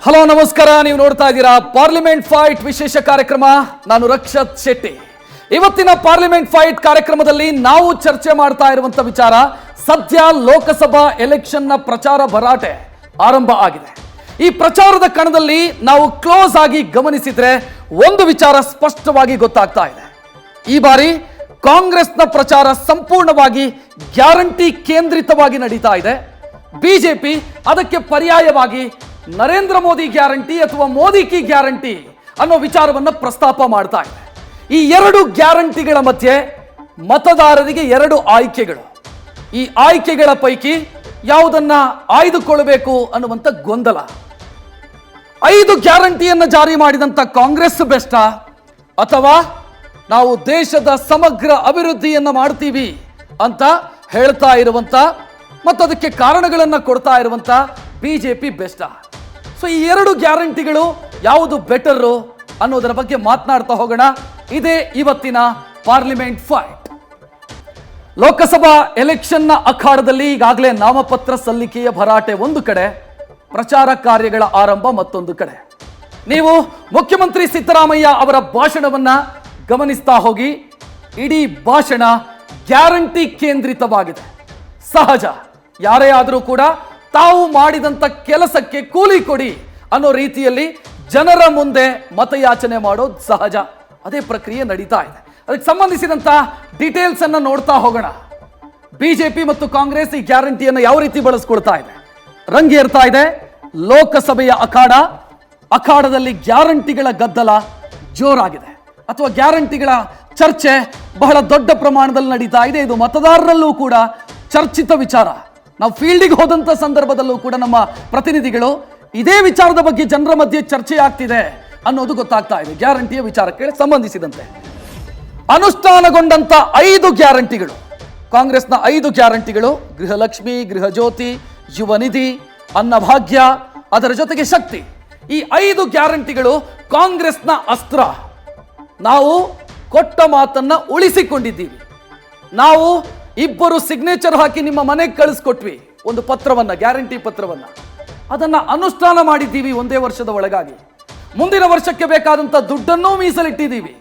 Hello ನಮಸ್ಕಾರ. ನೀವು ನೋಡ್ತಾ ಇದ್ದೀರಾ ಪಾರ್ಲಿಮೆಂಟ್ ಫೈಟ್ ವಿಶೇಷ ಕಾರ್ಯಕ್ರಮ. ನಾನು ರಕ್ಷತ್ ಶೆಟ್ಟಿ. ಇವತ್ತಿನ ಪಾರ್ಲಿಮೆಂಟ್ ಫೈಟ್ ಕಾರ್ಯಕ್ರಮದಲ್ಲಿ ನಾವು ಚರ್ಚೆ ಮಾಡ್ತಾ ಇರುವಂತ ವಿಚಾರ, ಸದ್ಯ ಲೋಕಸಭಾ ಎಲೆಕ್ಷನ್ ನ ಪ್ರಚಾರ ಭರಾಟೆ ಆರಂಭ ಆಗಿದೆ. ಈ ಪ್ರಚಾರದ ಕಣದಲ್ಲಿ ನಾವು ಕ್ಲೋಸ್ ಆಗಿ ಗಮನಿಸಿದ್ರೆ ಒಂದು ವಿಚಾರ ಸ್ಪಷ್ಟವಾಗಿ ಗೊತ್ತಾಗ್ತಾ ಇದೆ. ಈ ಬಾರಿ ಕಾಂಗ್ರೆಸ್ನ ಪ್ರಚಾರ ಸಂಪೂರ್ಣವಾಗಿ ಗ್ಯಾರಂಟಿ ಕೇಂದ್ರಿತವಾಗಿ ನಡೀತಾ ಇದೆ. ಬಿಜೆಪಿ ಅದಕ್ಕೆ ಪರ್ಯಾಯವಾಗಿ ನರೇಂದ್ರ ಮೋದಿ ಗ್ಯಾರಂಟಿ ಅಥವಾ ಮೋದಿ ಕಿ ಗ್ಯಾರಂಟಿ ಅನ್ನೋ ವಿಚಾರವನ್ನು ಪ್ರಸ್ತಾಪ ಮಾಡ್ತಾ ಇದೆ. ಈ ಎರಡು ಗ್ಯಾರಂಟಿಗಳ ಮಧ್ಯೆ ಮತದಾರರಿಗೆ ಎರಡು ಆಯ್ಕೆಗಳು. ಈ ಆಯ್ಕೆಗಳ ಪೈಕಿ ಯಾವುದನ್ನ ಆಯ್ದುಕೊಳ್ಳಬೇಕು ಅನ್ನುವಂಥ ಗೊಂದಲ. 5 ಗ್ಯಾರಂಟಿಯನ್ನು ಜಾರಿ ಮಾಡಿದಂಥ ಕಾಂಗ್ರೆಸ್ ಬೆಸ್ಟಾ ಅಥವಾ ನಾವು ದೇಶದ ಸಮಗ್ರ ಅಭಿವೃದ್ಧಿಯನ್ನು ಮಾಡ್ತೀವಿ ಅಂತ ಹೇಳ್ತಾ ಇರುವಂತ ಮತ್ತು ಅದಕ್ಕೆ ಕಾರಣಗಳನ್ನು ಕೊಡ್ತಾ ಇರುವಂತ ಬಿಜೆಪಿ ಬೆಸ್ಟಾ? ಸೊ ಈ ಎರಡು ಗ್ಯಾರಂಟಿಗಳು ಯಾವುದು ಬೆಟರ್ ಅನ್ನೋದರ ಬಗ್ಗೆ ಮಾತನಾಡ್ತಾ ಹೋಗೋಣ. ಇದೇ ಇವತ್ತಿನ ಪಾರ್ಲಿಮೆಂಟ್ ಫೈಟ್. ಲೋಕಸಭಾ ಎಲೆಕ್ಷನ್ನ ಅಖಾಡದಲ್ಲಿ ಈಗಾಗಲೇ ನಾಮಪತ್ರ ಸಲ್ಲಿಕೆಯ ಭರಾಟೆ ಒಂದು ಕಡೆ, ಪ್ರಚಾರ ಕಾರ್ಯಗಳ ಆರಂಭ ಮತ್ತೊಂದು ಕಡೆ. ನೀವು ಮುಖ್ಯಮಂತ್ರಿ ಸಿದ್ದರಾಮಯ್ಯ ಅವರ ಭಾಷಣವನ್ನ ಗಮನಿಸ್ತಾ ಹೋಗಿ, ಇಡೀ ಭಾಷಣ ಗ್ಯಾರಂಟಿ ಕೇಂದ್ರಿತವಾಗಿದೆ. ಸಹಜ, ಯಾರೇ ಆದರೂ ಕೂಡ ತಾವು ಮಾಡಿದಂತ ಕೆಲಸಕ್ಕೆ ಕೂಲಿ ಕೊಡಿ ಅನ್ನೋ ರೀತಿಯಲ್ಲಿ ಜನರ ಮುಂದೆ ಮತಯಾಚನೆ ಮಾಡೋದು ಸಹಜ. ಅದೇ ಪ್ರಕ್ರಿಯೆ ನಡೀತಾ ಇದೆ. ಅದಕ್ಕೆ ಸಂಬಂಧಿಸಿದಂತ ಡೀಟೇಲ್ಸ್ ಅನ್ನ ನೋಡ್ತಾ ಹೋಗೋಣ. ಬಿಜೆಪಿ ಮತ್ತು ಕಾಂಗ್ರೆಸ್ ಈ ಗ್ಯಾರಂಟಿಯನ್ನು ಯಾವ ರೀತಿ ಬಳಸ್ಕೊಳ್ತಾ ಇದೆ, ರಂಗೇರ್ತಾ ಇದೆ ಲೋಕಸಭೆಯ ಅಖಾಡದಲ್ಲಿ ಗ್ಯಾರಂಟಿಗಳ ಗದ್ದಲ ಜೋರಾಗಿದೆ, ಅಥವಾ ಗ್ಯಾರಂಟಿಗಳ ಚರ್ಚೆ ಬಹಳ ದೊಡ್ಡ ಪ್ರಮಾಣದಲ್ಲಿ ನಡೀತಾ ಇದೆ. ಇದು ಮತದಾರರಲ್ಲೂ ಕೂಡ ಚರ್ಚಿತ ವಿಚಾರ. ನಾವು ಫೀಲ್ಡಿಗೆ ಹೋದಂತ ಸಂದರ್ಭದಲ್ಲೂ ಕೂಡ ನಮ್ಮ ಪ್ರತಿನಿಧಿಗಳು ಇದೇ ವಿಚಾರದ ಬಗ್ಗೆ ಜನರ ಮಧ್ಯೆ ಚರ್ಚೆ ಆಗ್ತಿದೆ ಅನ್ನೋದು ಗೊತ್ತಾಗ್ತಾ ಇದೆ. ಗ್ಯಾರಂಟಿಯ ವಿಚಾರಕ್ಕೆ ಸಂಬಂಧಿಸಿದಂತೆ ಅನುಷ್ಠಾನಗೊಂಡಂತ 5 ಗ್ಯಾರಂಟಿಗಳು, ಕಾಂಗ್ರೆಸ್ನ 5 ಗ್ಯಾರಂಟಿಗಳು, ಗೃಹಲಕ್ಷ್ಮಿ, ಗೃಹಜ್ಯೋತಿ, ಯುವ ನಿಧಿ, ಅನ್ನಭಾಗ್ಯ, ಅದರ ಜೊತೆಗೆ ಶಕ್ತಿ, ಈ 5 ಗ್ಯಾರಂಟಿಗಳು ಕಾಂಗ್ರೆಸ್ನ ಅಸ್ತ್ರ. ನಾವು ಕೊಟ್ಟ ಮಾತನ್ನ ಉಳಿಸಿಕೊಂಡಿದ್ದೀವಿ. ನಾವು 2 ಸಿಗ್ನೇಚರ್ ಹಾಕಿ ನಿಮ್ಮ ಮನೆಗೆ ಕಳಿಸ್ಕೊಟ್ವಿ ಒಂದು ಪತ್ರವನ್ನ, ಗ್ಯಾರಂಟಿ ಪತ್ರವನ್ನ. ಅದನ್ನ ಅನುಷ್ಠಾನ ಮಾಡಿದ್ದೀವಿ ಒಂದೇ ವರ್ಷದ ಒಳಗಾಗಿ. ಮುಂದಿನ ವರ್ಷಕ್ಕೆ ಬೇಕಾದಂತ ದುಡ್ಡನ್ನೂ ಮೀಸಲಿಟ್ಟಿದ್ದೀವಿ.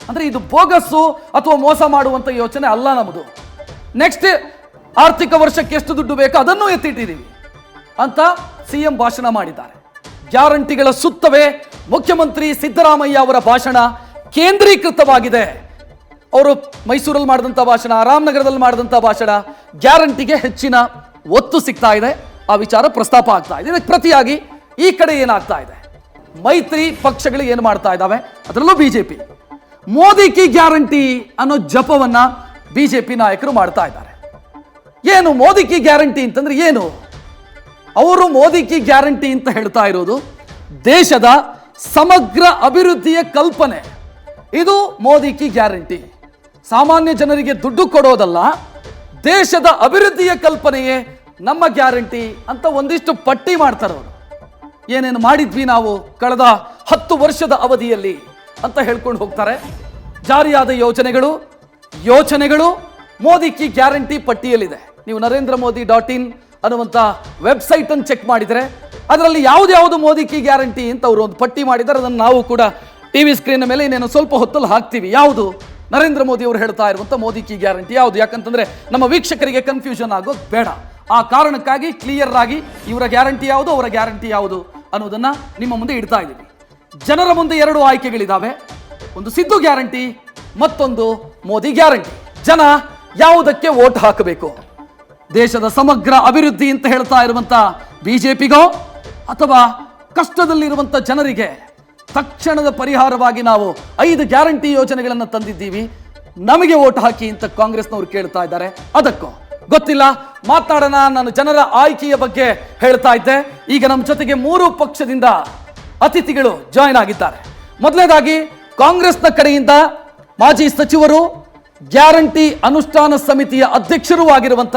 ಅಂದ್ರೆ ಇದು ಬೋಗಸ್ಸು ಅಥವಾ ಮೋಸ ಮಾಡುವಂತ ಯೋಚನೆ ಅಲ್ಲ ನಮ್ಮದು. ನೆಕ್ಸ್ಟ್ ಆರ್ಥಿಕ ವರ್ಷಕ್ಕೆ ಎಷ್ಟು ದುಡ್ಡು ಬೇಕೋ ಅದನ್ನೂ ಎತ್ತಿಟ್ಟಿದ್ದೀವಿ ಅಂತ ಸಿಎಂ ಭಾಷಣ ಮಾಡಿದ್ದಾರೆ. ಗ್ಯಾರಂಟಿಗಳ ಸುತ್ತವೇ ಮುಖ್ಯಮಂತ್ರಿ ಸಿದ್ದರಾಮಯ್ಯ ಅವರ ಭಾಷಣ ಕೇಂದ್ರೀಕೃತವಾಗಿದೆ. ಅವರು ಮೈಸೂರಲ್ಲಿ ಮಾಡಿದಂಥ ಭಾಷಣ, ರಾಮನಗರದಲ್ಲಿ ಮಾಡಿದಂಥ ಭಾಷಣ, ಗ್ಯಾರಂಟಿಗೆ ಹೆಚ್ಚಿನ ಒತ್ತು ಸಿಗ್ತಾ ಇದೆ. ಆ ವಿಚಾರ ಪ್ರಸ್ತಾಪ ಆಗ್ತಾ ಇದೆ. ಇದಕ್ಕೆ ಪ್ರತಿಯಾಗಿ ಈ ಕಡೆ ಏನಾಗ್ತಾ ಇದೆ, ಮೈತ್ರಿ ಪಕ್ಷಗಳು ಏನು ಮಾಡ್ತಾ ಇದ್ದಾವೆ, ಅದರಲ್ಲೂ ಬಿಜೆಪಿ ಮೋದಿ ಕಿ ಗ್ಯಾರಂಟಿ ಅನ್ನೋ ಜಪವನ್ನ ಬಿಜೆಪಿ ನಾಯಕರು ಮಾಡ್ತಾ ಇದ್ದಾರೆ. ಏನು ಮೋದಿ ಕಿ ಗ್ಯಾರಂಟಿ ಅಂತಂದ್ರೆ ಏನು? ಅವರು ಮೋದಿ ಕಿ ಗ್ಯಾರಂಟಿ ಅಂತ ಹೇಳ್ತಾ ಇರೋದು ದೇಶದ ಸಮಗ್ರ ಅಭಿವೃದ್ಧಿಯ ಕಲ್ಪನೆ. ಇದು ಮೋದಿ ಕಿ ಗ್ಯಾರಂಟಿ. ಸಾಮಾನ್ಯ ಜನರಿಗೆ ದುಡ್ಡು ಕೊಡೋದಲ್ಲ, ದೇಶದ ಅಭಿವೃದ್ಧಿಯ ಕಲ್ಪನೆಯೇ ನಮ್ಮ ಗ್ಯಾರಂಟಿ ಅಂತ ಒಂದಿಷ್ಟು ಪಟ್ಟಿ ಮಾಡ್ತಾರೆ ಅವರು. ಏನೇನು ಮಾಡಿದ್ವಿ ನಾವು ಕಳೆದ 10 ವರ್ಷದ ಅವಧಿಯಲ್ಲಿ ಅಂತ ಹೇಳ್ಕೊಂಡು ಹೋಗ್ತಾರೆ. ಜಾರಿಯಾದ ಯೋಚನೆಗಳು ಮೋದಿ ಕಿ ಗ್ಯಾರಂಟಿ ಪಟ್ಟಿಯಲ್ಲಿದೆ. ನೀವು NarendraModi.in ಅನ್ನುವಂಥ ವೆಬ್ಸೈಟ್ ಅನ್ನು ಚೆಕ್ ಮಾಡಿದರೆ ಅದರಲ್ಲಿ ಯಾವ್ದು ಮೋದಿ ಕಿ ಗ್ಯಾರಂಟಿ ಅಂತ ಅವರು ಒಂದು ಪಟ್ಟಿ ಮಾಡಿದ್ದಾರೆ. ಅದನ್ನು ನಾವು ಕೂಡ ಟಿವಿ ಸ್ಕ್ರೀನ್ ಮೇಲೆ ಇನ್ನೇನು ಸ್ವಲ್ಪ ಹೊತ್ತಲ್ಲಿ ಹಾಕ್ತೀವಿ. ಯಾವುದು ನರೇಂದ್ರ ಮೋದಿ ಅವರು ಹೇಳ್ತಾ ಇರುವಂಥ ಮೋದಿ ಕಿ ಗ್ಯಾರಂಟಿ ಯಾವುದು? ಯಾಕಂತಂದ್ರೆ ನಮ್ಮ ವೀಕ್ಷಕರಿಗೆ ಕನ್ಫ್ಯೂಷನ್ ಆಗೋದು ಬೇಡ. ಆ ಕಾರಣಕ್ಕಾಗಿ ಕ್ಲಿಯರ್ ಆಗಿ ಇವರ ಗ್ಯಾರಂಟಿ ಯಾವುದು, ಅವರ ಗ್ಯಾರಂಟಿ ಯಾವುದು ಅನ್ನೋದನ್ನ ನಿಮ್ಮ ಮುಂದೆ ಇಡ್ತಾ ಇದ್ದೀವಿ. ಜನರ ಮುಂದೆ 2 ಆಯ್ಕೆಗಳಿದ್ದಾವೆ. ಒಂದು ಸಿದ್ದು ಗ್ಯಾರಂಟಿ, ಮತ್ತೊಂದು ಮೋದಿ ಗ್ಯಾರಂಟಿ. ಜನ ಯಾವುದಕ್ಕೆ ವೋಟ್ ಹಾಕಬೇಕು? ದೇಶದ ಸಮಗ್ರ ಅಭಿವೃದ್ಧಿ ಅಂತ ಹೇಳ್ತಾ ಇರುವಂತ ಬಿಜೆಪಿಗೋ, ಅಥವಾ ಕಷ್ಟದಲ್ಲಿರುವಂತ ಜನರಿಗೆ ತಕ್ಷಣದ ಪರಿಹಾರವಾಗಿ ನಾವು 5 ಗ್ಯಾರಂಟಿ ಯೋಜನೆಗಳನ್ನು ತಂದಿದ್ದೀವಿ, ನಮಗೆ ವೋಟ್ ಹಾಕಿ ಅಂತ ಕಾಂಗ್ರೆಸ್ನವರು ಕೇಳ್ತಾ ಇದ್ದಾರೆ. ಅದಕ್ಕೋ ಗೊತ್ತಿಲ್ಲ, ಮಾತನಾಡೋಣ. ನಾನು ಜನರ ಆಯ್ಕೆಯ ಬಗ್ಗೆ ಹೇಳ್ತಾ ಇದ್ದೆ. ಈಗ ನಮ್ಮ ಜೊತೆಗೆ 3 ಪಕ್ಷದಿಂದ ಅತಿಥಿಗಳು ಜಾಯ್ನ್ ಆಗಿದ್ದಾರೆ. ಮೊದಲನೇದಾಗಿ ಕಾಂಗ್ರೆಸ್ನ ಕಡೆಯಿಂದ ಮಾಜಿ ಸಚಿವರು, ಗ್ಯಾರಂಟಿ ಅನುಷ್ಠಾನ ಸಮಿತಿಯ ಅಧ್ಯಕ್ಷರೂ ಆಗಿರುವಂತ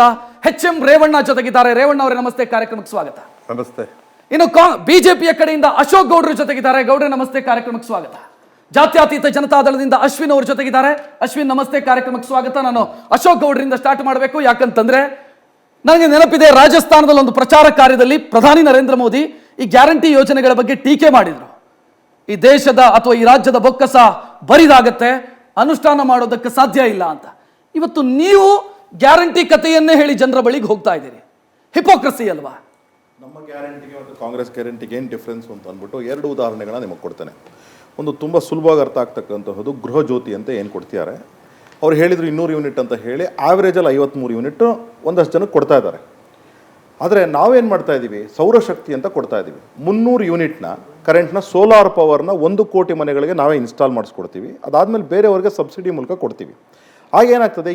HM ರೇವಣ್ಣ ಜೊತೆಗಿದ್ದಾರೆ. ರೇವಣ್ಣ ಅವರೇ ನಮಸ್ತೆ, ಕಾರ್ಯಕ್ರಮಕ್ಕೆ ಸ್ವಾಗತ. ನಮಸ್ತೆ. ಇನ್ನು ಬಿಜೆಪಿಯ ಕಡೆಯಿಂದ ಅಶೋಕ್ ಗೌಡ್ರು ಜೊತೆಗಿದ್ದಾರೆ. ಗೌಡ್ರೆ ನಮಸ್ತೆ, ಕಾರ್ಯಕ್ರಮಕ್ಕೆ ಸ್ವಾಗತ. ಜಾತ್ಯತೀತ ಜನತಾದಳದಿಂದ ಅಶ್ವಿನ್ ಅವರು ಜೊತೆಗಿದ್ದಾರೆ. ಅಶ್ವಿನ್ ನಮಸ್ತೆ, ಕಾರ್ಯಕ್ರಮಕ್ಕೆ ಸ್ವಾಗತ. ನಾನು ಅಶೋಕ್ ಗೌಡ್ರಿಂದ ಸ್ಟಾರ್ಟ್ ಮಾಡಬೇಕು. ಯಾಕಂತಂದ್ರೆ ನನಗೆ ನೆನಪಿದೆ, ರಾಜಸ್ಥಾನದಲ್ಲಿ ಒಂದು ಪ್ರಚಾರ ಕಾರ್ಯದಲ್ಲಿ ಪ್ರಧಾನಿ ನರೇಂದ್ರ ಮೋದಿ ಈ ಗ್ಯಾರಂಟಿ ಯೋಜನೆಗಳ ಬಗ್ಗೆ ಟೀಕೆ ಮಾಡಿದ್ರು. ಈ ದೇಶದ ಅಥವಾ ಈ ರಾಜ್ಯದ ಬೊಕ್ಕಸ ಬರಿದಾಗತ್ತೆ, ಅನುಷ್ಠಾನ ಮಾಡೋದಕ್ಕೆ ಸಾಧ್ಯ ಇಲ್ಲ ಅಂತ. ಇವತ್ತು ನೀವು ಗ್ಯಾರಂಟಿ ಕಥೆಯನ್ನೇ ಹೇಳಿ ಜನರ ಬಳಿಗೆ ಹೋಗ್ತಾ ಇದ್ದೀರಿ. ಹಿಪೋಕ್ರಸಿ ಅಲ್ವಾ? ನಮ್ಮ ಗ್ಯಾರಂಟಿಗೆ ಮತ್ತು ಕಾಂಗ್ರೆಸ್ ಗ್ಯಾರಂಟಿಗೆ ಏನು ಡಿಫ್ರೆನ್ಸ್ ಅಂತ ಅಂದ್ಬಿಟ್ಟು 2 ಉದಾಹರಣೆಗಳನ್ನ ನಿಮಗೆ ಕೊಡ್ತೇನೆ. ಒಂದು ತುಂಬ ಸುಲಭವಾಗಿ ಅರ್ಥ ಆಗ್ತಕ್ಕಂಥದ್ದು ಗೃಹ ಜ್ಯೋತಿ ಅಂತ ಏನು ಕೊಡ್ತಿದ್ದಾರೆ. ಅವ್ರು ಹೇಳಿದ್ರು 200 ಯೂನಿಟ್ ಅಂತ ಹೇಳಿ, ಆವ್ರೇಜಲ್ಲಿ 53 ಯೂನಿಟ್ ಒಂದಷ್ಟು ಜನಕ್ಕೆ ಕೊಡ್ತಾ ಇದ್ದಾರೆ. ಆದರೆ ನಾವೇನು ಮಾಡ್ತಾ ಇದ್ದೀವಿ, ಸೌರಶಕ್ತಿ ಅಂತ ಕೊಡ್ತಾ ಇದ್ದೀವಿ. 300 ಯೂನಿಟ್ನ ಕರೆಂಟ್ನ ಸೋಲಾರ್ ಪವರ್ನ 1 ಕೋಟಿ ಮನೆಗಳಿಗೆ ನಾವೇ ಇನ್ಸ್ಟಾಲ್ ಮಾಡಿಸ್ಕೊಡ್ತೀವಿ. ಅದಾದಮೇಲೆ ಬೇರೆಯವ್ರಿಗೆ ಸಬ್ಸಿಡಿ ಮೂಲಕ ಕೊಡ್ತೀವಿ. ಆಗೇನಾಗ್ತದೆ,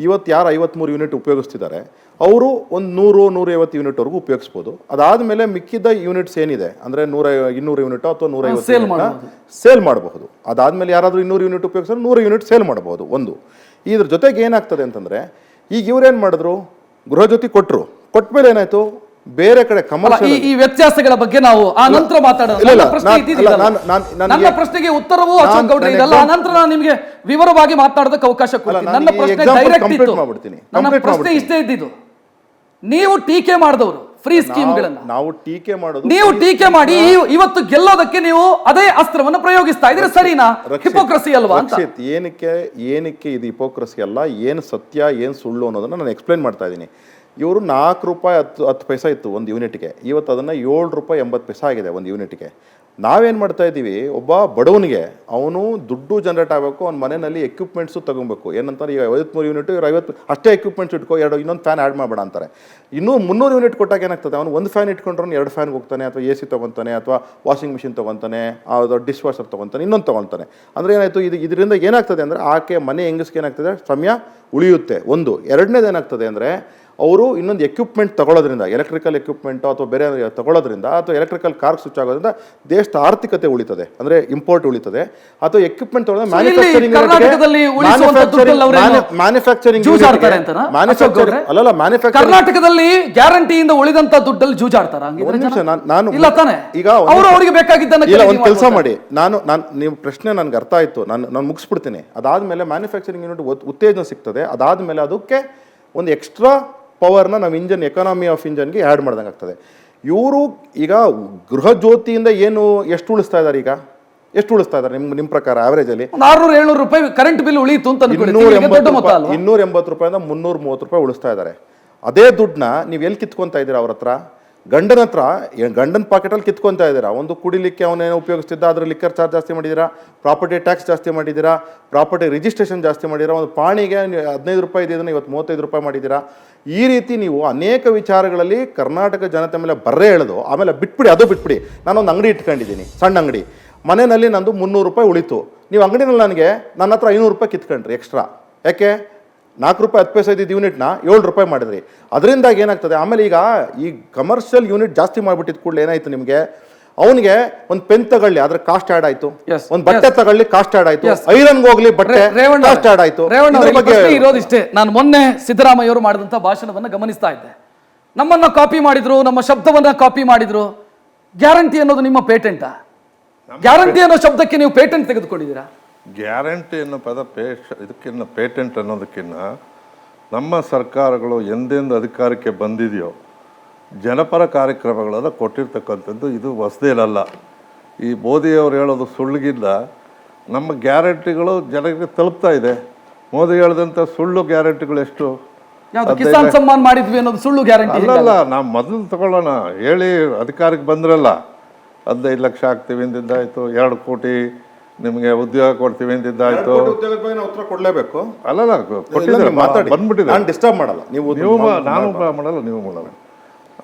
ಇವತ್ತು ಯಾರು 53 ಯೂನಿಟ್ ಉಪಯೋಗಿಸ್ತಿದ್ದಾರೆ ಅವರು ಒಂದು 100-150 ಯೂನಿಟ್ವರೆಗೂ ಉಪಯೋಗಿಸ್ಬೋದು. ಅದಾದಮೇಲೆ ಮಿಕ್ಕಿದ ಯೂನಿಟ್ಸ್ ಏನಿದೆ ಅಂದರೆ 200 ಯೂನಿಟ್ ಅಥವಾ 150 ಸೇಲ್ ಮಾಡಬಹುದು. ಅದಾದಮೇಲೆ ಯಾರಾದರೂ 200 ಯೂನಿಟ್ ಉಪಯೋಗಿಸಿದ್ರೆ 100 ಯೂನಿಟ್ ಸೇಲ್ ಮಾಡಬಹುದು. ಒಂದು ಇದ್ರ ಜೊತೆಗೆ ಏನಾಗ್ತದೆ ಅಂತಂದರೆ, ಈಗ ಇವ್ರೇನು ಮಾಡಿದ್ರು, ಗೃಹ ಜ್ಯೋತಿ ಕೊಟ್ಟಮೇಲೆ ಏನಾಯಿತು, ಬೇರೆ ಕಡೆ ಈ ವ್ಯತ್ಯಾಸಗಳ ಬಗ್ಗೆ ನಾವು ಆ ನಂತರ ಮಾತಾಡೋಣ. ನನ್ನ ಪ್ರಶ್ನೆಗೆ ಉತ್ತರವೂ ಅಶೋಕ್ ಗೌಡ್ರೆ ಇದಲ್ಲ. ಆ ನಂತರ ನಾನು ನಿಮಗೆ ವಿವರವಾಗಿ ಮಾತಾಡೋದಕ್ಕೆ ಅವಕಾಶ ಕೊಡ್ತೀನಿ. ನನ್ನ ಪ್ರಶ್ನೆ ಡೈರೆಕ್ಟ್ ಇತ್ತು. ನನ್ನ ಪ್ರಶ್ನೆ ಇಷ್ಟೇ ಇದ್ದಿದ್ದು, ನೀವು ಟೀಕೆ ಮಾಡಿದವರು ಫ್ರೀ ಸ್ಕೀಮ್ಗಳನ್ನ ನಾವು ಟೀಕೆ ಮಾಡೋದು, ನೀವು ಟೀಕೆ ಮಾಡಿ ಇವತ್ತು ಗೆಲ್ಲೋದಕ್ಕೆ ನೀವು ಅದೇ ಅಸ್ತ್ರವನ್ನು ಪ್ರಯೋಗಿಸ್ತಾ ಇದ್ರೆ ಸರಿನಾ? ಹಿಪೋಕ್ರಸಿ ಅಲ್ವಾ? ಏನಕ್ಕೆ ಇದು ಹಿಪೋಕ್ರಸಿ ಅಲ್ಲ, ಏನು ಸತ್ಯ ಏನು ಸುಳ್ಳು ಅನ್ನೋದನ್ನ ನಾನು ಎಕ್ಸ್ಪ್ಲೈನ್ ಮಾಡ್ತಾ ಇದ್ದೀನಿ. ಇವರು 4 ರೂಪಾಯಿ 10 ಪೈಸೆ ಇತ್ತು ಒಂದು ಯೂನಿಟ್ಗೆ, ಇವತ್ತು ಅದನ್ನು 7 ರೂಪಾಯಿ 80 ಪೈಸೆ ಆಗಿದೆ ಒಂದು ಯೂನಿಟ್ಗೆ. ನಾವೇನು ಮಾಡ್ತಾ ಇದ್ದೀವಿ, ಒಬ್ಬ ಬಡವನಿಗೆ ಅವನು ದುಡ್ಡು ಜನರೇಟ್ ಆಗಬೇಕು, ಅವ್ನ ಮನೆಯಲ್ಲಿ ಎಕ್ವಿಪ್ಮೆಂಟ್ಸು ತೊಗೊಬೇಕು. ಏನಂತಾರೆ, ಈಗ 53 ಯೂನಿಟ್ ಇವ್ರು 50 ಅಷ್ಟೇ ಎಕ್ವಿಪ್ಮೆಂಟ್ಸ್ ಇಟ್ಕೋ, ಇನ್ನೊಂದು ಫ್ಯಾನ್ ಆ್ಯಡ್ ಮಾಡಬೇಡ ಅಂತಾರೆ. ಇನ್ನೂ 300 ಯೂನಿಟ್ ಕೊಟ್ಟಾಗ ಏನಾಗ್ತದೆ, ಅವನು ಒಂದು ಫ್ಯಾನ್ ಇಟ್ಕೊಂಡ್ರೆ 2 ಫ್ಯಾನ್ಗೆ ಹೋಗ್ತಾನೆ, ಅಥವಾ AC ತೊಗೊತಾನೆ, ಅಥವಾ ವಾಷಿಂಗ್ ಮಿಷಿನ್ ತೊಗೊತಾನೆ, ಡಿಶ್ ವಾಷರ್ ತೊಗೊತಾನೆ, ಇನ್ನೊಂದು ತೊಗೊಳ್ತಾನೆ. ಅಂದರೆ ಏನಾಯಿತು, ಇದರಿಂದ ಏನಾಗ್ತದೆ ಅಂದರೆ ಆಕೆ ಮನೆ ಹೆಂಗಸ್ಗೆ ಏನಾಗ್ತದೆ, ಸಮಯ ಉಳಿಯುತ್ತೆ. ಒಂದು. ಎರಡನೇದು ಏನಾಗ್ತದೆ ಅಂದರೆ, ಅವರು ಇನ್ನೊಂದು ಎಕ್ವಿಪ್ಮೆಂಟ್ ತಗೊಳ್ಳೋದ್ರಿಂದ, ಎಲೆಕ್ಟ್ರಿಕಲ್ ಎಕ್ವಿಪ್ಮೆಂಟು ಅಥವಾ ಬೇರೆ ತಗೊಳ್ಳೋದ್ರಿಂದ, ಅಥವಾ ಎಲೆಕ್ಟ್ರಿಕಲ್ ಕಾರ್ ಸ್ವಿಚ್ ಆಗೋದ್ರಿಂದ ದೇಶದ ಆರ್ಥಿಕತೆ ಉಳಿತದೆ, ಅಂದರೆ ಇಂಪೋರ್ಟ್ ಉಳಿತದೆ. ಅಥವಾ ಎಕ್ವಿಪ್ಮೆಂಟ್ ತಗೊಳ್ಳೋದು ಮ್ಯಾನುಫ್ಯಾಕ್ಚರಿಂಗ್ ಕರ್ನಾಟಕದಲ್ಲಿ ಗ್ಯಾರಂಟಿಯಿಂದ ಉಳಿದಂತ ದುಡ್ಡಲ್ಲಿ ಜೂಜಾಡ್ತಾರ. ನಾನು ಈಗ ಒಂದು ಕೆಲಸ ಮಾಡಿ, ನೀವು ಪ್ರಶ್ನೆ ನನ್ಗೆ ಅರ್ಥ ಆಯ್ತು, ನಾನು ಮುಗಿಸ್ಬಿಡ್ತೀನಿ. ಅದಾದ್ಮೇಲೆ ಮ್ಯಾನುಫ್ಯಾಕ್ಚರಿಂಗ್ ಯೂನಿಟ್ ಉತ್ತೇಜನ ಸಿಗ್ತದೆ. ಅದಾದ್ಮೇಲೆ ಅದಕ್ಕೆ ಒಂದು ಎಕ್ಸ್ಟ್ರಾ ಪವರ್ನ ನಾವು ಎಕಾನಮಿ ಆಫ್ ಇಂಜನ್ಗೆ ಆ್ಯಡ್ ಮಾಡ್ದಂಗೆ ಆಗ್ತದೆ. ಇವರು ಈಗ ಗೃಹ ಜ್ಯೋತಿಯಿಂದ ಎಷ್ಟು ಉಳಿಸ್ತಾ ಇದ್ದಾರೆ, ಈಗ ಎಷ್ಟು ಉಳಿಸ್ತಾ ಇದ್ದಾರೆ ನಿಮ್ಮ ಪ್ರಕಾರ ಆವರೇಜಲ್ಲಿ? 600-700 ರೂಪಾಯಿ ಕರೆಂಟ್ ಬಿಲ್ ಉಳಿಯಿತು ಅಂತ 280 ರೂಪಾಯಿಂದ 330 ರೂಪಾಯಿ ಉಳಿಸ್ತಾ ಇದ್ದಾರೆ. ಅದೇ ದುಡ್ಡನ್ನ ನೀವು ಎಲ್ಲಿ ಕಿತ್ಕೊತಾ ಇದ್ದೀರಾ? ಅವ್ರ ಹತ್ರ, ಗಂಡನ ಪಾಕೆಟಲ್ಲಿ ಕಿತ್ಕೊತಾ ಇದ್ದೀರಾ. ಒಂದು ಕುಡಿಲಿಕ್ಕೆ ಅವನೇನೋ ಉಪಯೋಗಿಸ್ತಿದ್ದ, ಅದ್ರ ಲಿಕ್ಕರ್ ಚಾರ್ಜ್ ಜಾಸ್ತಿ ಮಾಡಿದ್ದೀರಾ, ಪ್ರಾಪರ್ಟಿ ಟ್ಯಾಕ್ಸ್ ಜಾಸ್ತಿ ಮಾಡಿದ್ದೀರಾ, ಪ್ರಾಪರ್ಟಿ ರಿಜಿಸ್ಟ್ರೇಷನ್ ಜಾಸ್ತಿ ಮಾಡಿದ್ದೀರಾ, ಒಂದು ಪಾಣಿಗೆ 15 ರೂಪಾಯಿ ಇದನ್ನು ಇವತ್ತು 35 ರೂಪಾಯಿ ಮಾಡಿದ್ದೀರಾ. ಈ ರೀತಿ ನೀವು ಅನೇಕ ವಿಚಾರಗಳಲ್ಲಿ ಕರ್ನಾಟಕ ಜನತೆ ಮೇಲೆ ಬರ್ರೆ ಎಳೆದು ಆಮೇಲೆ ಬಿಟ್ಬಿಡಿ. ನಾನೊಂದು ಅಂಗಡಿ ಇಟ್ಕೊಂಡಿದ್ದೀನಿ, ಸಣ್ಣ ಅಂಗಡಿ, ಮನೆಯಲ್ಲಿ ನಂದು 300 ರೂಪಾಯಿ ಉಳಿತು. ನೀವು ಅಂಗಡಿನಲ್ಲಿ ನನ್ನ ಹತ್ರ 500 ರೂಪಾಯಿ ಕಿತ್ಕೊಂಡ್ರಿ ಎಕ್ಸ್ಟ್ರಾ. ಯಾಕೆ? 4 ರೂಪಾಯಿ 10 ಪೈಸೆ ಇದ್ದಿದ್ದು ಯೂನಿಟ್ನ 7 ರೂಪಾಯಿ ಮಾಡಿದ್ರಿ. ಅದರಿಂದಾಗಿ ಏನಾಗ್ತದೆ, ಆಮೇಲೆ ಈಗ ಈ ಕಮರ್ಷಿಯಲ್ ಯೂನಿಟ್ ಜಾಸ್ತಿ ಮಾಡಿಬಿಟ್ಟಿದ ಕೂಡಲೇ ಏನಾಯ್ತು, ನಿಮಗೆ ಅವನಿಗೆ ಒಂದು ಪೆನ್ ತಗೊಳ್ಳಿ, ಅದ್ರ ಕಾಸ್ಟ್ ಆ್ಯಡ್ ಆಯ್ತು. ಒಂದು ಬಟ್ಟೆ ತಗೊಳ್ಳಿ, ಕಾಸ್ಟ್ ಆ್ಯಡ್ ಆಯ್ತು. ಐರನ್ಗೆ ಹೋಗ್ಲಿ, ಬಟ್ಟೆ ಕಾಸ್ಟ್ ಆ್ಯಡ್ ಆಯ್ತು. ಇರೋದಿಷ್ಟೇ. ನಾನು ಮೊನ್ನೆ ಸಿದ್ದರಾಮಯ್ಯ ಅವರು ಮಾಡಿದಂಥ ಭಾಷಣವನ್ನು ಗಮನಿಸ್ತಾ ಇದ್ದೆ. ನಮ್ಮನ್ನ ಕಾಪಿ ಮಾಡಿದ್ರು, ನಮ್ಮ ಶಬ್ದವನ್ನ ಕಾಪಿ ಮಾಡಿದ್ರು. ಗ್ಯಾರಂಟಿ ಅನ್ನೋದು ನಿಮ್ಮ ಪೇಟೆಂಟಾ? ಗ್ಯಾರಂಟಿ ಅನ್ನೋ ಶಬ್ದಕ್ಕೆ ನೀವು ಪೇಟೆಂಟ್ ತೆಗೆದುಕೊಂಡಿದ್ದೀರಾ? ಗ್ಯಾರಂಟಿ ಅನ್ನೋ ಪದ ಇದಕ್ಕಿನ್ನ ಪೇಟೆಂಟ್ ಅನ್ನೋದಕ್ಕಿಂತ ನಮ್ಮ ಸರ್ಕಾರಗಳು ಎಂದೆಂದು ಅಧಿಕಾರಕ್ಕೆ ಬಂದಿದೆಯೋ ಜನಪರ ಕಾರ್ಯಕ್ರಮಗಳನ್ನು ಕೊಟ್ಟಿರ್ತಕ್ಕಂಥದ್ದು ಇದು ಹೊಸದೇನಲ್ಲ. ಈ ಮೋದಿಯವರು ಹೇಳೋದು ಸುಳ್ಳಿಗಿಲ್ಲ, ನಮ್ಮ ಗ್ಯಾರಂಟಿಗಳು ಜನರಿಗೆ ತಲುಪ್ತಾ ಇದೆ. ಮೋದಿ ಹೇಳಿದಂಥ ಸುಳ್ಳು ಗ್ಯಾರಂಟಿಗಳು ಎಷ್ಟು? ಕಿಸಾನ್ ಸಮ್ಮಾನ್ ಮಾಡಿದ್ವಿ ಅನ್ನೋದು ಸುಳ್ಳು ಗ್ಯಾರಂಟಿ ಅಲ್ಲಲ್ಲ. ನಾವು ಮೊದಲು ತಗೊಳ್ಳೋಣ, ಹೇಳಿ ಅಧಿಕಾರಕ್ಕೆ ಬಂದ್ರಲ್ಲ, 15 ಲಕ್ಷ ಆಗ್ತೀವಿ ಅಂದಿದ್ದಾಯ್ತು, 2 ಕೋಟಿ ನಿಮಗೆ ಉದ್ಯೋಗ ಕೊಡ್ತೀವಿ ಅಂತಿದ್ದಾಯ್ತು. ಉತ್ತರ ಕೊಡಲೇಬೇಕು. ಅಲ್ಲಲ್ಲ, ಬಂದ್ಬಿಟ್ಟಿದೆ. ನಾನು ಡಿಸ್ಟರ್ಬ್ ಮಾಡಲ್ಲ, ನಾನು ಮಾಡಲ್ಲ, ನೀವು ಮಾಡಲ್ಲ.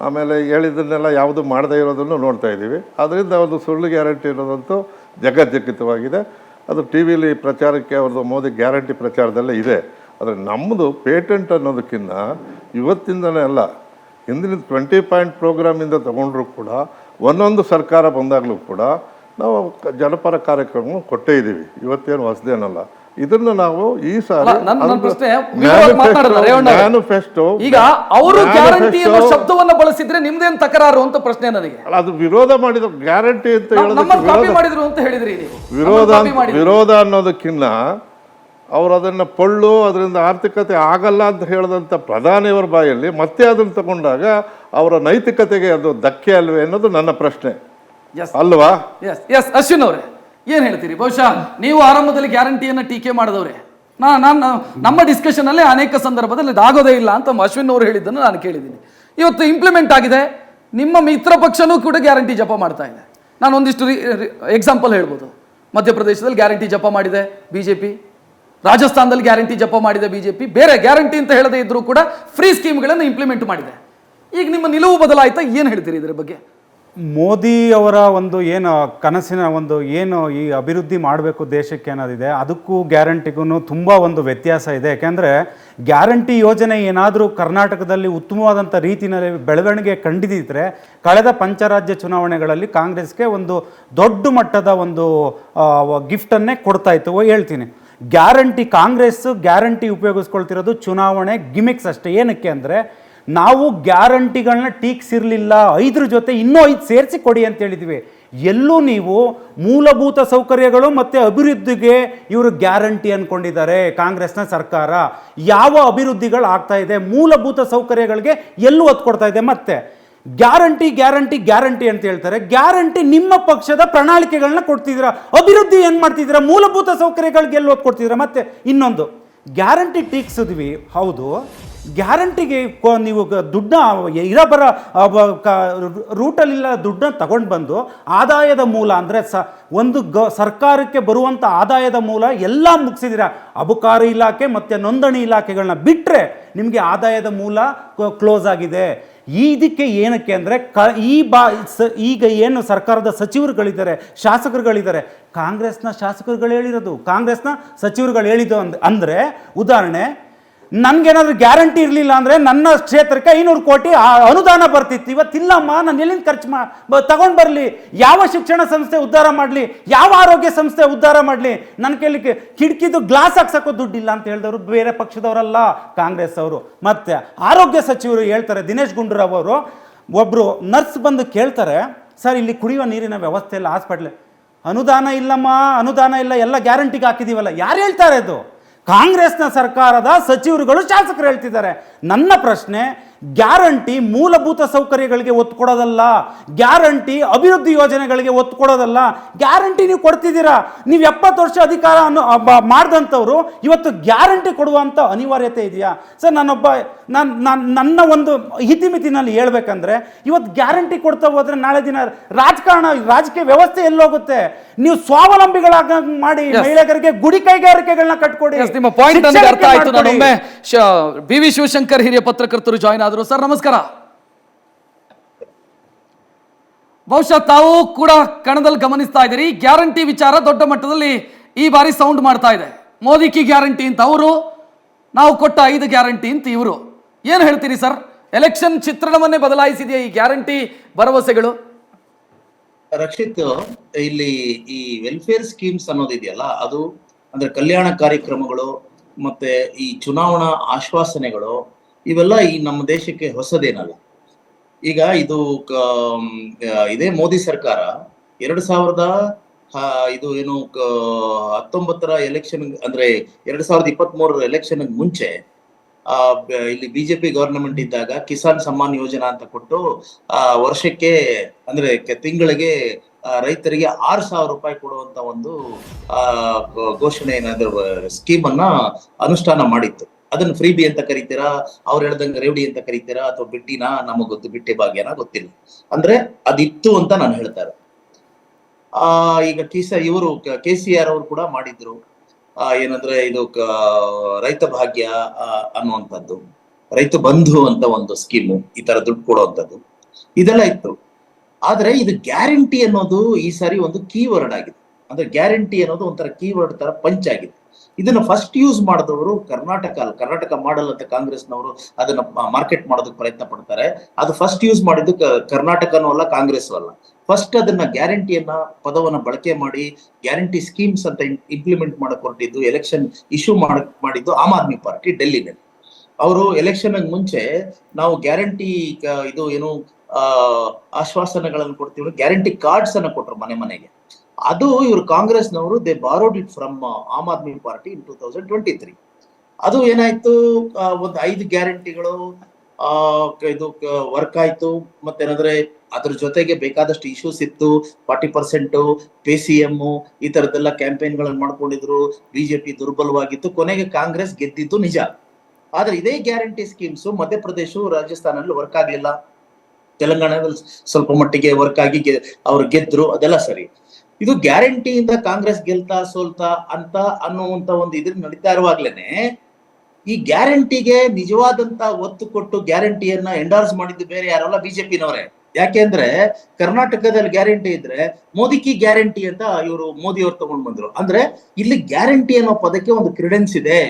ಆಮೇಲೆ ಹೇಳಿದ್ದನ್ನೆಲ್ಲ ಯಾವುದು ಮಾಡದೇ ಇರೋದನ್ನು ನೋಡ್ತಾ ಇದ್ದೀವಿ. ಅದರಿಂದ ಒಂದು ಸುಳ್ಳು ಗ್ಯಾರಂಟಿ ಇರೋದಂತೂ ಜಗಜ್ಜಗಿತವಾಗಿದೆ. ಅದು ಟಿ ವಿಲಿ ಪ್ರಚಾರಕ್ಕೆ ಅವ್ರದ್ದು ಮೋದಿ ಗ್ಯಾರಂಟಿ ಪ್ರಚಾರದಲ್ಲೇ ಇದೆ. ಆದರೆ ನಮ್ಮದು ಪೇಟೆಂಟ್ ಅನ್ನೋದಕ್ಕಿಂತ ಇವತ್ತಿಂದಲೇ ಅಲ್ಲ, ಹಿಂದಿನ 20 ಪಾಯಿಂಟ್ ಪ್ರೋಗ್ರಾಮಿಂದ ತಗೊಂಡ್ರೂ ಕೂಡ ಒಂದೊಂದು ಸರ್ಕಾರ ಬಂದಾಗಲೂ ಕೂಡ ನಾವು ಜನಪರ ಕಾರ್ಯಕ್ರಮ ಕೊಟ್ಟೇ ಇದ್ದೀವಿ. ಇವತ್ತೇನು ಹೊಸದೇನಲ್ಲ. ಇದನ್ನು ನಾವು ಈ ಸಾರಿ ಮ್ಯಾನಿಫೆಸ್ಟೋ, ಈಗ ಅವರು ಗ್ಯಾರಂಟಿ ಅನ್ನೋ ಶಬ್ದವನ್ನ ಬಳಸಿದ್ರೆ ನಿಮ್ದೇನ್ ತಕರಾರು ಅಂತ ಪ್ರಶ್ನೆ ನನಗೆ. ಅದು ವಿರೋಧ ಮಾಡಿದ ಗ್ಯಾರಂಟಿ ಅಂತ ಹೇಳಿದ್ರು ಅಂತ ಹೇಳಿದ್ರಿ. ವಿರೋಧ ಅನ್ನೋದಕ್ಕಿಂತ ಅವರು ಅದನ್ನು ಪೊಳ್ಳು ಅದರಿಂದ ಆರ್ಥಿಕತೆ ಆಗಲ್ಲ ಅಂತ ಹೇಳಿದಂಥ ಪ್ರಧಾನಿಯವರ ಬಾಯಲ್ಲಿ ಮತ್ತೆ ಅದನ್ನು ತಗೊಂಡಾಗ ಅವರ ನೈತಿಕತೆಗೆ ಅದು ಧಕ್ಕೆ ಅಲ್ವೇ ಅನ್ನೋದು ನನ್ನ ಪ್ರಶ್ನೆ. ಅಲ್ವಾ? ಎಸ್ ಅಶ್ವಿನ್ ಅವರೇ ಏನ್ ಹೇಳ್ತೀರಿ? ಬಹುಶಃ ನೀವು ಆರಂಭದಲ್ಲಿ ಗ್ಯಾರಂಟಿಯನ್ನ ಟೀಕೆ ಮಾಡಿದವ್ರೆ. ನಾನು ನಮ್ಮ ಡಿಸ್ಕಷನ್ ಅಲ್ಲೇ ಅನೇಕ ಸಂದರ್ಭದಲ್ಲಿ ಇದಾಗೋದೇ ಇಲ್ಲ ಅಂತ ಅಶ್ವಿನ್ ಅವರು ಹೇಳಿದ್ದನ್ನು ನಾನು ಕೇಳಿದ್ದೀನಿ. ಇವತ್ತು ಇಂಪ್ಲಿಮೆಂಟ್ ಆಗಿದೆ. ನಿಮ್ಮ ಮಿತ್ರ ಪಕ್ಷನೂ ಕೂಡ ಗ್ಯಾರಂಟಿ ಜಪ ಮಾಡ್ತಾ ಇದೆ. ನಾನು ಒಂದಿಷ್ಟು ಎಕ್ಸಾಂಪಲ್ ಹೇಳ್ಬೋದು. ಮಧ್ಯಪ್ರದೇಶದಲ್ಲಿ ಗ್ಯಾರಂಟಿ ಜಪ ಮಾಡಿದೆ ಬಿಜೆಪಿ, ರಾಜಸ್ಥಾನದಲ್ಲಿ ಗ್ಯಾರಂಟಿ ಜಪ ಮಾಡಿದೆ ಬಿಜೆಪಿ. ಬೇರೆ ಗ್ಯಾರಂಟಿ ಅಂತ ಹೇಳದೇ ಇದ್ರೂ ಕೂಡ ಫ್ರೀ ಸ್ಕೀಮ್ಗಳನ್ನು ಇಂಪ್ಲಿಮೆಂಟ್ ಮಾಡಿದೆ. ಈಗ ನಿಮ್ಮ ನಿಲುವು ಬದಲಾಯ್ತಾ? ಏನು ಹೇಳ್ತೀರಿ ಇದರ ಬಗ್ಗೆ? ಮೋದಿ ಅವರ ಒಂದು ಏನು ಕನಸಿನ ಒಂದು ಏನು ಈ ಅಭಿವೃದ್ಧಿ ಮಾಡಬೇಕು ದೇಶಕ್ಕೆ ಅನ್ನೋದಿದೆ, ಅದಕ್ಕೂ ಗ್ಯಾರಂಟಿಗೂ ತುಂಬ ಒಂದು ವ್ಯತ್ಯಾಸ ಇದೆ. ಯಾಕೆಂದರೆ ಗ್ಯಾರಂಟಿ ಯೋಜನೆ ಏನಾದರೂ ಕರ್ನಾಟಕದಲ್ಲಿ ಉತ್ತಮವಾದಂಥ ರೀತಿಯಲ್ಲಿ ಬೆಳವಣಿಗೆ ಕಂಡಿದ್ದರೆ ಕಳೆದ ಪಂಚರಾಜ್ಯ ಚುನಾವಣೆಗಳಲ್ಲಿ ಕಾಂಗ್ರೆಸ್ಗೆ ಒಂದು ದೊಡ್ಡ ಮಟ್ಟದ ಒಂದು ಗಿಫ್ಟನ್ನೇ ಕೊಡ್ತಾ ಇತ್ತು ಹೇಳ್ತೀನಿ. ಕಾಂಗ್ರೆಸ್ ಗ್ಯಾರಂಟಿ ಉಪಯೋಗಿಸ್ಕೊಳ್ತಿರೋದು ಚುನಾವಣೆ ಗಿಮಿಕ್ಸ್ ಅಷ್ಟೇ. ಏನಕ್ಕೆ ಅಂದರೆ ನಾವು ಗ್ಯಾರಂಟಿಗಳನ್ನ ಟೀಕ್ಸಿರಲಿಲ್ಲ, 5 ಜೊತೆ ಇನ್ನೂ 5 ಸೇರಿಸಿ ಕೊಡಿ ಅಂತ ಹೇಳಿದ್ವಿ. ಎಲ್ಲೂ ನೀವು ಮೂಲಭೂತ ಸೌಕರ್ಯಗಳು ಮತ್ತು ಅಭಿವೃದ್ಧಿಗೆ ಇವರು ಗ್ಯಾರಂಟಿ ಅಂದ್ಕೊಂಡಿದ್ದಾರೆ ಕಾಂಗ್ರೆಸ್ನ ಸರ್ಕಾರ. ಯಾವ ಅಭಿವೃದ್ಧಿಗಳು ಆಗ್ತಾ ಇದೆ? ಮೂಲಭೂತ ಸೌಕರ್ಯಗಳಿಗೆ ಎಲ್ಲೂ ಒತ್ತು ಕೊಡ್ತಾ ಇದೆ. ಮತ್ತೆ ಗ್ಯಾರಂಟಿ ಗ್ಯಾರಂಟಿ ಗ್ಯಾರಂಟಿ ಅಂತ ಹೇಳ್ತಾರೆ. ಗ್ಯಾರಂಟಿ ನಿಮ್ಮ ಪಕ್ಷದ ಪ್ರಣಾಳಿಕೆಗಳನ್ನ ಕೊಡ್ತಿದ್ದೀರಾ, ಅಭಿವೃದ್ಧಿ ಏನು ಮಾಡ್ತಿದ್ದೀರಾ? ಮೂಲಭೂತ ಸೌಕರ್ಯಗಳಿಗೆ ಎಲ್ಲಿ ಒತ್ತು ಕೊಡ್ತಿದ್ದೀರಾ? ಮತ್ತೆ ಇನ್ನೊಂದು ಗ್ಯಾರಂಟಿ ಟೀಕ್ಸಿದ್ವಿ, ಹೌದು. ಗ್ಯಾರಂಟಿಗೆ ನೀವು ದುಡ್ಡ ಇರಬರ ರೂಟಲ್ಲಿಲ್ಲ ದುಡ್ಡನ್ನ ತಗೊಂಡು ಬಂದು ಆದಾಯದ ಮೂಲ ಅಂದರೆ ಸರ್ಕಾರಕ್ಕೆ ಬರುವಂಥ ಆದಾಯದ ಮೂಲ ಎಲ್ಲ ಮುಗಿಸಿದ್ದೀರಾ. ಅಬಕಾರಿ ಇಲಾಖೆ ಮತ್ತು ನೋಂದಣಿ ಇಲಾಖೆಗಳನ್ನ ಬಿಟ್ಟರೆ ನಿಮಗೆ ಆದಾಯದ ಮೂಲ ಕ್ಲೋಸ್ ಆಗಿದೆ. ಇದಕ್ಕೆ ಏನಕ್ಕೆ ಅಂದರೆ ಈಗ ಏನು ಸರ್ಕಾರದ ಸಚಿವರುಗಳಿದ್ದಾರೆ, ಶಾಸಕರುಗಳಿದ್ದಾರೆ, ಕಾಂಗ್ರೆಸ್ನ ಶಾಸಕರುಗಳು ಹೇಳಿರೋದು, ಕಾಂಗ್ರೆಸ್ನ ಸಚಿವರುಗಳು ಹೇಳಿದ್ದು. ಅಂದರೆ ಉದಾಹರಣೆ, ನನಗೇನಾದ್ರೂ ಗ್ಯಾರಂಟಿ ಇರಲಿಲ್ಲ ಅಂದರೆ ನನ್ನ ಕ್ಷೇತ್ರಕ್ಕೆ 500 ಕೋಟಿ ಅನುದಾನ ಬರ್ತಿತ್ತು. ಇವತ್ತಿಲ್ಲಮ್ಮ, ನಾನು ಎಲ್ಲಿಂದ ಖರ್ಚು ತಗೊಂಡು ಬರಲಿ? ಯಾವ ಶಿಕ್ಷಣ ಸಂಸ್ಥೆ ಉದ್ಧಾರ ಮಾಡಲಿ? ಯಾವ ಆರೋಗ್ಯ ಸಂಸ್ಥೆ ಉದ್ಧಾರ ಮಾಡಲಿ? ನನ್ನ ಕೈಲಿಕ್ಕೆ ಕಿಟಕಿದು ಗ್ಲಾಸ್ ಹಾಕ್ಸೋಕ್ಕೂ ದುಡ್ಡಿಲ್ಲ ಅಂತ ಹೇಳಿದವರು ಬೇರೆ ಪಕ್ಷದವರಲ್ಲ, ಕಾಂಗ್ರೆಸ್ ಅವರು. ಮತ್ತು ಆರೋಗ್ಯ ಸಚಿವರು ಹೇಳ್ತಾರೆ, ದಿನೇಶ್ ಗುಂಡೂರಾವ್ ಅವರು, ಒಬ್ಬರು ನರ್ಸ್ ಬಂದು ಕೇಳ್ತಾರೆ, ಸರ್ ಇಲ್ಲಿ ಕುಡಿಯುವ ನೀರಿನ ವ್ಯವಸ್ಥೆ ಇಲ್ಲ, ಹಾಸ್ಪಿಟ್ಲ್ ಅನುದಾನ ಇಲ್ಲಮ್ಮ, ಅನುದಾನ ಇಲ್ಲ, ಎಲ್ಲ ಗ್ಯಾರಂಟಿಗೆ ಹಾಕಿದ್ದೀವಲ್ಲ. ಯಾರು ಹೇಳ್ತಾರೆ? ಅದು ಕಾಂಗ್ರೆಸ್ನ ಸರ್ಕಾರದ ಸಚಿವರುಗಳು, ಶಾಸಕರು ಹೇಳ್ತಿದ್ದಾರೆ. ನನ್ನ ಪ್ರಶ್ನೆ, ಗ್ಯಾರಂಟಿ ಮೂಲಭೂತ ಸೌಕರ್ಯಗಳಿಗೆ ಒತ್ತು ಕೊಡೋದಲ್ಲ, ಗ್ಯಾರಂಟಿ ಅಭಿವೃದ್ಧಿ ಯೋಜನೆಗಳಿಗೆ ಒತ್ತು ಕೊಡೋದಲ್ಲ. ಗ್ಯಾರಂಟಿ ನೀವು ಕೊಡ್ತಿದ್ದೀರಾ. ನೀವು 70 ವರ್ಷ ಅಧಿಕಾರ ಮಾಡಿದಂಥವ್ರು ಇವತ್ತು ಗ್ಯಾರಂಟಿ ಕೊಡುವಂಥ ಅನಿವಾರ್ಯತೆ ಇದೆಯಾ? ಸರ್, ನನ್ನ ಒಂದು ಹಿತಿಮಿತಿನಲ್ಲಿ ಹೇಳ್ಬೇಕಂದ್ರೆ, ಇವತ್ತು ಗ್ಯಾರಂಟಿ ಕೊಡ್ತಾ ಹೋದ್ರೆ ನಾಳೆ ದಿನ ರಾಜಕೀಯ ವ್ಯವಸ್ಥೆ ಎಲ್ಲೋಗುತ್ತೆ? ನೀವು ಸ್ವಾವಲಂಬಿಗಳಾಗ ಮಾಡಿ, ಮಹಿಳೆಯರಿಗೆ ಗುಡಿ ಕೈಗಾರಿಕೆಗಳನ್ನ ಕಟ್ಕೊಡಿ. ನಿಮ್ಮ ಪಾಯಿಂಟ್ ನನಗೆ ಅರ್ಥ ಆಯ್ತು. ನಾನೊಮ್ಮೆ ಬಿ.ವಿ. ಶಿವಶಂಕರ್ ಹಿರಿಯ ಪತ್ರಕರ್ತರು ಜಾಯ್ನ್ ಆದರು. ಸರ್ ನಮಸ್ಕಾರ. ಬಹುಶಃ ತಾವು ಕೂಡ ಕಣದಲ್ಲಿ ಗಮನಿಸ್ತಾ ಇದ್ದೀರಿ, ಗ್ಯಾರಂಟಿ ವಿಚಾರ ದೊಡ್ಡ ಮಟ್ಟದಲ್ಲಿ ಈ ಬಾರಿ ಸೌಂಡ್ ಮಾಡ್ತಾ ಇದೆ. ಮೋದಿ ಕಿ ಗ್ಯಾರಂಟಿ ಅಂತ ಅವರು, ನಾವು ಕೊಟ್ಟ 5 ಗ್ಯಾರಂಟಿ ಅಂತ ಇವರು. ಏನು ಹೇಳ್ತೀರಿ ಸರ್? ಎಲೆಕ್ಷನ್ ಚಿತ್ರಣವನ್ನೇ ಬದಲಾಯಿಸಿದೆಯಾ ಈ ಗ್ಯಾರಂಟಿ ಭರವಸೆಗಳು? ರಕ್ಷಿತ್, ಇಲ್ಲಿ ಈ ವೆಲ್ಫೇರ್ ಸ್ಕೀಮ್ಸ್ ಅನ್ನೋದಿದೆಯಲ್ಲ, ಅದು ಅಂದ್ರೆ ಕಲ್ಯಾಣ ಕಾರ್ಯಕ್ರಮಗಳು ಮತ್ತೆ ಈ ಚುನಾವಣಾ ಆಶ್ವಾಸನೆಗಳು, ಇವೆಲ್ಲ ಈ ನಮ್ಮ ದೇಶಕ್ಕೆ ಹೊಸದೇನಲ್ಲ. ಈಗ ಇದೇ ಮೋದಿ ಸರ್ಕಾರ 2019 ಎಲೆಕ್ಷನ್ ಅಂದ್ರೆ 2023 ಎಲೆಕ್ಷನ್ ಮುಂಚೆ ಇಲ್ಲಿ ಬಿಜೆಪಿ ಗವರ್ನಮೆಂಟ್ ಇದ್ದಾಗ ಕಿಸಾನ್ ಸಮ್ಮಾನ್ ಯೋಜನಾ ಅಂತ ಕೊಟ್ಟು ವರ್ಷಕ್ಕೆ ಅಂದ್ರೆ ತಿಂಗಳಿಗೆ ರೈತರಿಗೆ 6,000 ರೂಪಾಯಿ ಕೊಡುವಂತ ಒಂದು ಘೋಷಣೆ ಏನಾದ್ರು ಸ್ಕೀಮ್ ಅನ್ನ ಅನುಷ್ಠಾನ ಮಾಡಿತ್ತು. ಅದನ್ನ ಫ್ರೀ ಬಿ ಅಂತ ಕರಿತೀರಾ, ಅವ್ರು ಹೇಳ್ದಂಗೆ ರೇವಡಿ ಅಂತ ಕರಿತೀರಾ, ಅಥವಾ ಬಿಟ್ಟಿನಾ ನಮಗ್ ಗೊತ್ತು, ಬಿಟ್ಟಿ ಭಾಗ್ಯನ ಗೊತ್ತಿಲ್ಲ. ಅಂದ್ರೆ ಅದಿತ್ತು ಅಂತ ನಾನು ಹೇಳ್ತಾರೆ. ಈಗ ಇವರು KCR ಅವರು ಕೂಡ ಮಾಡಿದ್ರು. ಏನಂದ್ರೆ ಇದು ರೈತ ಭಾಗ್ಯ ಅನ್ನುವಂಥದ್ದು, ರೈತ ಬಂಧು ಅಂತ ಒಂದು ಸ್ಕೀಮು, ಈ ತರ ದುಡ್ಡು ಕೊಡುವಂಥದ್ದು, ಇದೆಲ್ಲ ಇತ್ತು. ಆದ್ರೆ ಇದು ಗ್ಯಾರಂಟಿ ಅನ್ನೋದು ಈ ಸಾರಿ ಒಂದು ಕೀವರ್ಡ್ ಆಗಿದೆ. ಅಂದ್ರೆ ಗ್ಯಾರಂಟಿ ಅನ್ನೋದು ಒಂಥರ ಕೀವರ್ಡ್ ತರ ಪಂಚ್ ಆಗಿದೆ. ಇದನ್ನ ಫಸ್ಟ್ ಯೂಸ್ ಮಾಡಿದವರು ಕರ್ನಾಟಕ ಮಾಡಲ್ ಅಂತ ಕಾಂಗ್ರೆಸ್ನವರು ಅದನ್ನ ಮಾರ್ಕೆಟ್ ಮಾಡೋದಕ್ಕೆ ಪ್ರಯತ್ನ ಪಡ್ತಾರೆ. ಅದು ಫಸ್ಟ್ ಯೂಸ್ ಮಾಡಿದ್ದು ಕರ್ನಾಟಕನೂ ಅಲ್ಲ, ಕಾಂಗ್ರೆಸ್ ಅಲ್ಲ. ಫಸ್ಟ್ ಅದನ್ನ ಗ್ಯಾರಂಟಿಯನ್ನ ಪದವನ್ನ ಬಳಕೆ ಮಾಡಿ ಗ್ಯಾರಂಟಿ ಸ್ಕೀಮ್ಸ್ ಅಂತ ಇಂಪ್ಲಿಮೆಂಟ್ ಮಾಡಕ್ ಹೊರಟಿದ್ದು, ಎಲೆಕ್ಷನ್ ಇಶ್ಯೂ ಮಾಡಿದ್ದು ಆಮ್ ಆದ್ಮಿ ಪಾರ್ಟಿ ಡೆಲ್ಲಿನಲ್ಲಿ. ಅವರು ಎಲೆಕ್ಷನ್ ಮುಂಚೆ ನಾವು ಗ್ಯಾರಂಟಿ ಇದು ಏನು ಆಶ್ವಾಸನೆಗಳನ್ನು ಕೊಡ್ತೀವಿ, ಗ್ಯಾರಂಟಿ ಕಾರ್ಡ್ಸ್ ಅನ್ನ ಕೊಟ್ರು ಮನೆಗೆ. ಅದು ಇವರು ಕಾಂಗ್ರೆಸ್ನವರು they barred it from Aam Aadmi Party in 2023. ಅದು ಏನಾಯ್ತು, ಒಂದು 5 ಗ್ಯಾರಂಟಿಗಳು ಇದು ವರ್ಕ್ ಆಯ್ತು. ಮತ್ತೇನಂದ್ರೆ ಅದ್ರ ಜೊತೆಗೆ ಬೇಕಾದಷ್ಟು ಇಶ್ಯೂಸ್ ಇತ್ತು. 40% PCM ಈ ತರದೆಲ್ಲ ಕ್ಯಾಂಪೇನ್ ಗಳನ್ನ ಮಾಡ್ಕೊಂಡಿದ್ರು. ಬಿಜೆಪಿ ದುರ್ಬಲವಾಗಿತ್ತು. ಕೊನೆಗೆ ಕಾಂಗ್ರೆಸ್ ಗೆದ್ದಿದ್ದು ನಿಜ. ಆದ್ರೆ ಇದೇ ಗ್ಯಾರಂಟಿ ಸ್ಕೀಮ್ಸ್ ಮಧ್ಯಪ್ರದೇಶ, ರಾಜಸ್ಥಾನಲ್ಲಿ ವರ್ಕ್ ಆಗ್ಲಿಲ್ಲ. ತೆಲಂಗಾಣದಲ್ಲಿ ಸ್ವಲ್ಪ ಮಟ್ಟಿಗೆ ವರ್ಕ್ ಆಗಿ ಅವ್ರು ಗೆದ್ರು, ಅದೆಲ್ಲ ಸರಿ. ಇದು ಗ್ಯಾರಂಟಿಯಿಂದ ಕಾಂಗ್ರೆಸ್ ಗೆಲ್ತಾ ಸೋಲ್ತಾ ಅಂತ ಅನ್ನುವಂತ ಒಂದು ಇದ್ರ ನಡೀತಾ ಇರುವಾಗ್ಲೇನೆ ಈ ಗ್ಯಾರಂಟಿಗೆ ನಿಜವಾದಂತ ಒತ್ತು ಕೊಟ್ಟು ಗ್ಯಾರಂಟಿಯನ್ನ ಎಂಡಾರ್ಸ್ ಮಾಡಿದ್ದು ಬೇರೆ ಯಾರಲ್ಲ, ಬಿಜೆಪಿನವರೇ. ಯಾಕೆಂದ್ರೆ ಕರ್ನಾಟಕದಲ್ಲಿ ಗ್ಯಾರಂಟಿ ಇದ್ರೆ ಮೋದಿ ಕಿ ಗ್ಯಾರಂಟಿ ಅಂತ ಇವರು ಮೋದಿ ಅವ್ರು ತಗೊಂಡ್ ಬಂದ್ರು. ಅಂದ್ರೆ ಇಲ್ಲಿ ಗ್ಯಾರಂಟಿ ಅನ್ನೋ ಪದಕ್ಕೆ ಒಂದು ಕ್ರಿಡೆನ್ಸ್ ಇದೆ.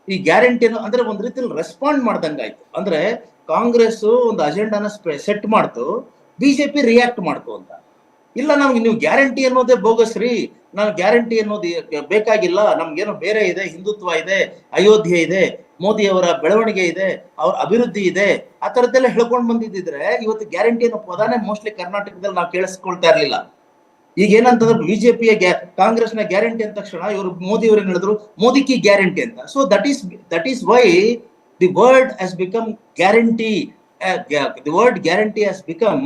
ಈ ಗ್ಯಾರಂಟಿ ಅಂದ್ರೆ ಒಂದ್ ರೀತಿಯಲ್ಲಿ ರೆಸ್ಪಾಂಡ್ ಮಾಡ್ದಂಗಾಯ್ತು. ಅಂದ್ರೆ ಕಾಂಗ್ರೆಸ್ ಒಂದು ಅಜೆಂಡಾನ ಸೆಟ್ ಮಾಡ್ತು, ಬಿಜೆಪಿ ರಿಯಾಕ್ಟ್ ಮಾಡ್ತು ಅಂತ. ಇಲ್ಲ, ನಮ್ಗೆ ನೀವು ಗ್ಯಾರಂಟಿ ಅನ್ನೋದೇ ಬೋಗಸ್ರಿ, ನಾವು ಗ್ಯಾರಂಟಿ ಅನ್ನೋದು ಬೇಕಾಗಿಲ್ಲ, ನಮ್ಗೇನೋ ಬೇರೆ ಇದೆ, ಹಿಂದುತ್ವ ಇದೆ, ಅಯೋಧ್ಯೆ ಇದೆ, ಮೋದಿ ಅವರ ಬೆಳವಣಿಗೆ ಇದೆ, ಅವ್ರ ಅಭಿವೃದ್ಧಿ ಇದೆ, ಆ ತರದ್ದೆಲ್ಲ ಹೇಳ್ಕೊಂಡ್ ಬಂದಿದ್ರೆ ಇವತ್ತು ಗ್ಯಾರಂಟಿ ಅನ್ನೋ ಪದಾನೇ ಮೋಸ್ಟ್ಲಿ ಕರ್ನಾಟಕದಲ್ಲಿ ನಾವು ಕೇಳಿಸ್ಕೊಳ್ತಾ ಇರ್ಲಿಲ್ಲ. ಈಗ ಏನಂತಂದ್ರೆ ಬಿಜೆಪಿಯ ಕಾಂಗ್ರೆಸ್ನ ಗ್ಯಾರಂಟಿ ಅಂದ ತಕ್ಷಣ ಇವರು ಮೋದಿ ಅವರು ಹೇಳಿದ್ರು ಮೋದಿ ಕಿ ಗ್ಯಾರಂಟಿ ಅಂತ. So that is why the word has become guarantee. The word guarantee has become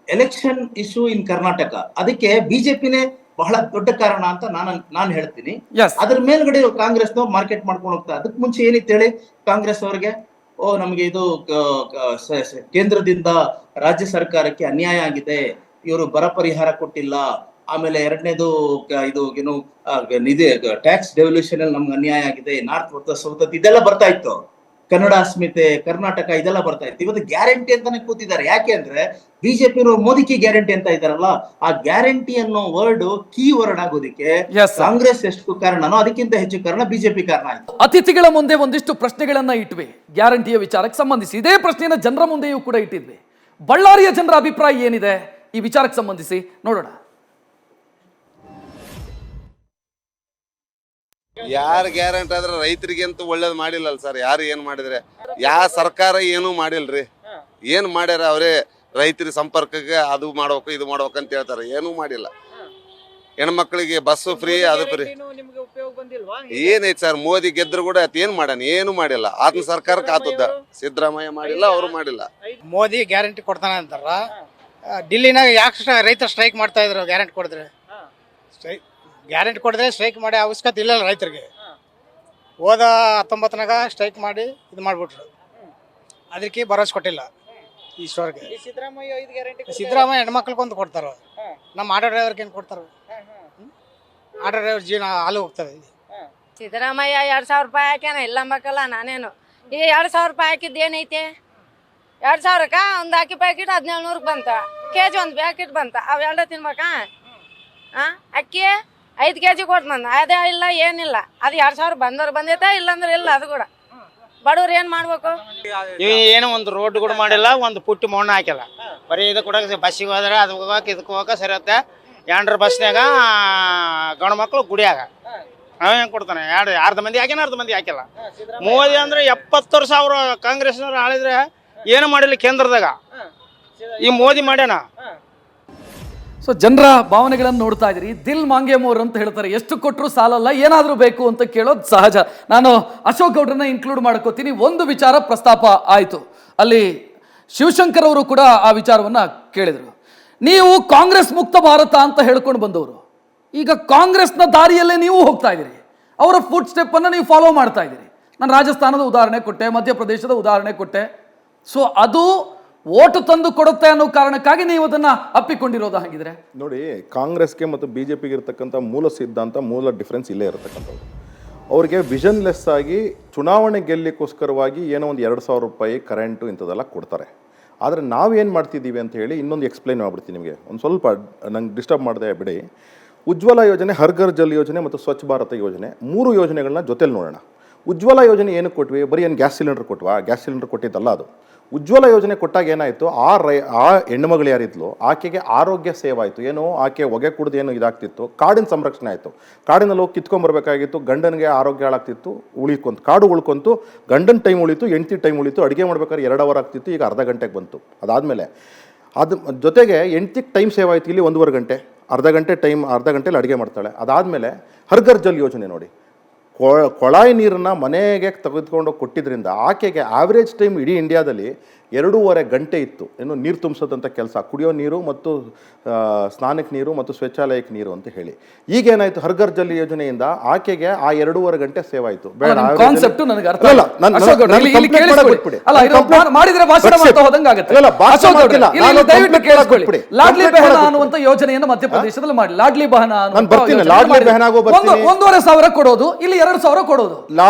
election issue ಇನ್ ಕರ್ನಾಟಕ. ಅದಕ್ಕೆ ಬಿಜೆಪಿನೇ ಬಹಳ ದೊಡ್ಡ ಕಾರಣ ಅಂತ ನಾನು ಹೇಳ್ತೀನಿ. ಅದ್ರ ಮೇಲ್ಗಡೆ ಕಾಂಗ್ರೆಸ್ ಮಾರ್ಕೆಟ್ ಮಾಡ್ಕೊಂಡು ಹೋಗ್ತಾ. ಅದಕ್ಕೆ ಮುಂಚೆ ಏನಿತ್ತು ಹೇಳಿ, ಕಾಂಗ್ರೆಸ್ ಅವರಿಗೆ ನಮ್ಗೆ ಇದು ಕೇಂದ್ರದಿಂದ ರಾಜ್ಯ ಸರ್ಕಾರಕ್ಕೆ ಅನ್ಯಾಯ ಆಗಿದೆ, ಇವರು ಬರ ಪರಿಹಾರ ಕೊಟ್ಟಿಲ್ಲ, ಆಮೇಲೆ ಎರಡನೇದು ಇದು ಏನು ನಿಧಿ ಟ್ಯಾಕ್ಸ್ ಡೆವಲ್ಯೂಷನ್ ಅಲ್ಲಿ ನಮ್ಗೆ ಅನ್ಯಾಯ ಆಗಿದೆ, ನಾರ್ತ್ ವರ್ಸಸ್ ಸೌತ್ ಇದೆಲ್ಲ ಬರ್ತಾ ಇತ್ತು, ಕನ್ನಡ ಅಸ್ಮಿತೆ, ಕರ್ನಾಟಕ ಇದೆಲ್ಲ ಬರ್ತಾ ಇತ್ತು. ಇವತ್ತು ಗ್ಯಾರಂಟಿ ಅಂತಾನೆ ಕೂತಿದ್ದಾರೆ. ಯಾಕೆ ಅಂದ್ರೆ ಬಿಜೆಪಿ ಮೋದಿ ಕಿ ಗ್ಯಾರಂಟಿ ಅಂತ ಇದಾರಲ್ಲ, ಆ ಗ್ಯಾರಂಟಿ ಅನ್ನೋ ವರ್ಡ್ ಕೀ ವರ್ಡ್ ಆಗೋದಕ್ಕೆ ಕಾಂಗ್ರೆಸ್ ಎಷ್ಟು ಕಾರಣನೋ ಅದಕ್ಕಿಂತ ಹೆಚ್ಚು ಕಾರಣ ಬಿಜೆಪಿ ಕಾರಣ ಆಯ್ತು. ಅತಿಥಿಗಳ ಮುಂದೆ ಒಂದಿಷ್ಟು ಪ್ರಶ್ನೆಗಳನ್ನ ಇಟ್ವಿ ಗ್ಯಾರಂಟಿಯ ವಿಚಾರಕ್ಕೆ ಸಂಬಂಧಿಸಿ. ಇದೇ ಪ್ರಶ್ನೆಯನ್ನ ಜನರ ಮುಂದೆಯೂ ಕೂಡ ಇಟ್ಟಿದ್ವಿ. ಬಳ್ಳಾರಿಯ ಜನರ ಅಭಿಪ್ರಾಯ ಏನಿದೆ ಈ ವಿಚಾರಕ್ಕೆ ಸಂಬಂಧಿಸಿ ನೋಡೋಣ. ಯಾರು ಗ್ಯಾರಂಟಿ ಆದ್ರೆ ರೈತರಿಗಂತೂ ಒಳ್ಳೇದು ಮಾಡಿಲ್ಲಲ್ಲ ಸರ್. ಯಾರು ಏನ್ ಮಾಡಿದ್ರೆ, ಯಾವ ಸರ್ಕಾರ ಏನೂ ಮಾಡಿಲ್ರಿ. ಏನ್ ಮಾಡ್ಯಾರ ಅವರೇ ರೈತರ ಸಂಪರ್ಕಕ್ಕೆ ಅದು ಮಾಡ್ಬೇಕು ಇದು ಮಾಡ್ಬೇಕು ಅಂತ ಹೇಳ್ತಾರೆ, ಏನೂ ಮಾಡಿಲ್ಲ. ಹೆಣ್ಮಕ್ಳಿಗೆ ಬಸ್ಸು ಫ್ರೀ, ಅದು ಫ್ರೀ. ಏನೈತಿ ಸರ್, ಮೋದಿ ಗೆದ್ರು ಕೂಡ ಏನ್ ಮಾಡ್ಯಾನ, ಏನು ಮಾಡಿಲ್ಲ. ಆತನ ಸರ್ಕಾರಕ್ಕೆ ಆತದ್ದ, ಸಿದ್ದರಾಮಯ್ಯ ಮಾಡಿಲ್ಲ, ಅವರು ಮಾಡಿಲ್ಲ. ಮೋದಿ ಗ್ಯಾರಂಟಿ ಕೊಡ್ತಾನೆ ಅಂತಾರ. ಡಿಲ್ಲಿನಾಗ ಯಾಕೆ ರೈತರು ಸ್ಟ್ರೈಕ್ ಮಾಡ್ತಾ ಇದ್ರು? ಗ್ಯಾರಂಟಿ ಕೊಡಿದ್ರೆ ಗ್ಯಾರಂಟಿ ಕೊಡಿದ್ರೆ ಸ್ಟ್ರೈಕ್ ಮಾಡಿ ಅವಶ್ಯಕತೆ ಇಲ್ಲ ರೈತರಿಗೆ. ಹೋದ 19ನಾಗ ಸ್ಟ್ರೈಕ್ ಮಾಡಿ ಇದು ಮಾಡಿಬಿಟ್ರು, ಅದಕ್ಕೆ ಭರವಸೆ ಕೊಟ್ಟಿಲ್ಲ ಈಶ್ವರ್ಗೆ. ಸಿದ್ದರಾಮಯ್ಯ ಹೆಣ್ಮಕ್ಳಿಗೊಂದು ಕೊಡ್ತಾರ, ನಮ್ಮ ಆಟೋ ಡ್ರೈವರ್ಗೆ ಏನು ಕೊಡ್ತಾರ? ಆಟೋ ಡ್ರೈವರ್ ಜೀವನ ಹಾಲು ಹೋಗ್ತದೆ. ಸಿದ್ದರಾಮಯ್ಯ 2,000 ರೂಪಾಯಿ ಹಾಕ್ಯಾನ, ಇಲ್ಲ ಅಂಬೇಕಲ್ಲ ನಾನೇನು. ಈ 2,000 ರೂಪಾಯಿ ಹಾಕಿದ್ದು ಏನೈತೆ? 2,000ಕ್ಕ ಒಂದು ಅಕ್ಕಿ ಪ್ಯಾಕೆಟ್ 1700 ಬಂತ, ಕೆಜಿ ಒಂದು ಪ್ಯಾಕೆಟ್ ಬಂತ. ಅವೆರಡ ತಿನ್ಬೇಕಾ? ಅಕ್ಕಿ 5 kg ಕೊಟ್ಟು ಬಂದ, ಅದೇ ಇಲ್ಲ ಏನಿಲ್ಲ. ಅದು 2,000 ಬಂದವ್ರು ಬಂದೈತೆ, ಇಲ್ಲಾಂದ್ರೆ ಇಲ್ಲ. ಅದು ಕೂಡ ಬಡವ್ರು ಏನು ಮಾಡ್ಬೇಕು? ಏನೋ ಒಂದು ರೋಡ್ ಕೂಡ ಮಾಡಿಲ್ಲ, ಒಂದು ಪುಟ್ಟಿ ಮಣ್ಣು ಹಾಕಿಲ್ಲ. ಬರೀ ಇದು ಕೂಡ ಬಸ್ಸಿಗೆ ಹೋದ್ರೆ ಅದು ಹೋಗಕ್ಕೆ ಇದಕ್ಕೆ ಹೋಗಕ್ಕೆ ಸರಿ ಇರುತ್ತೆ. 2 ಬಸ್ನಾಗ ಗಂಡು ಮಕ್ಕಳು ಗುಡಿಯಾಗ ಹೆಂಗೆ ಕೊಡ್ತಾನೆ? ಅರ್ಧ ಮಂದಿ ಹಾಕಿನ, ಅರ್ಧ ಮಂದಿ ಹಾಕಿಲ್ಲ. ಮೋದಿ ಅಂದ್ರೆ 70,000 ಕಾಂಗ್ರೆಸ್ನವ್ರು ಆಳಿದ್ರೆ ಏನು ಮಾಡಿಲ್ಲ ಕೇಂದ್ರದಾಗ. ಈ ಮೋದಿ ಮಾಡ್ಯಾನ. ಸೊ ಜನರ ಭಾವನೆಗಳನ್ನು ನೋಡ್ತಾ ಇದ್ದೀರಿ. ದಿಲ್ ಮಾಂಗೆ ಮೋರ್ ಅಂತ ಹೇಳ್ತಾರೆ, ಎಷ್ಟು ಕೊಟ್ಟರು ಸಾಲಲ್ಲ, ಏನಾದರೂ ಬೇಕು ಅಂತ ಕೇಳೋದು ಸಹಜ. ನಾನು ಅಶೋಕ್ ಗೌಡ್ರನ್ನ ಇನ್ಕ್ಲೂಡ್ ಮಾಡ್ಕೋತೀನಿ. ಒಂದು ವಿಚಾರ ಪ್ರಸ್ತಾಪ ಆಯಿತು, ಅಲ್ಲಿ ಶಿವಶಂಕರ್ ಅವರು ಕೂಡ ಆ ವಿಚಾರವನ್ನು ಕೇಳಿದರು. ನೀವು ಕಾಂಗ್ರೆಸ್ ಮುಕ್ತ ಭಾರತ ಅಂತ ಹೇಳ್ಕೊಂಡು ಬಂದವರು, ಈಗ ಕಾಂಗ್ರೆಸ್ನ ದಾರಿಯಲ್ಲೇ ನೀವು ಹೋಗ್ತಾ ಇದ್ದೀರಿ, ಅವರ ಫುಡ್ ಸ್ಟೆಪ್ಪನ್ನು ನೀವು ಫಾಲೋ ಮಾಡ್ತಾ ಇದ್ದೀರಿ. ನಾನು ರಾಜಸ್ಥಾನದ ಉದಾಹರಣೆ ಕೊಟ್ಟೆ, ಮಧ್ಯಪ್ರದೇಶದ ಉದಾಹರಣೆ ಕೊಟ್ಟೆ. ಸೊ ಅದು ಓಟು ತಂದು ಕೊಡುತ್ತೆ ಅನ್ನೋ ಕಾರಣಕ್ಕಾಗಿ ನೀವು ಅದನ್ನ ಅಪ್ಪಿಕೊಂಡಿರೋದು. ಹಾಗಿದ್ರೆ ನೋಡಿ, ಕಾಂಗ್ರೆಸ್ಗೆ ಮತ್ತು ಬಿಜೆಪಿಗೆ ಇರತಕ್ಕಂಥ ಮೂಲ ಸಿದ್ಧಾಂತ, ಮೂಲ ಡಿಫ್ರೆನ್ಸ್ ಇಲ್ಲೇ ಇರತಕ್ಕಂಥದ್ದು. ಅವ್ರಿಗೆ ವಿಷನ್ಲೆಸ್ ಆಗಿ ಚುನಾವಣೆ ಗೆಲ್ಲಕ್ಕೋಸ್ಕರವಾಗಿ ಏನೋ ಒಂದು 2,000 ರೂಪಾಯಿ ಕರೆಂಟು ಇಂಥದ್ದೆಲ್ಲ ಕೊಡ್ತಾರೆ. ಆದರೆ ನಾವೇನು ಮಾಡ್ತಿದ್ದೀವಿ ಅಂತ ಹೇಳಿ ಇನ್ನೊಂದು ಎಕ್ಸ್ಪ್ಲೈನ್ ಮಾಡ್ಬಿಡ್ತೀನಿ ನಿಮಗೆ. ಒಂದು ಸ್ವಲ್ಪ ನಂಗೆ ಡಿಸ್ಟರ್ಬ್ ಮಾಡಿದೆ ಬಿಡಿ. ಉಜ್ವಲ ಯೋಜನೆ, ಹರ್ ಘರ್ ಜಲ್ ಯೋಜನೆ ಮತ್ತು ಸ್ವಚ್ಛ ಭಾರತ ಯೋಜನೆ, 3 ಯೋಜನೆಗಳನ್ನ ಜೊತೆಲಿ ನೋಡೋಣ. ಉಜ್ವಲ ಯೋಜನೆ ಏನಕ್ಕೆ ಕೊಟ್ವಿ? ಬರೀ ಏನು ಗ್ಯಾಸ್ ಸಿಲಿಂಡರ್ ಕೊಟ್ವಾ? ಗ್ಯಾಸ್ ಸಿಲಿಂಡರ್ ಕೊಟ್ಟಿದ್ದಲ್ಲ ಅದು. ಉಜ್ವಲ ಯೋಜನೆ ಕೊಟ್ಟಾಗ ಏನಾಯಿತು, ಆ ಹೆಣ್ಣುಮಗಳು ಯಾರಿದ್ಲು ಆಕೆಗೆ ಆರೋಗ್ಯ ಸೇವೆ ಆಯಿತು. ಏನು, ಆಕೆ ಹೊಗೆ ಕುಡ್ದು ಏನು ಇದಾಗ್ತಿತ್ತು, ಕಾಡಿನ ಸಂರಕ್ಷಣೆ ಆಯಿತು. ಕಾಡಿನಲ್ಲಿ ಹೋಗಿ ಕಿತ್ಕೊಂಡ್ಬರ್ಬೇಕಾಗಿತ್ತು, ಗಂಡನಿಗೆ ಆರೋಗ್ಯ ಹಾಳಾಗ್ತಿತ್ತು, ಕಾಡು ಉಳ್ಕೊಂತು, ಗಂಡನ ಟೈಮ್ ಉಳಿತು, ಹೆಂಡತಿ ಟೈಮ್ ಉಳಿತು. ಅಡುಗೆ ಮಾಡ್ಬೇಕಾದ್ರೆ 2 ಅವರ್ ಆಗ್ತಿತ್ತು, ಈಗ ಅರ್ಧ ಗಂಟೆಗೆ ಬಂತು. ಅದಾದಮೇಲೆ ಅದು ಜೊತೆಗೆ ಹೆಂಡತಿಗೆ ಟೈಮ್ ಸೇವ್ ಆಯಿತು, ಇಲ್ಲಿ 1.5 ಗಂಟೆ. ಅರ್ಧ ಗಂಟೆಲಿ ಅಡುಗೆ ಮಾಡ್ತಾಳೆ. ಅದಾದಮೇಲೆ ಹರ್ ಘರ್ ಜಲ್ ಯೋಜನೆ ನೋಡಿ, ಕೊಳಾಯಿ ನೀರನ್ನು ಮನೆಗೆ ತೆಗೆದುಕೊಂಡು ಕೊಟ್ಟಿದ್ದರಿಂದ ಆಕೆಗೆ ಆವ್ರೇಜ್ ಟೈಮ್ ಇಡೀ ಇಂಡಿಯಾದಲ್ಲಿ 2.5 ಗಂಟೆ ಇತ್ತು ಏನು ನೀರು ತುಂಬಿಸೋದಂಥ ಕೆಲಸ, ಕುಡಿಯೋ ನೀರು ಮತ್ತು ಸ್ನಾನಕ್ಕೆ ನೀರು ಮತ್ತು ಶೌಚಾಲಯಕ್ಕೆ ನೀರು ಅಂತ ಹೇಳಿ. ಈಗೇನಾಯಿತು, ಹರ್ ಘರ್ ಜಲ್ ಯೋಜನೆಯಿಂದ ಆಕೆಗೆ ಆ 2.5 ಗಂಟೆ ಸೇವ್ ಆಯಿತು. ಕಾನ್ಸೆಪ್ಟ್ ನನಗೆ ಅರ್ಥ ಇಲ್ಲ. ಮಾಡಿದ್ರೆ ಭಾಷಣ ಮಾಡ್ತಾ ಹೋದಂಗೆ ಆಗುತ್ತೆ. ದಯವಿಟ್ಟು ಕೇಳಿಸ್ಕೊಳ್ಳಿ. ಲಾಡ್ಲಿ ಬೆಹನಾ ಅನ್ನುವಂತ ಯೋಜನೆಯನ್ನು ಮಧ್ಯಪ್ರದೇಶದಲ್ಲಿ ಮಾಡಿ. ಲಾಡ್ಲಿ ಬೆಹನಾ $1,500 ಕೊಡೋದು, ಇಲ್ಲಿ 2,000 ಕೊಡೋದು.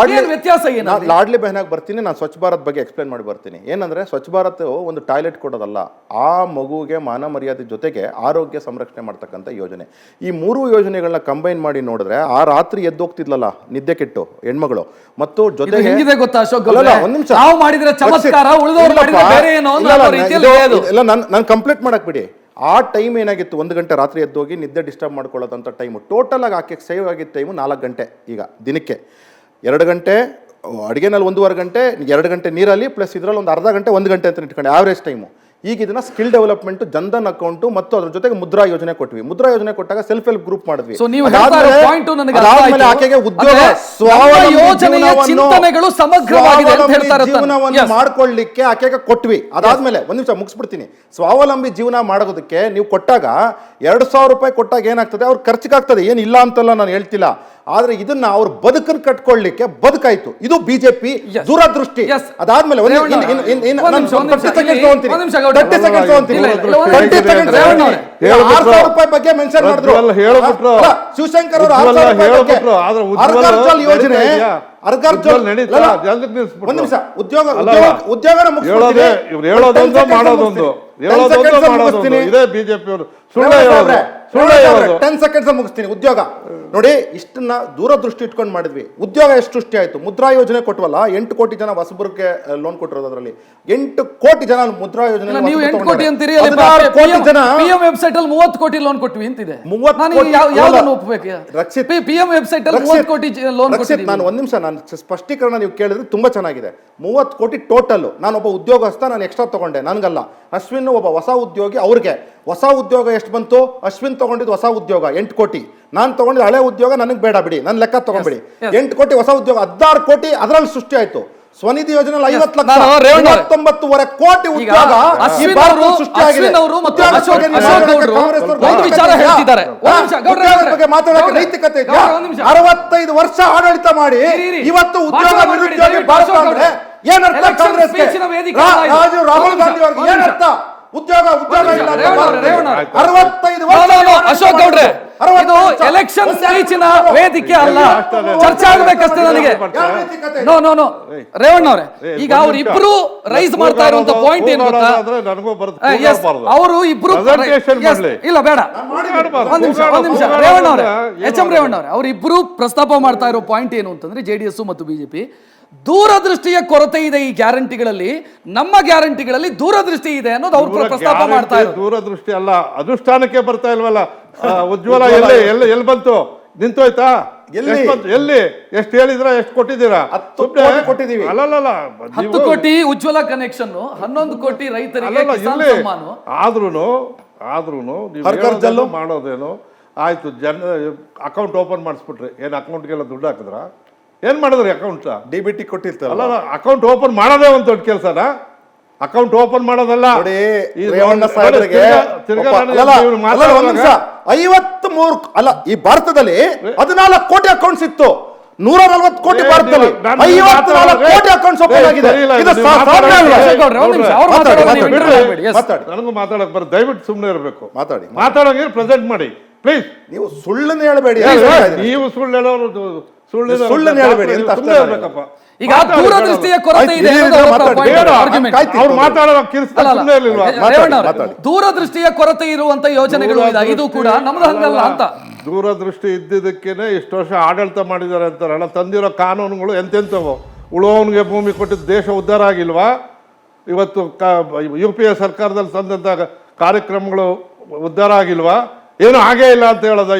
ವ್ಯತ್ಯಾಸ ಏನು? ಲಾಡ್ಲಿ ಬೆಹನಾಗ್ ಬರ್ತೀನಿ, ನಾನು ಸ್ವಚ್ಛ ಭಾರತ್ ಬಗ್ಗೆ ಎಕ್ಸ್ಪ್ಲೇನ್ ಮಾಡಿ ಬರ್ತೀನಿ. ಏನಂದ್ರೆ ಸ್ವಚ್ಛ ಭಾರತ್ ಒಂದು ಟಾಯ್ಲೆಟ್ ಕೊಡೋದಲ್ಲ, ಆ ಮಗುಗೆ ಮಾನ ಮರ್ಯಾದೆ ಜೊತೆಗೆ ಆರೋಗ್ಯ ಸಂರಕ್ಷಣೆ ಮಾಡ್ತಕ್ಕಂಥ ಯೋಜನೆ. ಈ 3 ಯೋಜನೆಗಳನ್ನ ಕಂಬೈನ್ ಮಾಡಿ ನೋಡಿದ್ರೆ ಆ ರಾತ್ರಿ ಎದ್ದೋಗ್ತಿದ್ಲಲ್ಲ ನಿದ್ದೆ ಕೆಟ್ಟು ಹೆಣ್ಮಗಳು, ಮತ್ತು ಜೊತೆಗೆ ಹೆಂಗಿದೆ ಗೊತ್ತಾ ಅಶೋಕ್, ನಾವು ಮಾಡಿದ್ರೆ ಚಮತ್ಕಾರ, ಉಳಿದವರು ಮಾಡಿದ್ರೆ ಬೇರೆ ಏನೋ ಅನ್ನೋ ರೀತಿಯಲ್ಲಿ ಇಲ್ಲ. ನಾನು ಕಂಪ್ಲೀಟ್ ಮಾಡಕ್ ಬಿಡಿ. ಆ ಟೈಮ್ ಏನಾಗಿತ್ತು, 1 ಗಂಟೆ ರಾತ್ರಿ ಎದ್ದೋಗಿ ನಿದ್ದೆ ಡಿಸ್ಟರ್ಬ್ ಮಾಡ್ಕೊಳ್ಳೋದಂಥ ಟೈಮು. ಟೋಟಲ್ ಆಗಿ ಆಕೆ ಸೇವ್ ಆಗಿದ್ದ ಟೈಮು 4 ಗಂಟೆ. ಈಗ ದಿನಕ್ಕೆ 2 ಗಂಟೆ ಅಡುಗೆನಲ್ಲಿ, 1.5 ಗಂಟೆ, 2 ಗಂಟೆ ನೀರಲ್ಲಿ, ಪ್ಲಸ್ ಇದರಲ್ಲಿ ಒಂದು ಅರ್ಧ ಗಂಟೆ, 1 ಗಂಟೆ ಅಂತ ಇಟ್ಕೊಂಡು ಆವ್ರೇಜ್ ಟೈಮು. ಈಗ ಇದನ್ನ ಸ್ಕಿಲ್ ಡೆವಲಪ್ಮೆಂಟ್, ಜನ್ಧನ್ ಅಕೌಂಟು ಮತ್ತು ಅದ್ರ ಜೊತೆಗೆ ಮುದ್ರಾ ಯೋಜನೆ ಕೊಟ್ವಿ. ಮುದ್ರಾ ಯೋಜನೆ ಕೊಟ್ಟಾಗ ಸೆಲ್ಫ್ ಹೆಲ್ಪ್ ಗ್ರೂಪ್ ಮಾಡಿದ್ವಿ. ಆಮೇಲೆ ಉದ್ಯೋಗ ಜೀವನವನ್ನು ಮಾಡ್ಕೊಳ್ಳಿಕ್ಕೆ ಆಕೆಗೆ ಕೊಟ್ವಿ. ಅದಾದ್ಮೇಲೆ 1 ನಿಮಿಷ ಮುಗಿಸ್ಬಿಡ್ತೀನಿ. ಸ್ವಾವಲಂಬಿ ಜೀವನ ಮಾಡೋದಕ್ಕೆ ನೀವು ಕೊಟ್ಟಾಗ $2,000 ಕೊಟ್ಟಾಗ ಏನಾಗ್ತದೆ, ಅವ್ರ ಖರ್ಚಿಗಾಗ್ತದೆ, ಏನಿಲ್ಲ ಅಂತಲ್ಲ ನಾನು ಹೇಳ್ತಿಲ್ಲ. ಆದ್ರೆ ಇದನ್ನ ಅವ್ರ ಬದುಕನ್ನು ಕಟ್ಕೊಳ್ಳಿಕ್ಕೆ ಬದುಕಾಯ್ತು. ಇದು ಬಿಜೆಪಿ ದೂರದೃಷ್ಟಿ. ಅದಾದ್ಮೇಲೆ $6,000 ಬಗ್ಗೆ ಮೆನ್ಷನ್ ಮಾಡಿದ್ರು ಶಿವಶಂಕರ್ ಅವರು. ಯೋಜನೆ ಒಂದು ನಿಮಿಷ, ಉದ್ಯೋಗನ $10 seconds ಮುಗಿಸ್ತೀನಿ. ಉದ್ಯೋಗ ನೋಡಿ, ಇಷ್ಟನ್ನ ದೂರದೃಷ್ಟಿ ಇಟ್ಕೊಂಡು ಮಾಡಿದ್ವಿ. ಉದ್ಯೋಗ ಎಷ್ಟು ಸೃಷ್ಟಿ ಆಯ್ತು? ಮುದ್ರಾ ಯೋಜನೆ ಕೊಟ್ಟವಲ್ಲ, 8 ಕೋಟಿ ಜನ ಹೊಸಬರಿಗೆ ಲೋನ್ ಕೊಟ್ಟಿರೋದು. ಅದರಲ್ಲಿ 8 ಕೋಟಿ ಜನ ಮುದ್ರಾ ಯೋಜನೆ. ನೀವು 8 ಕೋಟಿ ಅಂತೀರಿ, ಪಿಎಂ ವೆಬ್ಸೈಟ್ ಅಲ್ಲಿ 30 ಕೋಟಿ ಲೋನ್ ಕೊಟ್ವಿ ಅಂತಿದೆ. ಪಿಎಂ ವೆಬ್ಸೈಟ್ ಅಲ್ಲಿ 30 ಕೋಟಿ ಲೋನ್ ಕೊಟ್ಟಿದ್ದೀವಿ. ನಾನು 1 ನಿಮಿಷ, ನಾನು ಸ್ಪಷ್ಟೀಕರಣ ನೀವು ಕೇಳಿದ್ರೆ ತುಂಬಾ ಚೆನ್ನಾಗಿದೆ. 30 ಕೋಟಿ ಟೋಟಲ್. ನಾನೊಬ್ಬ ಉದ್ಯೋಗಸ್ಥ, ನಾನು ಎಕ್ಸ್ಟ್ರಾ ತಗೊಂಡೆ, ನನ್ಗಲ್ಲ. ಅಶ್ವಿನ್ ಒಬ್ಬ ಹೊಸ ಉದ್ಯೋಗಿ, ಅವ್ರಿಗೆ ಹೊಸ ಉದ್ಯೋಗ ಎಷ್ಟು ಬಂತು? ಅಶ್ವಿನ್ ತಗೊಂಡಿದ್ದು ಹೊಸ ಉದ್ಯೋಗ 8 ಕೋಟಿ, ನಾನು ತಗೊಂಡಿದ್ದು ಹಳೆ ಉದ್ಯೋಗ, ನನಗೆ ಬೇಡ ಬಿಡಿ, ನನ್ನ ಲೆಕ್ಕ ತಗೊಂಡ್ಬಿಡಿ. 8 ಕೋಟಿ ಹೊಸ ಉದ್ಯೋಗ, 16 ಕೋಟಿ ಅದರಲ್ಲಿ ಸೃಷ್ಟಿ ಆಯ್ತು. ಸ್ವನಿಧಿ ಯೋಜನೆ 50 ಲಕ್ಷ, 29.5 ಕೋಟಿ ಉದ್ಯೋಗ ಮಾತಾಡೋಕೆ ನೈತಿಕತೆ ಇದೆಯಾ? 65 ವರ್ಷ ಆಡಳಿತ ಮಾಡಿ ಇವತ್ತು ಉದ್ಯೋಗ ನಿರುದ್ಯೋಗಿ ಭಾರತ ಅಂದ್ರೆ ಏನರ್ಥ? ಕಾಂಗ್ರೆಸ್ಗೆ, ರಾಹುಲ್ ಗಾಂಧಿ ಅವ್ರಿಗೆ ಏನರ್ಥ? ಉದ್ಯೋಗ ಇಲ್ಲ. 65 ವರ್ಷ. ಅಶೋಕ್ ಗೌಡ್ರೆ, ಇದು ಎಲೆಕ್ಷನ್ ಸ್ಪೀಚಿನ ವೇದಿಕೆ ಅಲ್ಲ, ಚರ್ಚೆ ಆಗಬೇಕಷ್ಟೇ ನನಗೆ. ನೋ ರೇವಣ್ಣ ಅವರೇ, ಈಗ ಅವರಿಬ್ರು ರೈಸ್ ಮಾಡ್ತಾ ಇರುವಂತ ಪಾಯಿಂಟ್ ಏನು ಗೊತ್ತಾ? ಅವರು ಇಬ್ರು ಇಲ್ಲ ಬೇಡ, ಒಂದ್ ನಿಮಿಷ ರೇವಣ್ಣ ಅವರೇ, ಎಂ ರೇವಣ್ಣ ಅವರೇ, ಅವರಿಬ್ರು ಪ್ರಸ್ತಾಪ ಮಾಡ್ತಾ ಇರೋ ಪಾಯಿಂಟ್ ಏನು ಅಂತಂದ್ರೆ, ಜೆಡಿಎಸ್ ಮತ್ತು ಬಿಜೆಪಿ ದೂರದೃಷ್ಟಿಯ ಕೊರತೆ ಇದೆ ಈ ಗ್ಯಾರಂಟಿಗಳಲ್ಲಿ, ನಮ್ಮ ಗ್ಯಾರಂಟಿಗಳಲ್ಲಿ ದೂರದೃಷ್ಟಿ ಇದೆ ಅನ್ನೋದು ಅವ್ರು ಪ್ರಸ್ತಾಪ ಮಾಡ್ತಾ ಇದ್ದಾರೆ. ದೂರದೃಷ್ಟಿ ಅಲ್ಲ, ಅನುಷ್ಠಾನಕ್ಕೆ ಬರ್ತಾ ಇಲ್ವಲ್ಲ. ಉಜ್ವಲ ಎಲ್ಲಿ ಬಂತು? ನಿಂತೋಯ್ತಾ? ಎಲ್ಲಿ ಎಷ್ಟು ಹೇಳಿದ್ರ, ಎಷ್ಟು ಕೊಟ್ಟಿದ್ದೀರಾ? 10 ಕೊಟ್ಟಿದ್ದೀವಿ. ಅಲ್ಲ 10 ಕೋಟಿ ಉಜ್ವಲ ಕನೆಕ್ಷನ್, 11 ಕೋಟಿ ರೈತರಿಗೆ ಕಿಸಾನ್ ಸಮ್ಮಾನ. ಆದ್ರೂ ಮಾಡೋದೇನು ಆಯ್ತು, ಅಕೌಂಟ್ ಓಪನ್ ಮಾಡಿಸ್ಬಿಟ್ರಿ. ಏನ್ ಅಕೌಂಟ್ಗೆಲ್ಲ ದುಡ್ಡು ಹಾಕಿದ್ರ? ಏನ್ ಮಾಡಿದ್ರಿ? ಅಕೌಂಟ್ DBT ಕೊಟ್ಟಿರ್ತಾರೆ. ಅಲ್ಲ, ಅಕೌಂಟ್ ಓಪನ್ ಮಾಡೋದೇ ಒಂದು ದೊಡ್ಡ ಕೆಲಸನ. ಅಕೌಂಟ್ ಓಪನ್ ಮಾಡೋದಲ್ಲ. 53 ಅಲ್ಲ, ಈ ಭಾರತದಲ್ಲಿ 14 ಕೋಟಿ ಅಕೌಂಟ್ಸ್ ಇತ್ತು. 140 ಕೋಟಿ ಭಾರತದಲ್ಲಿ 54 ಕೋಟಿ ಅಕೌಂಟ್ಸ್ ಓಪನ್ ಆಗಿದೆ. ನನಗೂ ಮಾತಾಡಕ್ ಬರ, ದಯವಿಟ್ಟು ಸುಮ್ಮನೆ ಇರಬೇಕು. ಮಾತಾಡೋಂಗಿದ್ರೆ ಪ್ರೆಸೆಂಟ್ ಮಾಡಿ ಪ್ಲೀಸ್. ನೀವು ಸುಳ್ಳನ್ನ ಹೇಳಬೇಡಿ. ನೀವು ಸುಳ್ಳು ಹೇಳೋರು ಸುಳ್ಳನ್ನ ಹೇಳಬೇಡಿ. ಈಗ ದೂರದೃಷ್ಟಿಯ ಕೊರತೆ ಇದೆ, ದೂರದೃಷ್ಟಿಯ ಕೊರತೆ ಇರುವಂತ ಯೋಜನೆಗಳು ಇದು ಕೂಡ ನಮ್ದು ಹಂಗಲ್ಲ ಅಂತ. ದೂರದೃಷ್ಟಿ ಇದ್ದಿದ್ದಕ್ಕೇನೆ ಇಷ್ಟು ವರ್ಷ ಆಡಳಿತ ಮಾಡಿದ್ದಾರೆ ಅಂತಾರಲ್ಲ. ತಂದಿರೋ ಕಾನೂನುಗಳು ಎಂತೆಂಥವು? ಉಳುವವನಿಗೆ ಭೂಮಿ ಕೊಟ್ಟಿದ್ದು ದೇಶ ಉದ್ಧಾರ ಆಗಿಲ್ವಾ? ಇವತ್ತು UPA ಸರ್ಕಾರದಲ್ಲಿ ತಂದಂತ ಕಾರ್ಯಕ್ರಮಗಳು ಉದ್ಧಾರ ಆಗಿಲ್ವಾ? ಏನು ಹಾಗೇ ಇಲ್ಲ ಅಂತ ಹೇಳೋದ?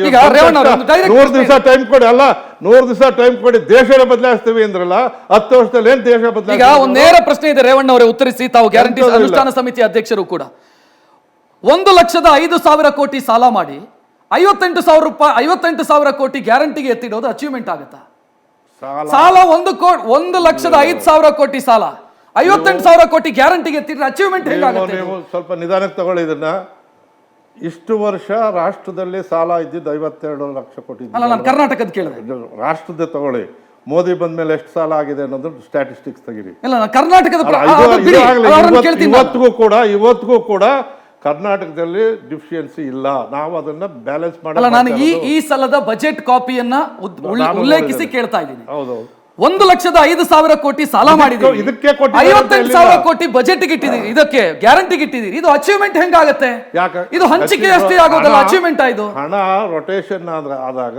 100 ದಿವಸ ಟೈಮ್ ಕೊಡಿ. ಅಲ್ಲ, 100 ದಿವಸ ಟೈಮ್ ಕೊಡಿ, ದೇಶನೇ ಬದಲಾಯಿಸ್ತೀವಿ ಅಂದ್ರಲ್ಲ. 10 ವರ್ಷದಲ್ಲಿ ಏನ್ ದೇಶ ಬದಲಾಯಿಸ್ತೀವಿ? ಈಗ ಒಂದು ನೇರ ಪ್ರಶ್ನೆ ಇದೆ, ರೇವಣ್ಣ ಅವರೇ ಉತ್ತರಿಸಿ. ತಾವು ಗ್ಯಾರಂಟಿ ಅನುಷ್ಠಾನ ಸಮಿತಿ ಅಧ್ಯಕ್ಷರು ಕೂಡ. 1,05,000 ಕೋಟಿ ಸಾಲ ಮಾಡಿ 58,000 ಕೋಟಿ ಗ್ಯಾರಂಟಿಗೆ ಎತ್ತಿಡೋದು ಅಚೀವ್ಮೆಂಟ್ ಆಗುತ್ತಾ? ಸಾಲ 1,05,000 ಕೋಟಿ ಸಾಲ, 58,000 ಕೋಟಿ ಗ್ಯಾರಂಟಿಗೆ ಎತ್ತಿದ್ರೆ ಅಚೀವ್ಮೆಂಟ್ ಹೇಗಾಗುತ್ತೆ? ನೀವು ಸ್ವಲ್ಪ ನಿಧಾನಕ್ಕೆ ತಗೊಳ್ಳಿ ಇದನ್ನ. ಇಷ್ಟು ವರ್ಷ ರಾಷ್ಟ್ರದಲ್ಲಿ ಸಾಲ ಇದ್ದಿದ್ದು 52 ಲಕ್ಷ ಕೋಟಿ. ಅಲ್ಲ, ನಾನು ಕರ್ನಾಟಕದ ಕೇಳಿದೆ. ರಾಷ್ಟ್ರದ್ದೇ ತಗೊಳ್ಳಿ, ಮೋದಿ ಬಂದ್ಮೇಲೆ ಎಷ್ಟು ಸಾಲ ಆಗಿದೆ ಅನ್ನೋದು ಸ್ಟ್ಯಾಟಿಸ್ಟಿಕ್ಸ್ ತೆಗಿರಿ. ಇಲ್ಲ, ನಾನು ಕರ್ನಾಟಕದ ಇವತ್ತಿಗೂ ಕೂಡ ಕರ್ನಾಟಕದಲ್ಲಿ ಡಿಫಿಷಿಯನ್ಸಿ ಇಲ್ಲ. ನಾವು ಅದನ್ನ ಬ್ಯಾಲೆನ್ಸ್ ಮಾಡಲ್ಲ. ನಾನು ಈ ಸಲದ ಬಜೆಟ್ ಕಾಪಿಯನ್ನ ಉಲ್ಲೇಖಿಸಿ ಕೇಳ್ತಾ ಇದ್ದೀನಿ. ಹೌದೌದು, 1,05,000 ಕೋಟಿ ಸಾಲ ಮಾಡಿದ್ದೀವಿ, ಇದಕ್ಕೆ 58,000 ಕೋಟಿ ಬಜೆಟ್ ಇಟ್ಟಿದ್ದೀರಿ, ಇದಕ್ಕೆ ಗ್ಯಾರಂಟಿ ಇಟ್ಟಿದ್ದೀರಿ. ಇದು ಅಚೀವ್ಮೆಂಟ್ ಹೆಂಗಾಗತ್ತೆ? ಇದು ಹಂಚಿಕೆ ಅಷ್ಟೇ ಆಗೋದಲ್ಲ, ಅಚೀವ್ಮೆಂಟ್ ಆಯ್ತು. ಹಣ ರೊಟೇಷನ್ ಆದಾಗ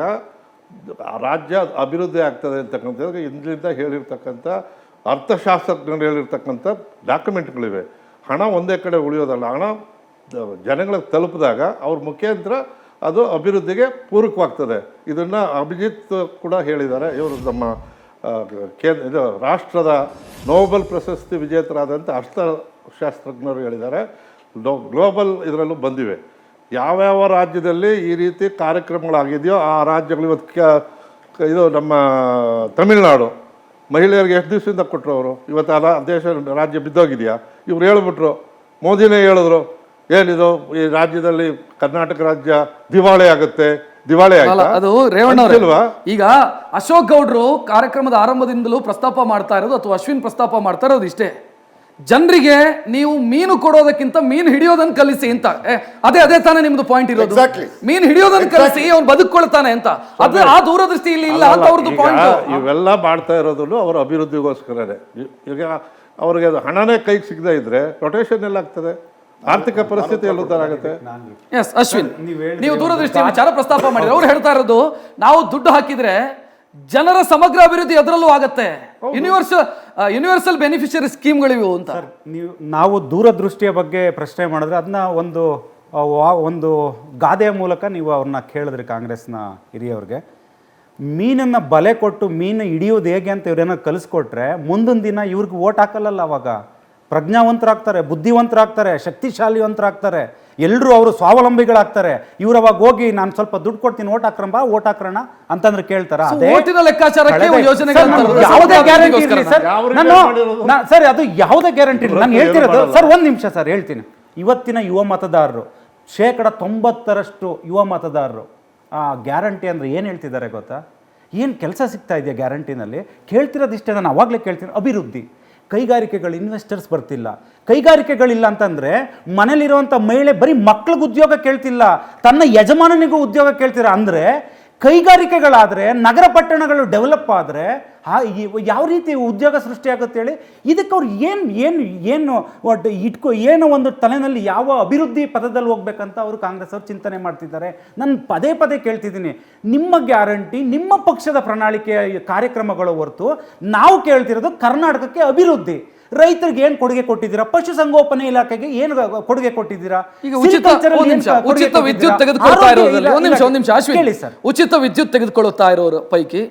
ರಾಜ್ಯ ಅಭಿವೃದ್ಧಿ ಆಗ್ತದೆ ಅಂತಕ್ಕಂಥದ್ದು ಇಂದ್ರಿಂದ ಹೇಳಿರ್ತಕ್ಕಂಥ ಅರ್ಥಶಾಸ್ತ್ರಜ್ಞರು ಹೇಳಿರ್ತಕ್ಕಂಥ ಡಾಕ್ಯುಮೆಂಟ್ಗಳಿವೆ. ಹಣ ಒಂದೇ ಕಡೆ ಉಳಿಯೋದಲ್ಲ, ಹಣ ಜನಗಳಿಗೆ ತಲುಪಿದಾಗ ಅವ್ರ ಮುಖೇಂದ್ರ ಅದು ಅಭಿವೃದ್ಧಿಗೆ ಪೂರಕವಾಗ್ತದೆ. ಇದನ್ನು ಅಭಿಜಿತ್ ಕೂಡ ಹೇಳಿದ್ದಾರೆ. ಇವರು ನಮ್ಮ ಇದು ರಾಷ್ಟ್ರದ ನೋಬೆಲ್ ಪ್ರಶಸ್ತಿ ವಿಜೇತರಾದಂಥ ಅರ್ಥಶಾಸ್ತ್ರಜ್ಞರು ಹೇಳಿದ್ದಾರೆ. ಗ್ಲೋಬಲ್ ಇದರಲ್ಲೂ ಬಂದಿವೆ. ಯಾವ್ಯಾವ ರಾಜ್ಯದಲ್ಲಿ ಈ ರೀತಿ ಕಾರ್ಯಕ್ರಮಗಳಾಗಿದೆಯೋ ಆ ರಾಜ್ಯಗಳು ಇವತ್ತು ಇದು ನಮ್ಮ ತಮಿಳುನಾಡು ಮಹಿಳೆಯರಿಗೆ ಎಷ್ಟು ದಿವಸದಿಂದ ಕೊಟ್ಟರು ಅವರು? ಇವತ್ತು ಆ ದೇಶ ರಾಜ್ಯ ಬಿದ್ದೋಗಿದೆಯಾ? ಇವ್ರು ಹೇಳ್ಬಿಟ್ರು, ಮೋದಿನೇ ಹೇಳಿದ್ರು, ಏನಿದು ಈ ರಾಜ್ಯದಲ್ಲಿ ಕರ್ನಾಟಕ ರಾಜ್ಯ ದಿವಾಳಿ ಆಗುತ್ತೆ. ದಿವಾಳಿ ಅದು ರೇವಣ್ಣ ಈಗ ಅಶೋಕ್ ಗೌಡ್ರು ಕಾರ್ಯಕ್ರಮದ ಆರಂಭದಿಂದಲೂ ಪ್ರಸ್ತಾಪ ಮಾಡ್ತಾ ಇರೋದು, ಅಥವಾ ಅಶ್ವಿನ್ ಪ್ರಸ್ತಾಪ ಮಾಡ್ತಾ ಇರೋದು ಇಷ್ಟೇ, ಜನರಿಗೆ ನೀವು ಮೀನು ಕೊಡೋದಕ್ಕಿಂತ ಮೀನು ಹಿಡಿಯೋದನ್ನ ಕಲಿಸಿ ಅಂತ. ಅದೇ ತಾನೇ ನಿಮ್ದು ಪಾಯಿಂಟ್ ಇರೋದು. ಮೀನು ಹಿಡಿಯೋದನ್ನ ಕಲಿಸಿ ಅವ್ನು ಬದುಕೊಳ್ತಾನೆ ಅಂತ. ಅದು ಆ ದೂರದೃಷ್ಟಿ ಇಲ್ಲಿ ಇಲ್ಲ ಅಂತ ಅವ್ರದ್ದು ಪಾಯಿಂಟ್. ಇವೆಲ್ಲ ಮಾಡ್ತಾ ಇರೋದು ಅವರ ಅಭಿವೃದ್ಧಿಗೋಸ್ಕರನೇ. ಈಗ ಅವ್ರಿಗೆ ಹಣನೇ ಕೈಗೆ ಸಿಗದೇ ಇದ್ರೆ ರೊಟೇಷನ್ ಎಲ್ಲ ಆಗ್ತದೆ, ಆರ್ಥಿಕ ಪರಿಸ್ಥಿತಿ ಎಲ್ಲ ಉದ್ದಾರ ಆಗುತ್ತೆ. ಎಸ್ ಅಶ್ವಿನ್, ನೀವು ದೂರದೃಷ್ಟಿ ವಿಚಾರ ಪ್ರಸ್ತಾಪ ಮಾಡಿದ್ರೆ ಅವ್ರು ಹೇಳ್ತಾ ಇರೋದು, ನಾವು ದುಡ್ಡು ಹಾಕಿದ್ರೆ ಜನರ ಸಮಗ್ರ ಅಭಿವೃದ್ಧಿ ಅದರಲ್ಲೂ ಆಗತ್ತೆ, ಯೂನಿವರ್ಸಲ್ ಬೆನಿಫಿಷರಿ ಸ್ಕೀಮ್ಗಳಿವು ಅಂತ. ನಾವು ದೂರದೃಷ್ಟಿಯ ಬಗ್ಗೆ ಪ್ರಶ್ನೆ ಮಾಡಿದ್ರೆ ಅದನ್ನ ಒಂದು ಗಾದೆಯ ಮೂಲಕ ನೀವು ಅವ್ರನ್ನ ಕೇಳಿದ್ರಿ, ಕಾಂಗ್ರೆಸ್ನ ಹಿರಿಯವ್ರಿಗೆ. ಮೀನನ್ನು ಬಲೆ ಕೊಟ್ಟು ಮೀನು ಹಿಡಿಯೋದು ಹೇಗೆ ಅಂತ ಇವ್ರೇನೋ ಕಲಿಸ್ಕೊಟ್ರೆ ಮುಂದಿನ ದಿನ ಇವ್ರಿಗೆ ಓಟ್ ಹಾಕಲ್ಲ. ಅವಾಗ ಪ್ರಜ್ಞಾವಂತರಾಗ್ತಾರೆ, ಬುದ್ಧಿವಂತರಾಗ್ತಾರೆ, ಶಕ್ತಿಶಾಲಿವಂತರಾಗ್ತಾರೆ, ಎಲ್ಲರೂ ಅವರು ಸ್ವಾವಲಂಬಿಗಳಾಗ್ತಾರೆ. ಇವ್ರು ಅವಾಗ ಹೋಗಿ ನಾನು ಸ್ವಲ್ಪ ದುಡ್ಡು ಕೊಡ್ತೀನಿ, ಓಟ್ ಹಾಕ್ರಣ ಅಂತಂದ್ರೆ ಕೇಳ್ತಾರ? ಸರ್ ಅದು ಯಾವುದೇ ಗ್ಯಾರಂಟಿ ಇಲ್ಲ. ನಾನು ಹೇಳ್ತಿರೋದು ಸರ್, ಒಂದ್ ನಿಮಿಷ ಸರ್ ಹೇಳ್ತೀನಿ. ಇವತ್ತಿನ ಯುವ ಮತದಾರರು 90% ಯುವ ಮತದಾರರು ಆ ಗ್ಯಾರಂಟಿ ಅಂದ್ರೆ ಏನು ಹೇಳ್ತಿದ್ದಾರೆ ಗೊತ್ತಾ? ಏನು ಕೆಲಸ ಸಿಗ್ತಾ ಇದೆಯಾ ಗ್ಯಾರಂಟಿನಲ್ಲಿ? ಕೇಳ್ತಿರೋದಿಷ್ಟೇ, ನಾನು ಅವಾಗಲೇ ಕೇಳ್ತೀನಿ, ಅಭಿವೃದ್ಧಿ. ಕೈಗಾರಿಕೆಗಳು, ಇನ್ವೆಸ್ಟರ್ಸ್ ಬರ್ತಿಲ್ಲ. ಕೈಗಾರಿಕೆಗಳಿಲ್ಲ ಅಂತಂದರೆ ಮನೇಲಿರುವಂಥ ಮಹಿಳೆ ಬರೀ ಮಕ್ಳಿಗೆ ಉದ್ಯೋಗ ಕೇಳ್ತಿಲ್ಲ, ತನ್ನ ಯಜಮಾನನಿಗೂ ಉದ್ಯೋಗ ಕೇಳ್ತೀರ. ಅಂದರೆ ಕೈಗಾರಿಕೆಗಳಾದರೆ, ನಗರ ಪಟ್ಟಣಗಳು ಡೆವಲಪ್ ಆದರೆ ಯಾವ ರೀತಿ ಉದ್ಯೋಗ ಸೃಷ್ಟಿಯಾಗುತ್ತೆ ಹೇಳಿ? ಇದಕ್ಕೆ ಅವ್ರು ಏನು ಏನೋ ಒಂದು ತಲೆನಲ್ಲಿ ಯಾವ ಅಭಿವೃದ್ಧಿ ಪದದಲ್ಲಿ ಹೋಗ್ಬೇಕಂತ ಅವರು ಕಾಂಗ್ರೆಸ್ ಅವರು ಚಿಂತನೆ ಮಾಡ್ತಿದ್ದಾರೆ. ನಾನು ಪದೇ ಕೇಳ್ತಿದ್ದೀನಿ, ನಿಮ್ಮ ಗ್ಯಾರಂಟಿ, ನಿಮ್ಮ ಪಕ್ಷದ ಪ್ರಣಾಳಿಕೆಯ ಕಾರ್ಯಕ್ರಮಗಳು ಹೊರತು ನಾವು ಕೇಳ್ತಿರೋದು ಕರ್ನಾಟಕಕ್ಕೆ ಅಭಿವೃದ್ಧಿ. ರೈತರಿಗೆ ಏನು ಕೊಡುಗೆ ಕೊಟ್ಟಿದ್ದೀರಾ? ಪಶುಸಂಗೋಪನೆ ಇಲಾಖೆಗೆ ಏನು ಕೊಡುಗೆ ಕೊಟ್ಟಿದ್ದೀರಾ? ಉಚಿತ ವಿದ್ಯುತ್ ತೆಗೆದುಕೊಳ್ತಾ ಇರೋರು, ಉಚಿತ ವಿದ್ಯುತ್ ತೆಗೆದುಕೊಳ್ಳುತ್ತಾ ಇರೋರು ಪೈಕಿ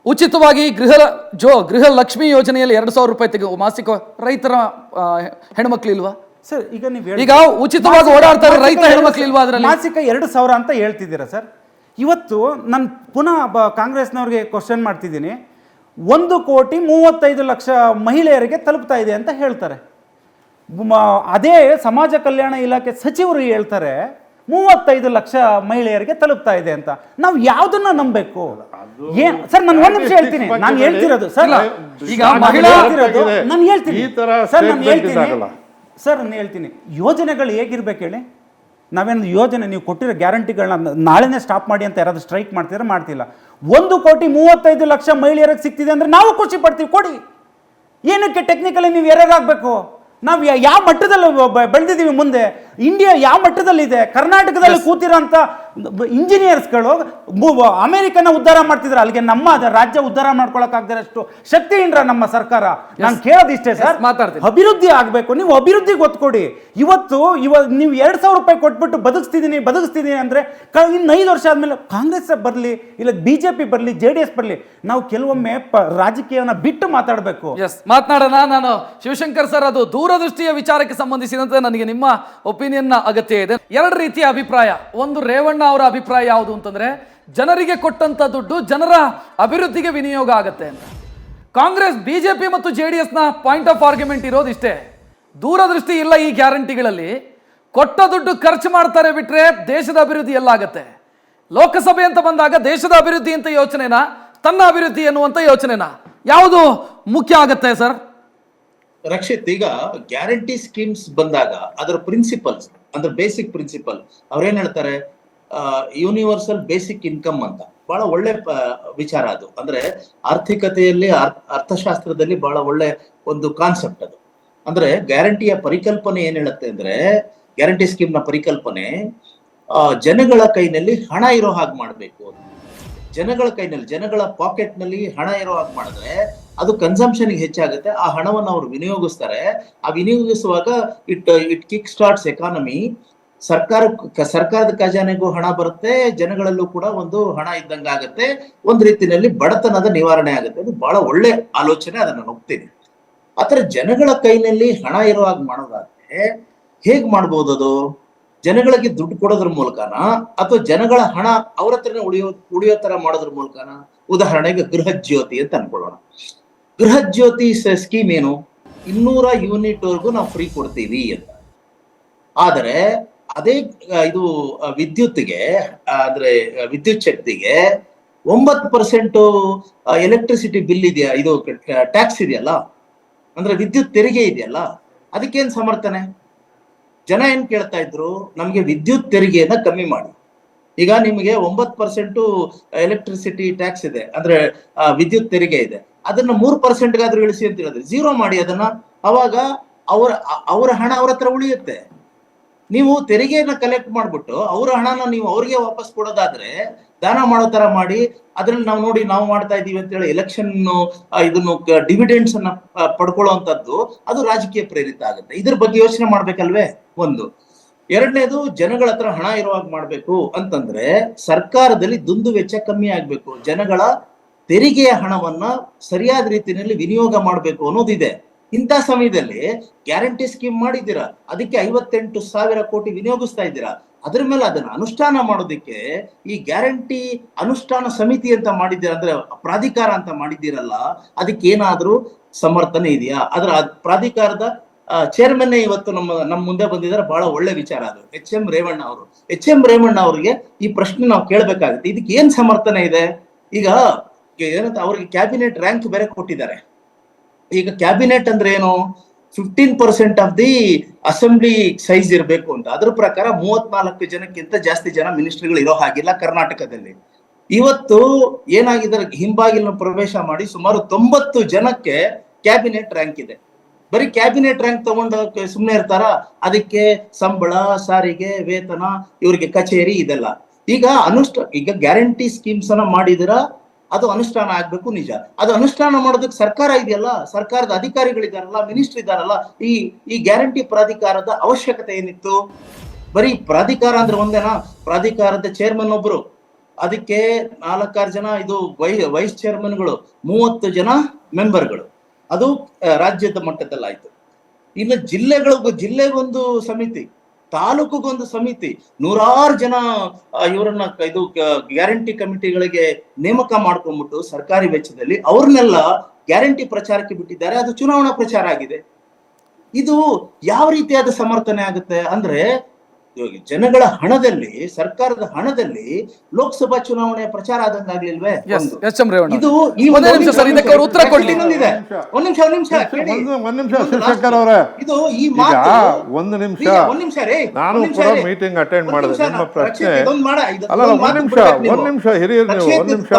ಉಚಿತವಾಗಿ ಗೃಹ ಲಕ್ಷ್ಮಿ ಯೋಜನೆಯಲ್ಲಿ 2,000 ರೂಪಾಯಿ ಮಾಸಿಕ ರೈತರ ಹೆಣ್ಮಕ್ಳು ಇಲ್ವಾ ಸರ್? ಈಗ ಉಚಿತವಾಗಿ ಓಡಾಡ್ತಾರೆ ರೈತ ಹೆಣ್ಮಕ್ಳು ಇಲ್ವಾ? ಅದರಲ್ಲಿ ಮಾಸಿಕ 2,000 ಅಂತ ಹೇಳ್ತಿದ್ದೀರಾ ಸರ್. ಇವತ್ತು ನಾನು ಪುನಃ ಕಾಂಗ್ರೆಸ್ನವ್ರಿಗೆ ಕ್ವಶನ್ ಮಾಡ್ತಿದ್ದೀನಿ. 1,35,00,000 ಮಹಿಳೆಯರಿಗೆ ತಲುಪ್ತಾ ಇದೆ ಅಂತ ಹೇಳ್ತಾರೆ. ಅದೇ ಸಮಾಜ ಕಲ್ಯಾಣ ಇಲಾಖೆ ಸಚಿವರು ಹೇಳ್ತಾರೆ 35 ಲಕ್ಷ ಮಹಿಳೆಯರಿಗೆ ತಲುಪ್ತಾ ಇದೆ ಅಂತ. ನಾವು ಯಾವ್ದನ್ನ ನಂಬಬೇಕು? ಸರ್ ನಾನು ಒಂದ್ ನಿಮಿಷ ಹೇಳ್ತೀನಿ, ನಾನು ಹೇಳ್ತಿರೋದು ಸರ್, ಈಗ ನಾನು ಹೇಳ್ತೀನಿ ಯೋಜನೆಗಳು ಹೇಗಿರ್ಬೇಕು ಹೇಳಿ? ನಾವೇನು ಯೋಜನೆ ನೀವು ಕೊಟ್ಟಿರೋ ಗ್ಯಾರಂಟಿಗಳನ್ನ ನಾಳೆನೇ ಸ್ಟಾಪ್ ಮಾಡಿ ಅಂತ ಯಾರಾದ್ರೂ ಸ್ಟ್ರೈಕ್ ಮಾಡ್ತಿದ್ರೆ ಮಾಡ್ತಿಲ್ಲ. 1,35,00,000 ಮಹಿಳೆಯರಿಗೆ ಸಿಗ್ತಿದೆ ಅಂದ್ರೆ ನಾವು ಖುಷಿ ಪಡ್ತೀವಿ, ಕೊಡಿ. ಏನಕ್ಕೆ ಟೆಕ್ನಿಕಲಿ ನೀವು ಎರರಾಗಬೇಕು? ನಾವು ಯಾವ ಮಟ್ಟದಲ್ಲಿ ಬೆಳೆದಿದ್ದೀವಿ, ಮುಂದೆ ಇಂಡಿಯಾ ಯಾವ ಮಟ್ಟದಲ್ಲಿದೆ? ಕರ್ನಾಟಕದಲ್ಲಿ ಕೂತಿರೋಂಥ ಇಂಜಿನಿಯರ್ಸ್ಗಳು ಅಮೆರಿಕನ ಉದ್ಧಾರ ಮಾಡ್ತಿದ್ರು, ಅಲ್ಲಿಗೆ ನಮ್ಮ ರಾಜ್ಯ ಉದ್ಧಾರ ಮಾಡ್ಕೊಳಕ್ಕಾಗದಿರೋಷ್ಟು ಶಕ್ತಿಯಿಂದ ನಮ್ಮ ಸರ್ಕಾರ. ನಾನು ಕೇಳೋದಿಷ್ಟೇ ಸರ್, ಅಭಿವೃದ್ಧಿ ಆಗಬೇಕು, ನೀವು ಅಭಿವೃದ್ಧಿಗೆ ಒತ್ತು ಕೊಡಿ. ಇವತ್ತು ನೀವು 2,000 ರೂಪಾಯಿ ಕೊಟ್ಬಿಟ್ಟು ಬದುಕಿಸ್ತಿದ್ದೀನಿ ಅಂದರೆ ಇನ್ನು 5 ವರ್ಷ ಆದಮೇಲೆ ಕಾಂಗ್ರೆಸ್ ಬರಲಿ, ಇಲ್ಲ BJP ಬರಲಿ, JDS ಬರಲಿ, ನಾವು ಕೆಲವೊಮ್ಮೆ ರಾಜಕೀಯನ ಬಿಟ್ಟು ಮಾತಾಡಬೇಕು. ಮಾತನಾಡೋಣ. ನಾನು ಶಿವಶಂಕರ್ ಸರ್, ಅದು ದೂರದೃಷ್ಟಿಯ ವಿಚಾರಕ್ಕೆ ಸಂಬಂಧಿಸಿದಂತೆ ನನಗೆ ನಿಮ್ಮ ಒಪಿನಿಯನ್ ಒಪಿನಿಯನ್ನ ಅಗತ್ಯ ಇದೆ. ಎರಡು ರೀತಿಯ ಅಭಿಪ್ರಾಯ. ಒಂದು, ರೇವಣ್ಣ ಅವರ ಅಭಿಪ್ರಾಯ ಯಾವುದು ಅಂತಂದ್ರೆ ಜನರಿಗೆ ಕೊಟ್ಟಂತ ದುಡ್ಡು ಜನರ ಅಭಿವೃದ್ಧಿಗೆ ವಿನಿಯೋಗ ಆಗತ್ತೆ ಅಂತ. ಕಾಂಗ್ರೆಸ್, ಬಿಜೆಪಿ ಮತ್ತು JDS ನ ಪಾಯಿಂಟ್ ಆಫ್ ಆರ್ಗ್ಯುಮೆಂಟ್ ಇರೋದು ಇಷ್ಟೇ, ದೂರದೃಷ್ಟಿ ಇಲ್ಲ ಈ ಗ್ಯಾರಂಟಿಗಳಲ್ಲಿ. ಕೊಟ್ಟ ದುಡ್ಡು ಖರ್ಚು ಮಾಡ್ತಾರೆ ಬಿಟ್ರೆ ದೇಶದ ಅಭಿವೃದ್ಧಿ ಎಲ್ಲಾಗತ್ತೆ. ಲೋಕಸಭೆ ಅಂತ ಬಂದಾಗ ದೇಶದ ಅಭಿವೃದ್ಧಿ ಅಂತ ಯೋಚನೆನಾ, ತನ್ನ ಅಭಿವೃದ್ಧಿ ಎನ್ನುವಂತ ಯೋಚನೆನಾ, ಯಾವುದು ಮುಖ್ಯ ಆಗತ್ತೆ ಸರ್? ರಕ್ಷಿತ್, ಈಗ ಗ್ಯಾರಂಟಿ ಸ್ಕೀಮ್ಸ್ ಬಂದಾಗ ಅದರ ಪ್ರಿನ್ಸಿಪಲ್ಸ್ ಅಂದ್ರೆ ಬೇಸಿಕ್ ಪ್ರಿನ್ಸಿಪಲ್ ಅವ್ರೇನ್ ಹೇಳ್ತಾರೆ, ಯೂನಿವರ್ಸಲ್ ಬೇಸಿಕ್ ಇನ್ಕಮ್ ಅಂತ. ಬಹಳ ಒಳ್ಳೆ ವಿಚಾರ ಅದು. ಅಂದ್ರೆ ಆರ್ಥಿಕತೆಯಲ್ಲಿ, ಅರ್ಥಶಾಸ್ತ್ರದಲ್ಲಿ ಬಹಳ ಒಳ್ಳೆ ಒಂದು ಕಾನ್ಸೆಪ್ಟ್ ಅದು. ಅಂದ್ರೆ ಗ್ಯಾರಂಟಿಯ ಪರಿಕಲ್ಪನೆ ಏನ್ ಹೇಳುತ್ತೆ ಅಂದ್ರೆ, ಗ್ಯಾರಂಟಿ ಸ್ಕೀಮ್ ನ ಪರಿಕಲ್ಪನೆ ಜನಗಳ ಕೈನಲ್ಲಿ ಹಣ ಇರೋ ಹಾಗೆ ಮಾಡ್ಬೇಕು. ಜನಗಳ ಕೈನಲ್ಲಿ, ಜನಗಳ ಪಾಕೆಟ್ ನಲ್ಲಿ ಹಣ ಇರೋ ಹಾಗೆ ಮಾಡಿದ್ರೆ ಅದು ಕನ್ಸಂಪ್ಷನ್ ಹೆಚ್ಚಾಗುತ್ತೆ. ಆ ಹಣವನ್ನು ಅವರು ವಿನಿಯೋಗಿಸ್ತಾರೆ. ಆ ವಿನಿಯೋಗಿಸುವಾಗ ಇಟ್ ಕಿಕ್ ಸ್ಟಾರ್ಟ್ಸ್ ಎಕಾನಮಿ. ಸರ್ಕಾರದ ಖಜಾನೆಗೂ ಹಣ ಬರುತ್ತೆ, ಜನಗಳಲ್ಲೂ ಕೂಡ ಒಂದು ಹಣ ಇದ್ದಂಗೆ ಆಗುತ್ತೆ. ಒಂದ್ ರೀತಿಯಲ್ಲಿ ಬಡತನದ ನಿವಾರಣೆ ಆಗುತ್ತೆ. ಅದು ಬಹಳ ಒಳ್ಳೆ ಆಲೋಚನೆ, ಅದನ್ನ ನಾನು ಒಪ್ತೀನಿ. ಆತರ ಜನಗಳ ಕೈನಲ್ಲಿ ಹಣ ಇರೋ ಹಾಗೆ ಮಾಡೋದಾದ್ರೆ ಹೇಗ್ ಮಾಡ್ಬೋದು? ಅದು ಜನಗಳಿಗೆ ದುಡ್ಡು ಕೊಡೋದ್ರ ಮೂಲಕನಾ, ಅಥವಾ ಜನಗಳ ಹಣ ಅವ್ರ ಹತ್ರನೇ ಉಳಿಯೋ ತರ ಮಾಡೋದ್ರ ಮೂಲಕನಾ? ಉದಾಹರಣೆಗೆ ಗೃಹ ಜ್ಯೋತಿ ಅಂತ ಅನ್ಕೊಳ್ಳೋಣ. ಗೃಹ ಜ್ಯೋತಿ ಸ್ಕೀಮ್ ಏನು, 200 ಯೂನಿಟ್ ವರೆಗೂ ನಾವು ಫ್ರೀ ಕೊಡ್ತೀವಿ ಅಂತ. ಆದರೆ ಅದೇ ಇದು ವಿದ್ಯುತ್ಗೆ, ಅಂದ್ರೆ ವಿದ್ಯುತ್ ಶಕ್ತಿಗೆ 9% ಎಲೆಕ್ಟ್ರಿಸಿಟಿ ಬಿಲ್ ಇದೆಯಾ, ಇದು ಟ್ಯಾಕ್ಸ್ ಇದೆಯಲ್ಲ, ಅಂದ್ರೆ ವಿದ್ಯುತ್ ತೆರಿಗೆ ಇದೆಯಲ್ಲ, ಅದಕ್ಕೇನ್ ಸಮರ್ಥನೆ? ಜನ ಏನ್ ಕೇಳ್ತಾ ಇದ್ರು, ನಮ್ಗೆ ವಿದ್ಯುತ್ ತೆರಿಗೆಯನ್ನ ಕಮ್ಮಿ ಮಾಡಿ. ಈಗ ನಿಮಗೆ 9% ಎಲೆಕ್ಟ್ರಿಸಿಟಿ ಟ್ಯಾಕ್ಸ್ ಇದೆ, ಅಂದ್ರೆ ವಿದ್ಯುತ್ ತೆರಿಗೆ ಇದೆ, ಅದನ್ನ 3% ಗಾದ್ರೂ ಇಳಿಸಿ ಅಂತ ಹೇಳಿದ್ರೆ 0 ಮಾಡಿ ಅದನ್ನ. ಅವಾಗ ಅವರ ಹಣ ಅವ್ರ ಹತ್ರ ಉಳಿಯುತ್ತೆ. ನೀವು ತೆರಿಗೆಯನ್ನ ಕಲೆಕ್ಟ್ ಮಾಡ್ಬಿಟ್ಟು ಅವ್ರ ಹಣನ ನೀವು ಅವ್ರಿಗೆ ವಾಪಸ್ ಕೊಡೋದಾದ್ರೆ, ದಾನ ಮಾಡೋ ತರ ಮಾಡಿ, ಅದ್ರಲ್ಲಿ ನಾವು ನೋಡಿ ನಾವು ಮಾಡ್ತಾ ಇದೀವಿ ಅಂತ ಹೇಳಿ ಎಲೆಕ್ಷನ್ ಇದನ್ನು ಡಿವಿಡೆಂಡ್ಸ್ ಅನ್ನ ಪಡ್ಕೊಳ್ಳುವಂತದ್ದು, ಅದು ರಾಜಕೀಯ ಪ್ರೇರಿತ ಆಗುತ್ತೆ. ಇದ್ರ ಬಗ್ಗೆ ಯೋಚನೆ ಮಾಡ್ಬೇಕಲ್ವೇ? ಒಂದು. ಎರಡನೇದು, ಜನಗಳ ಹತ್ರ ಹಣ ಇರುವಾಗ ಮಾಡ್ಬೇಕು ಅಂತಂದ್ರೆ ಸರ್ಕಾರದಲ್ಲಿ ದುಂದು ವೆಚ್ಚ ಕಮ್ಮಿ ಆಗ್ಬೇಕು, ಜನಗಳ ತೆರಿಗೆಯ ಹಣವನ್ನ ಸರಿಯಾದ ರೀತಿಯಲ್ಲಿ ವಿನಿಯೋಗ ಮಾಡ್ಬೇಕು ಅನ್ನೋದಿದೆ. ಇಂಥ ಸಮಯದಲ್ಲಿ ಗ್ಯಾರಂಟಿ ಸ್ಕೀಮ್ ಮಾಡಿದ್ದೀರಾ, ಅದಕ್ಕೆ 58,000 ಕೋಟಿ ವಿನಿಯೋಗಿಸ್ತಾ ಇದ್ದೀರಾ. ಅದ್ರ ಮೇಲೆ ಅದನ್ನ ಅನುಷ್ಠಾನ ಮಾಡೋದಕ್ಕೆ ಈ ಗ್ಯಾರಂಟಿ ಅನುಷ್ಠಾನ ಸಮಿತಿ ಅಂತ ಮಾಡಿದ್ದೀರಾ, ಅಂದ್ರೆ ಪ್ರಾಧಿಕಾರ ಅಂತ ಮಾಡಿದ್ದೀರಲ್ಲ, ಅದಕ್ಕೆ ಏನಾದ್ರೂ ಸಮರ್ಥನೆ ಇದೆಯಾ? ಅದರ ಪ್ರಾಧಿಕಾರದ ಚೇರ್ಮನ್ ಇವತ್ತು ನಮ್ಮ ಮುಂದೆ ಬಂದಿದ್ದಾರೆ. ಬಹಳ ಒಳ್ಳೆ ವಿಚಾರ ಅದು. ಎಚ್.ಎಂ. ರೇವಣ್ಣ ಅವರಿಗೆ ಈ ಪ್ರಶ್ನೆ ನಾವು ಕೇಳಬೇಕಾಗುತ್ತೆ. ಇದಕ್ಕೆ ಏನ್ ಸಮರ್ಥನೆ ಇದೆ? ಈಗ ಏನಂತ ಅವ್ರಿಗೆ ಕ್ಯಾಬಿನೆಟ್ ರ್ಯಾಂಕ್ ಬೇರೆ ಕೊಟ್ಟಿದ್ದಾರೆ. ಈಗ ಕ್ಯಾಬಿನೆಟ್ ಅಂದ್ರೆ ಏನು, 15% ಆಫ್ ದಿ ಅಸೆಂಬ್ಲಿ ಸೈಜ್ ಇರಬೇಕು ಅಂತ. ಅದ್ರ ಪ್ರಕಾರ 34 ಜನಕ್ಕಿಂತ ಜಾಸ್ತಿ ಜನ ಮಿನಿಸ್ಟ್ರಿಗಳು ಇರೋ ಹಾಗಿಲ್ಲ ಕರ್ನಾಟಕದಲ್ಲಿ. ಇವತ್ತು ಏನಾಗಿದ್ದಾರೆ, ಹಿಂಬಾಗಿಲನ್ನು ಪ್ರವೇಶ ಮಾಡಿ ಸುಮಾರು 90 ಜನಕ್ಕೆ ಕ್ಯಾಬಿನೆಟ್ ರ್ಯಾಂಕ್ ಇದೆ. ಬರೀ ಕ್ಯಾಬಿನೆಟ್ ರ್ಯಾಂಕ್ ತಗೊಂಡು ಸುಮ್ಮನೆ ಇರ್ತಾರ? ಅದಕ್ಕೆ ಸಂಬಳ, ಸಾರಿಗೆ, ವೇತನ, ಇವ್ರಿಗೆ ಕಚೇರಿ, ಇದೆಲ್ಲ. ಈಗ ಗ್ಯಾರಂಟಿ ಸ್ಕೀಮ್ಸ್ ಅನ್ನ ಮಾಡಿದಿರ, ಅದು ಅನುಷ್ಠಾನ ಆಗ್ಬೇಕು, ನಿಜ. ಅದು ಅನುಷ್ಠಾನ ಮಾಡೋದಕ್ಕೆ ಸರ್ಕಾರ ಇದೆಯಲ್ಲ, ಸರ್ಕಾರದ ಅಧಿಕಾರಿಗಳಿದಾರಲ್ಲ, ಮಿನಿಸ್ಟರ್ ಇದಾರಲ್ಲ. ಈ ಗ್ಯಾರಂಟಿ ಪ್ರಾಧಿಕಾರದ ಅವಶ್ಯಕತೆ ಏನಿತ್ತು? ಬರೀ ಪ್ರಾಧಿಕಾರ ಅಂದ್ರೆ ಒಂದೇನಾ? ಪ್ರಾಧಿಕಾರದ ಚೇರ್ಮನ್ ಒಬ್ರು, ಅದಕ್ಕೆ 4-6 ಜನ ಇದು ವೈಸ್ ಚೇರ್ಮನ್ಗಳು, 30 ಜನ ಮೆಂಬರ್ಗಳು. ಅದು ರಾಜ್ಯದ ಮಟ್ಟದಲ್ಲಾಯ್ತು. ಇನ್ನು ಜಿಲ್ಲೆಗೊಂದು ಸಮಿತಿ, ತಾಲೂಕುಗೊಂದು ಸಮಿತಿ, 100 ಜನ ಇವರನ್ನ ಇದು ಗ್ಯಾರಂಟಿ ಕಮಿಟಿಗಳಿಗೆ ನೇಮಕ ಮಾಡ್ಕೊಂಡ್ಬಿಟ್ಟು ಸರ್ಕಾರಿ ವೆಚ್ಚದಲ್ಲಿ ಅವ್ರನ್ನೆಲ್ಲ ಗ್ಯಾರಂಟಿ ಪ್ರಚಾರಕ್ಕೆ ಬಿಟ್ಟಿದ್ದಾರೆ. ಅದು ಚುನಾವಣಾ ಪ್ರಚಾರ ಆಗಿದೆ. ಇದು ಯಾವ ರೀತಿಯಾದ ಸಮರ್ಥನೆ ಆಗುತ್ತೆ ಅಂದ್ರೆ, ಜನಗಳ ಹಣದಲ್ಲಿ, ಸರ್ಕಾರದ ಹಣದಲ್ಲಿ ಲೋಕಸಭಾ ಚುನಾವಣೆಯ ಪ್ರಚಾರ ಆದಂಗಾಗ್ಲಿಲ್ವೇ? ಇದು ಉತ್ತರ ಕೊಡ್ಲಿ. ಒಂದ್ ನಿಮಿಷ ನಾನು ಕೂಡ ಮೀಟಿಂಗ್ ಅಟೆಂಡ್ ಮಾಡಿದೆ. ನಿಮ್ಮ ಪ್ರಶ್ನೆ ಅಲ್ಲ, ಒಂದ್ ನಿಮಿಷ ಹಿರಿಯರು, ನೀವು ಒಂದೇ ನಿಮಿಷ.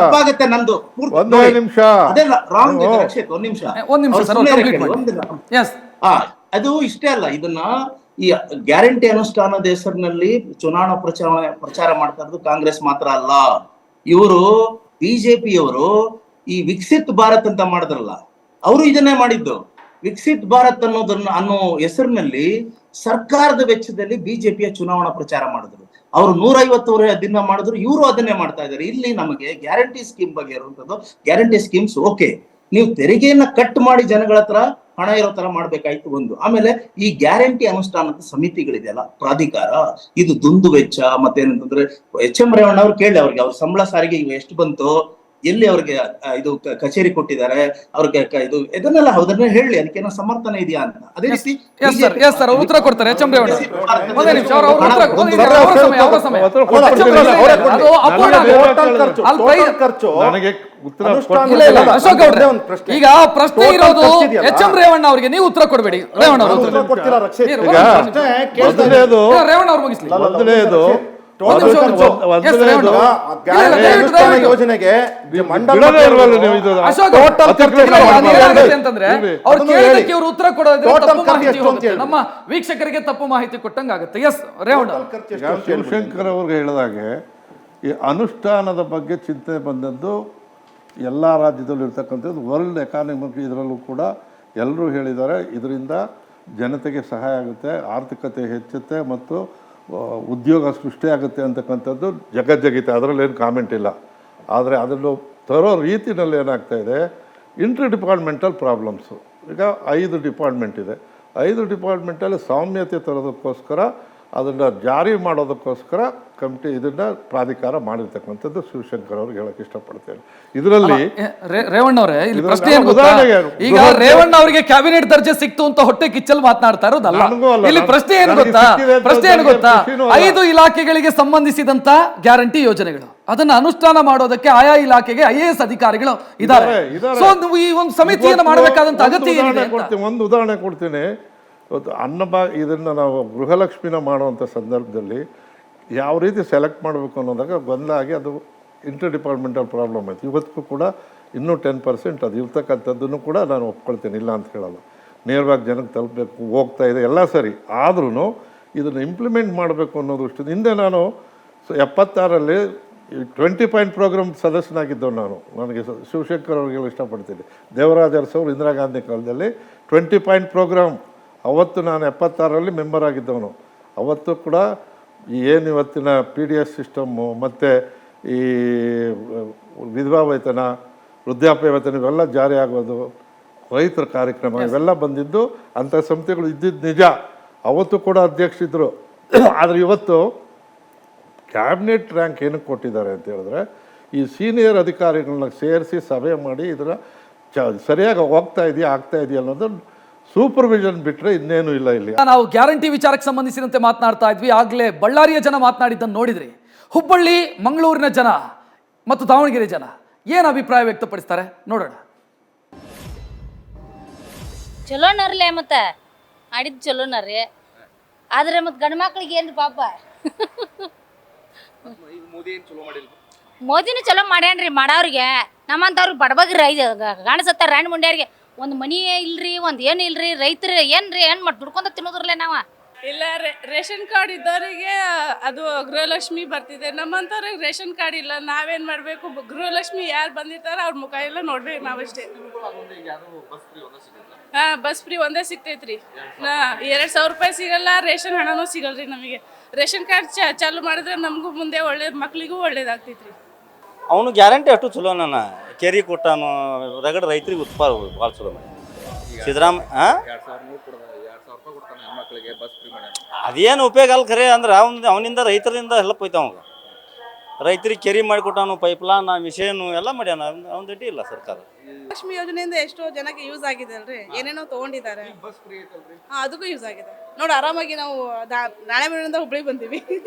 ಅದು ಇಷ್ಟೇ ಅಲ್ಲ, ಇದನ್ನ ಈ ಗ್ಯಾರಂಟಿ ಅನುಷ್ಠಾನದ ಹೆಸರಿನಲ್ಲಿ ಚುನಾವಣಾ ಪ್ರಚಾರ ಮಾಡ್ತಾ ಇರೋದು ಕಾಂಗ್ರೆಸ್ ಮಾತ್ರ ಅಲ್ಲ. ಇವರು ಬಿಜೆಪಿಯವರು ಈ ವಿಕಸಿತ್ ಭಾರತ್ ಅಂತ ಮಾಡಿದ್ರಲ್ಲ, ಅವರು ಇದನ್ನೇ ಮಾಡಿದ್ದು. ವಿಕಸಿತ್ ಭಾರತ್ ಅನ್ನೋ ಹೆಸರಿನಲ್ಲಿ ಸರ್ಕಾರದ ವೆಚ್ಚದಲ್ಲಿ ಬಿಜೆಪಿಯ ಚುನಾವಣಾ ಪ್ರಚಾರ ಮಾಡಿದ್ರು. ಅವರು 150 ದಿನ ಮಾಡಿದ್ರು, ಇವರು ಅದನ್ನೇ ಮಾಡ್ತಾ ಇದ್ದಾರೆ. ಇಲ್ಲಿ ನಮಗೆ ಗ್ಯಾರಂಟಿ ಸ್ಕೀಮ್ ಬಗ್ಗೆ ಇರುವಂತದ್ದು, ಗ್ಯಾರಂಟಿ ಸ್ಕೀಮ್ಸ್ ಓಕೆ, ನೀವು ತೆರಿಗೆಯನ್ನ ಕಟ್ ಮಾಡಿ ಜನಗಳ ಹತ್ರ ಹಣ ಇರೋ ತರ ಮಾಡ್ಬೇಕಾಯ್ತು ಒಂದು. ಆಮೇಲೆ ಈ ಗ್ಯಾರಂಟಿ ಅನುಷ್ಠಾನದ ಸಮಿತಿಗಳಿದೆಯಲ್ಲ, ಪ್ರಾಧಿಕಾರ, ಇದು ದುಂದು ವೆಚ್ಚ ಮತ್ತೇನಂತಂದ್ರೆ ಎಚ್.ಎಂ. ರೇವಣ್ಣ ಅವ್ರು ಕೇಳಿ ಅವ್ರಿಗೆ ಅವ್ರ ಸಂಬಳ ಸಾರಿಗೆ ಎಷ್ಟು ಬಂತು, ಎಲ್ಲಿ ಅವ್ರಿಗೆ ಇದು ಕಚೇರಿ ಕೊಟ್ಟಿದ್ದಾರೆ, ಅವ್ರಿಗೆ ಇದು ಇದನ್ನೆಲ್ಲ ಅದನ್ನ ಹೇಳಿ, ಅದಕ್ಕೇನೋ ಸಮರ್ಥನೆ ಇದೆಯಾ ಅಂತ. ಅದೇ ರೀತಿ ಎಸ್ ಸರ್ ಅವ್ರು ಉತ್ತರ ಕೊಡ್ತಾರೆ. ಎಚ್.ಎಂ. ರೇವಣ್ಣ ಒಂದೇ ನಿಮಿಷ, ಅವ್ರ ಉತ್ತರ ಅವರ ಸಮಯ. ಅದು ಅಪೂರ್ಣ ನನಗೆ ಉತ್ತರ ಇಲ್ಲ ಇಲ್ಲ ಅಶೋಕ್ ಅವ್ರೆ, ಈಗ ಪ್ರಶ್ನೆ ಇರೋದು ಎಚ್.ಎಂ. ರೇವಣ್ಣ ಅವರಿಗೆ, ನೀವು ಉತ್ತರ ಕೊಡಬೇಡಿ. ರೇವಣ್ಣ ಅವರು ರೇವಣ್ಣ ಅವ್ರು ಮುಗಿಸ್ಲಿ. ಯೋಜನೆಗೆ ಅಂತಂದ್ರೆ ಅವ್ರು ಕೇಳಿದಕ್ಕೆ ಇವರು ಉತ್ತರ ಕೊಡೋದ್ರೆ ನಮ್ಮ ವೀಕ್ಷಕರಿಗೆ ತಪ್ಪು ಮಾಹಿತಿ ಕೊಟ್ಟಂಗಾಗುತ್ತೆ. ಎಸ್ ರೇವಣ್ಣ. ಶಿವಶಂಕರ್ ಅವ್ರಿಗೆ ಹೇಳಿದಾಗೆ ಈ ಅನುಷ್ಠಾನದ ಬಗ್ಗೆ ಚಿಂತೆ ಬಂದದ್ದು ಎಲ್ಲ ರಾಜ್ಯದಲ್ಲೂ ಇರ್ತಕ್ಕಂಥದ್ದು. ವರ್ಲ್ಡ್ ಎಕಾನಮಿಕ್ ಇದರಲ್ಲೂ ಕೂಡ ಎಲ್ಲರೂ ಹೇಳಿದ್ದಾರೆ, ಇದರಿಂದ ಜನತೆಗೆ ಸಹಾಯ ಆಗುತ್ತೆ, ಆರ್ಥಿಕತೆ ಹೆಚ್ಚುತ್ತೆ ಮತ್ತು ಉದ್ಯೋಗ ಸೃಷ್ಟಿಯಾಗುತ್ತೆ ಅಂತಕ್ಕಂಥದ್ದು ಜಗಜ್ಜಗೀತೆ, ಅದರಲ್ಲೇನು ಕಾಮೆಂಟ್ ಇಲ್ಲ. ಆದರೆ ಅದನ್ನು ತರೋ ರೀತಿಯಲ್ಲಿ ಏನಾಗ್ತಾಯಿದೆ, ಇಂಟರ್ ಡಿಪಾರ್ಟ್ಮೆಂಟಲ್ ಪ್ರಾಬ್ಲಮ್ಸು. ಈಗ 5 ಡಿಪಾರ್ಟ್ಮೆಂಟ್ ಇದೆ, 5 ಡಿಪಾರ್ಟ್ಮೆಂಟಲ್ಲಿ ಸಾಮ್ಯತೆ ತರೋದಕ್ಕೋಸ್ಕರ, ಅದನ್ನು ಜಾರಿ ಮಾಡೋದಕ್ಕೋಸ್ಕರ ಕಮಿಟಿ ಇದನ್ನು ಪ್ರಾಧಿಕಾರ ಮಾಡಿರ್ತಕ್ಕಂಥದ್ದು ಶಿವಶಂಕರ್ ಅವ್ರಿಗೆ ಹೇಳಕ್ಕೆ ಇಷ್ಟಪಡ್ತೇನೆ. ಇದರಲ್ಲಿ ರೇವಣ್ಣ ಅವರೇ, ಇಲ್ಲಿ ಪ್ರಶ್ನೆ ಏನು ಗೊತ್ತಾ, ಈಗ ರೇವಣ್ಣ ಅವರಿಗೆ ಕ್ಯಾಬಿನೆಟ್ ದರ್ಜೆ ಸಿಕ್ತು ಅಂತ ಹೊಟ್ಟೆ ಕಿಚ್ಚಲ್ ಮಾತನಾಡ್ತಾ ಇರೋದಲ್ಲ. ಇಲ್ಲಿ ಪ್ರಶ್ನೆ ಏನು ಗೊತ್ತಾ, 5 ಇಲಾಖೆಗಳಿಗೆ ಸಂಬಂಧಿಸಿದಂತ ಗ್ಯಾರಂಟಿ ಯೋಜನೆಗಳು, ಅದನ್ನ ಅನುಷ್ಠಾನ ಮಾಡೋದಕ್ಕೆ ಆಯಾ ಇಲಾಖೆಗೆ IAS ಅಧಿಕಾರಿಗಳು ಇದ್ದಾರೆ. ಸೊ ಈ ಒಂದು ಸಮಿತಿಯನ್ನು ಮಾಡಬೇಕಾದಂತ ಅಗತ್ಯ ಏನಿದೆ? ಒಂದು ಉದಾಹರಣೆ ಕೊಡ್ತೀನಿ. ಇವತ್ತು ಇದನ್ನು ನಾವು ಗೃಹಲಕ್ಷ್ಮಿನ ಮಾಡುವಂಥ ಸಂದರ್ಭದಲ್ಲಿ ಯಾವ ರೀತಿ ಸೆಲೆಕ್ಟ್ ಮಾಡಬೇಕು ಅನ್ನೋದಾಗ ಗೊಂದಲ ಆಗಿ ಅದು ಇಂಟರ್ ಡಿಪಾರ್ಟ್ಮೆಂಟಲ್ ಪ್ರಾಬ್ಲಮ್ ಆಯಿತು. ಇವತ್ತಿಗೂ ಕೂಡ ಇನ್ನೂ 10% ಅದು ಇರ್ತಕ್ಕಂಥದ್ದನ್ನು ಕೂಡ ನಾನು ಒಪ್ಕೊಳ್ತೇನೆ, ಇಲ್ಲ ಅಂತ ಹೇಳಲ್ಲ. ನೇರವಾಗಿ ಜನಕ್ಕೆ ತಲುಪಬೇಕು, ಹೋಗ್ತಾ ಇದೆ ಎಲ್ಲ ಸರಿ. ಆದ್ರೂ ಇದನ್ನು ಇಂಪ್ಲಿಮೆಂಟ್ ಮಾಡಬೇಕು ಅನ್ನೋ ದೃಷ್ಟಿಯಿಂದ ಹಿಂದೆ ನಾನು 76ರಲ್ಲಿ 20 ಪಾಯಿಂಟ್ ಪ್ರೋಗ್ರಾಮ್ ಸದಸ್ಯನಾಗಿದ್ದವು ನಾನು. ನನಗೆ ಶಿವಶಂಕರ್ ಅವ್ರಿಗೆಲ್ಲ ಇಷ್ಟಪಡ್ತೀನಿ. ದೇವರಾಜ ಅರಸು ಅವರು ಇಂದಿರಾ ಗಾಂಧಿ ಕಾಲದಲ್ಲಿ 20 ಪಾಯಿಂಟ್ ಪ್ರೋಗ್ರಾಮ್, ಅವತ್ತು ನಾನು 76ರಲ್ಲಿ ಮೆಂಬರ್ ಆಗಿದ್ದವನು. ಅವತ್ತು ಕೂಡ ಏನು ಇವತ್ತಿನ PDS ಸಿಸ್ಟಮ್ಮು ಮತ್ತು ಈ ವಿಧವಾ ವೇತನ, ವೃದ್ಧಾಪ್ಯ ವೇತನ ಇವೆಲ್ಲ ಜಾರಿ ಆಗೋದು, ರೈತರ ಕಾರ್ಯಕ್ರಮ ಇವೆಲ್ಲ ಬಂದಿದ್ದು ಅಂಥ ಸಂಸ್ಥೆಗಳು ಇದ್ದಿದ್ದು ನಿಜ. ಅವತ್ತು ಕೂಡ ಅಧ್ಯಕ್ಷರಿದ್ದರು. ಆದರೆ ಇವತ್ತು ಕ್ಯಾಬಿನೆಟ್ ರ್ಯಾಂಕ್ ಏನಕ್ಕೆ ಕೊಟ್ಟಿದ್ದಾರೆ ಅಂತ ಹೇಳಿದ್ರೆ, ಈ ಸೀನಿಯರ್ ಅಧಿಕಾರಿಗಳನ್ನ ಸೇರಿಸಿ ಸಭೆ ಮಾಡಿ ಇದರ ಸರಿಯಾಗಿ ಹೋಗ್ತಾ ಇದೆಯಾ ಆಗ್ತಾ ಇದೆಯಾ ಅನ್ನೋದು ಸೂಪರ್ವಿಷನ್ ಬಿಟ್ಟರೆ ಇನ್ನೇನು ಇಲ್ಲ ಇಲ್ಲಿ. ನಾವು ಗ್ಯಾರಂಟಿ ವಿಚಾರಕ್ಕೆ ಸಂಬಂಧಿಸಿದಂತೆ ಮಾತನಾಡ್ತಾ ಇದ್ವಿ. ಆಗಲೇ ಬಳ್ಳಾರಿಯ ಜನ ಮಾತನಾಡಿದ್ದನ್ನು ನೋಡಿದ್ರಿ. ಹುಬ್ಬಳ್ಳಿ, ಮಂಗಳೂರಿನ ಜನ ಮತ್ತು ದಾವಣಗೆರೆ ಜನ ಏನು ಅಭಿಪ್ರಾಯ ವ್ಯಕ್ತಪಡಿಸ್ತಾರೆ ನೋಡೋಣ. ಚಲೋನರ್ಲೆ ಮತ್ತೆ ಆಡಿದ್ದು ಚಲೋನರ್ರಿ, ಆದ್ರೆ ಮತ್ತೆ ಗಂಡು ಮಕ್ಳಿಗೆ ಏನ್ರಿ ಪಾಪ. ಮೋದಿನೂ ಚಲೋ ಮಾಡ್ಯಾನ್ರಿ ಮಾಡೋರಿಗೆ. ನಮ್ಮಂತವ್ರಿಗೆ ಬಡಬಗ್ರಿ ಕಾಣಿಸತ್ತಾರ ರಾಣಿ ಮುಂಡ್ಯಾರಿಗೆ ಒಂದು ಮನಿ ಇಲ್ರಿ, ಒಂದು ಏನು ಇಲ್ರಿ. ರೈತರು ಏನ್ರಿ ಏನು ಮಾಡಿ ದುಡ್ಕೊಂತ ತಿನ್ನೋದ್ರಲ್ಲೇ ನಾವ ಇಲ್ಲ. ರೇಷನ್ ಕಾರ್ಡ್ ಇದ್ದವರಿಗೆ ಅದು ಗೃಹಲಕ್ಷ್ಮಿ ಬರ್ತಿದೆ, ನಮ್ಮಂತವ್ರಿಗೆ ರೇಷನ್ ಕಾರ್ಡ್ ಇಲ್ಲ. ನಾವೇನ್ ಮಾಡ್ಬೇಕು? ಗೃಹಲಕ್ಷ್ಮಿ ಯಾರು ಬಂದಿರ್ತಾರ ಅವ್ರ ಮುಖ ಎಲ್ಲ ನೋಡ್ಬೇಕು ನಾವಷ್ಟೇ. ಬಸ್ ಫ್ರೀ ಒಂದೇ ಸಿಗ್ತೈತ್ರಿ. 2,000 ರೂಪಾಯಿ ಸಿಗಲ್ಲ, ರೇಷನ್ ಹಣನೂ ಸಿಗಲ್ರಿ ನಮಗೆ. ರೇಷನ್ ಕಾರ್ಡ್ ಚಾಲು ಮಾಡಿದ್ರೆ ನಮಗೂ ಮುಂದೆ ಒಳ್ಳೇದು, ಮಕ್ಳಿಗೂ ಒಳ್ಳೇದಾಗ್ತೈತ್ರಿ. ಅವನು ಗ್ಯಾರಂಟಿ ಅಷ್ಟು ಚಲೋ. ನಾನು ಕೆರಿ ಕೊಟ್ಟಾನು, ರಗಡ ರೈತರಿಗೆ ಉತ್ಪಾದ ಭಾಳ ಚಲೋ. ಸಿದ್ದರಾಮಯ್ಯ ಅದೇನು ಉಪಯೋಗ ಅಲ್ಲ ಖರೆ ಅಂದ್ರೆ ಅವನಿಂದ ರೈತರಿಂದ ಹೆಲ್ಪ್ ಹೋಯ್ತು. ಅವಾಗ ರೈತರಿಗೆ ಕೆರಿ ಮಾಡಿಕೊಟ್ಟಾನು, ಪೈಪ್ಲೈನ್ ಮಿಷನ್ ಎಲ್ಲ ಮಾಡ್ಯಾನ. ಅವ್ನ ದುಡ್ಡು ಇಲ್ಲ ಸರ್ಕಾರ. ಲಕ್ಷ್ಮಿ ಯೋಜನೆಯಿಂದ ಎಷ್ಟೋ ಜನಕ್ಕೆ ಯೂಸ್ ಆಗಿದೆ ಅಲ್ರಿ, ಏನೇನೋ ತಗೊಂಡಿದ್ದಾರೆ, ಅದಕ್ಕೂ ಯೂಸ್ ಆಗಿದೆ ನೋಡಿ. ಆರಾಮಾಗಿ ನಾವು ನಾಳೆಮನೆಯಿಂದ ಹುಬ್ಳಿ ಬಂದೀವಿ.